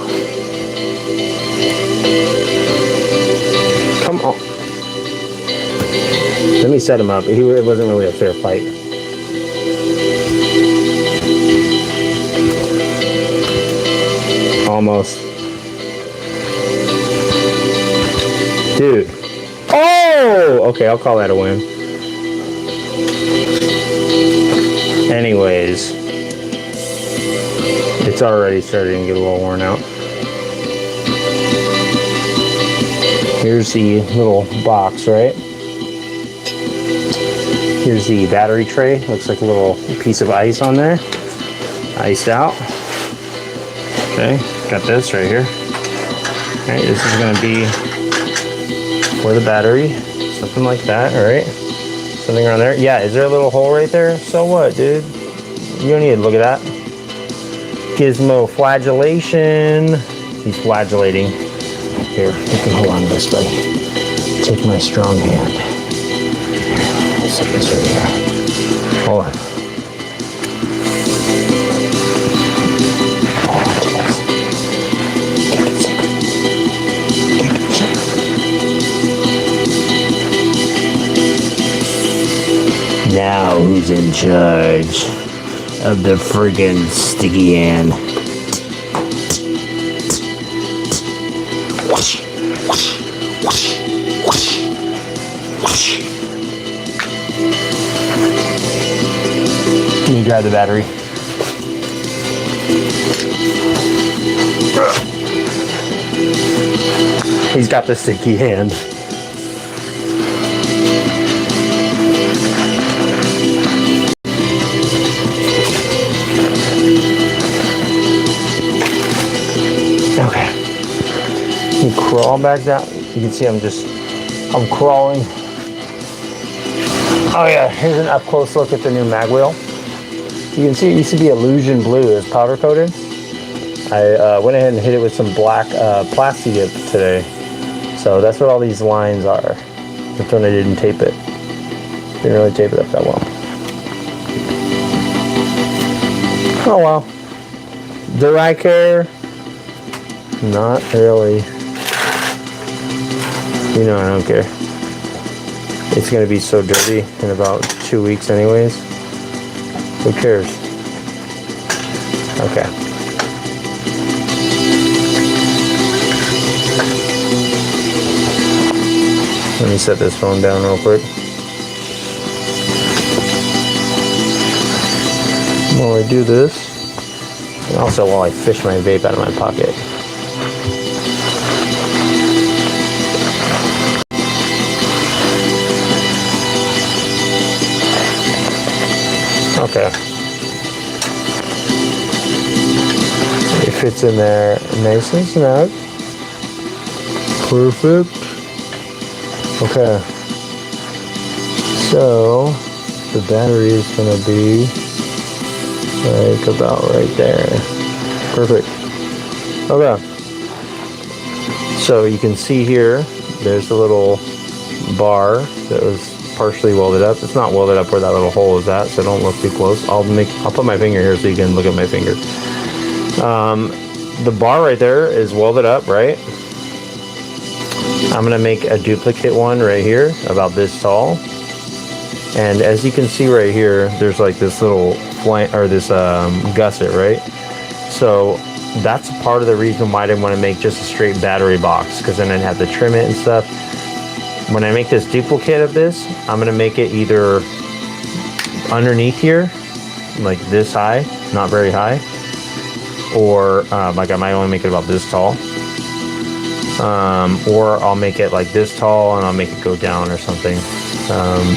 [SPEAKER 1] Let me set him up. It wasn't really a fair fight. Almost. Dude. Oh! Okay, I'll call that a win. Anyways. It's already starting to get a little worn out. Here's the little box, right? Here's the battery tray. Looks like a little piece of ice on there. Iced out. Okay, got this right here. Alright, this is going to be for the battery. Something like that, alright? Something around there. Yeah, is there a little hole right there? So what, dude? You don't need to look at that. Gizmo flagellation. He's flagellating. Here, you can hold on to this, buddy. Take my strong hand. Set this right here. Hold on.
[SPEAKER 10] Now who's in charge of the friggin' sticky hand?
[SPEAKER 1] Can you grab the battery? He's got the sticky hand. Okay. You crawl back down. You can see I'm crawling. Oh yeah, here's an up close look at the new mag wheel. You can see it used to be Illusion Blue. It's powder coated. I went ahead and hit it with some black plastic today. So that's what all these lines are. That's when I didn't tape it. Didn't really tape it up that well. Oh well. Do I care? Not really. You know I don't care. It's gonna be so dirty in about 2 weeks anyways. Who cares? Okay. Let me set this phone down real quick. While I do this, and also while I fish my vape out of my pocket. Okay. It fits in there nice and snug. Perfect. Okay. So the battery is gonna be like about right there. Perfect. Okay. So you can see here, there's a little bar that was partially welded up. It's not welded up where that little hole is at, so don't look too close. I'll put my finger here so you can look at my finger. The bar right there is welded up, right? I'm gonna make a duplicate one right here, about this tall. And as you can see right here, there's like this little gusset, right? So that's part of the reason why I didn't want to make just a straight battery box, because then I'd have to trim it and stuff. When I make this duplicate of this, I'm gonna make it either underneath here, like this high, not very high, or like I might only make it about this tall, or I'll make it like this tall and I'll make it go down or something.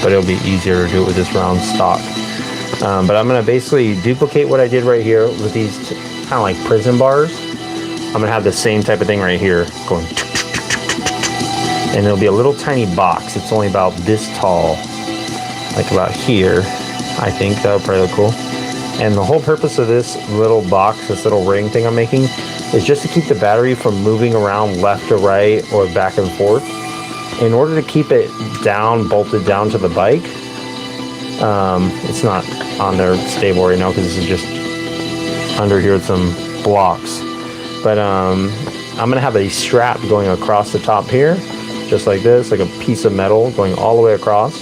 [SPEAKER 1] But it'll be easier to do it with this round stock. But I'm gonna basically duplicate what I did right here with these kind of like prison bars. I'm gonna have the same type of thing right here going. And there'll be a little tiny box. It's only about this tall, like about here. I think that'll probably look cool. And the whole purpose of this little box, this little ring thing I'm making, is just to keep the battery from moving around left to right or back and forth. In order to keep it down, bolted down to the bike, it's not on there stable right now because this is just under here with some blocks. But I'm gonna have a strap going across the top here, just like this, like a piece of metal going all the way across.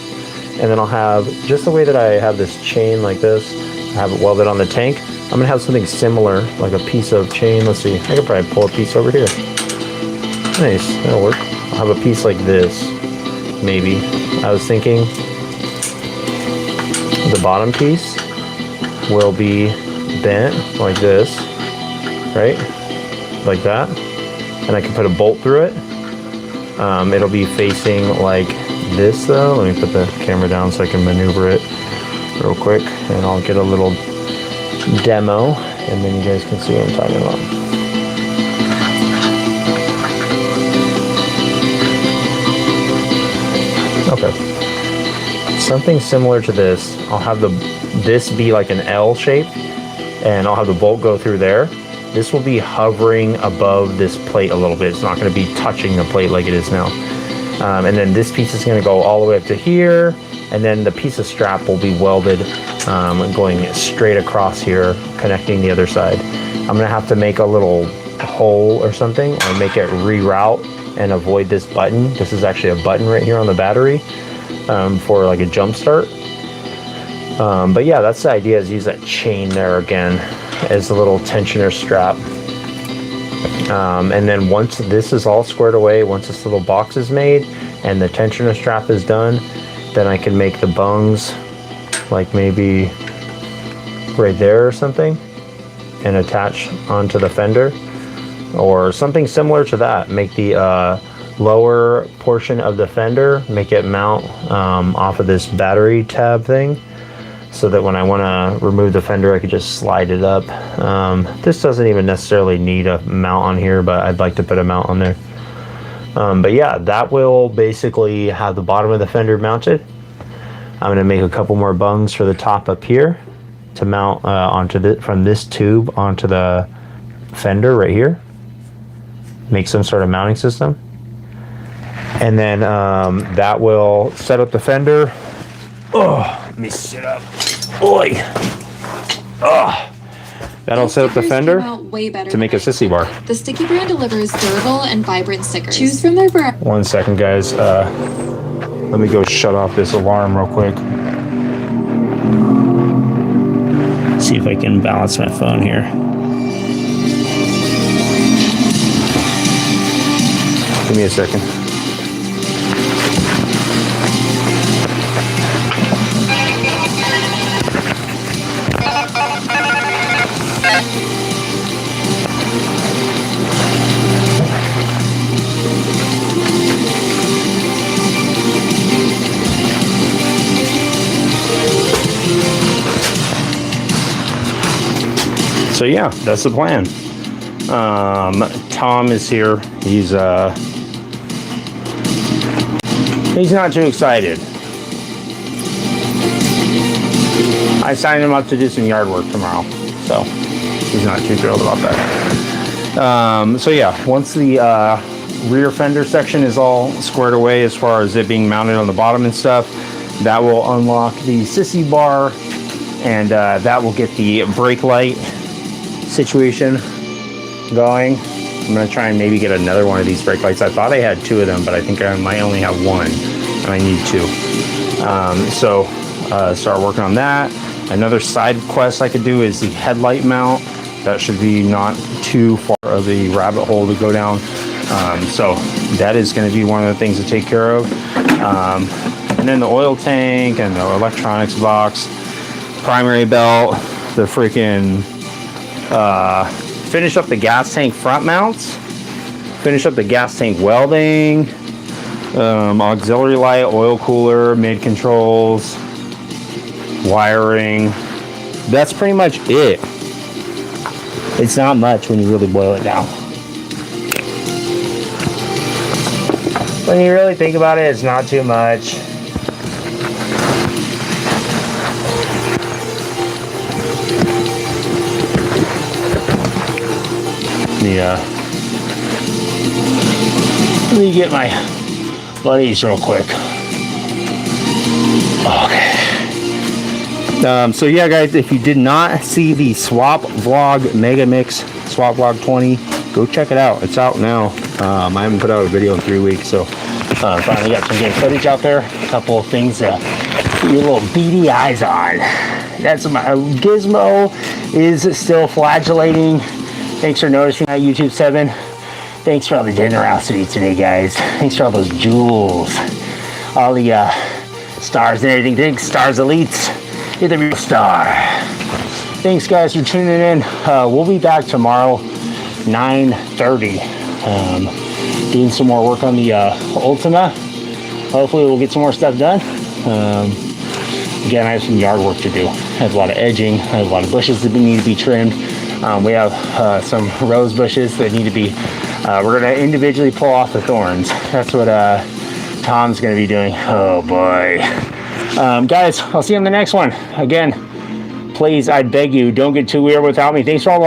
[SPEAKER 1] and then I'll have, just the way that I have this chain like this, I have it welded on the tank, I'm gonna have something similar, like a piece of chain. Let's see, I could probably pull a piece over here. Nice, that'll work. I'll have a piece like this, maybe. I was thinking the bottom piece will be bent like this, right? Like that. And I can put a bolt through it. It'll be facing like this though. Let me put the camera down so I can maneuver it real quick, and I'll get a little demo, and then you guys can see what I'm talking about. Okay. Something similar to this. I'll have this be like an L shape, and I'll have the bolt go through there. This will be hovering above this plate a little bit. It's not going to be touching the plate like it is now. And then this piece is going to go all the way up to here, and then the piece of strap will be welded going straight across here, connecting the other side. I'm going to have to make a little hole or something, or make it reroute and avoid this button. This is actually a button right here on the battery for like a jump start. But yeah, that's the idea, is use that chain there again as a little tensioner strap. And then once this is all squared away, once this little box is made and the tensioner strap is done, then I can make the bungs like maybe right there or something and attach onto the fender, or something similar to that. Make the lower portion of the fender, make it mount off of this battery tab thing, so that when I want to remove the fender, I could just slide it up. This doesn't even necessarily need a mount on here, but I'd like to put a mount on there. But yeah, that will basically have the bottom of the fender mounted. I'm going to make a couple more bungs for the top up here to mount from this tube onto the fender right here. Make some sort of mounting system. And then that will set up the fender. Oh, let me sit up. Oi! Oh, that'll set up the fender to make a sissy bar.
[SPEAKER 8] The Sticky brand delivers durable and vibrant stickers. Choose from their variety.
[SPEAKER 1] 1 second, guys. Let me go shut off this alarm real quick. See if I can balance my phone here. Give me a second. So yeah, that's the plan. Tom is here. He's not too excited. I signed him up to do some yard work tomorrow, so he's not too thrilled about that. So yeah, once the rear fender section is all squared away as far as it being mounted on the bottom and stuff, that will unlock the sissy bar, and that will get the brake light situation going. I'm gonna try and maybe get another one of these brake lights. I thought I had 2 of them, but I think I might only have 1 and I need 2. So start working on that. Another side quest I could do is the headlight mount. That should be not too far of a rabbit hole to go down. So that is going to be one of the things to take care of. And then the oil tank and the electronics box, primary belt, the freaking finish up the gas tank front mounts, finish up the gas tank welding, auxiliary light, oil cooler, mid controls, wiring. That's pretty much it. It's not much when you really boil it down. When you really think about it, it's not too much. Yeah. Let me get my buddies real quick. Okay. So yeah, guys, if you did not see the Swap Vlog Mega Mix Swap Vlog 20, go check it out. It's out now. I haven't put out a video in 3 weeks, so finally got some game footage out there. A couple of things
[SPEAKER 10] Get your little beady eyes on. That's my Gizmo is still flagellating. Thanks for noticing that, YouTube 7. Thanks for all the generosity today, guys. Thanks for all those jewels, all the stars and everything. Thanks, Stars Elites. You're the real star. Thanks, guys, for tuning in. We'll be back tomorrow, 9:30. Doing some more work on the Ultima. Hopefully, we'll get some more stuff done. Again, I have some yard work to do. I have a lot of edging. I have a lot of bushes that need to be trimmed. We have some rose bushes that need to be. We're going to individually pull off the thorns. That's what Tom's going to be doing. Oh boy. Guys, I'll see you on the next one. Again, please, I beg you, don't get too weird without me. Thanks for all the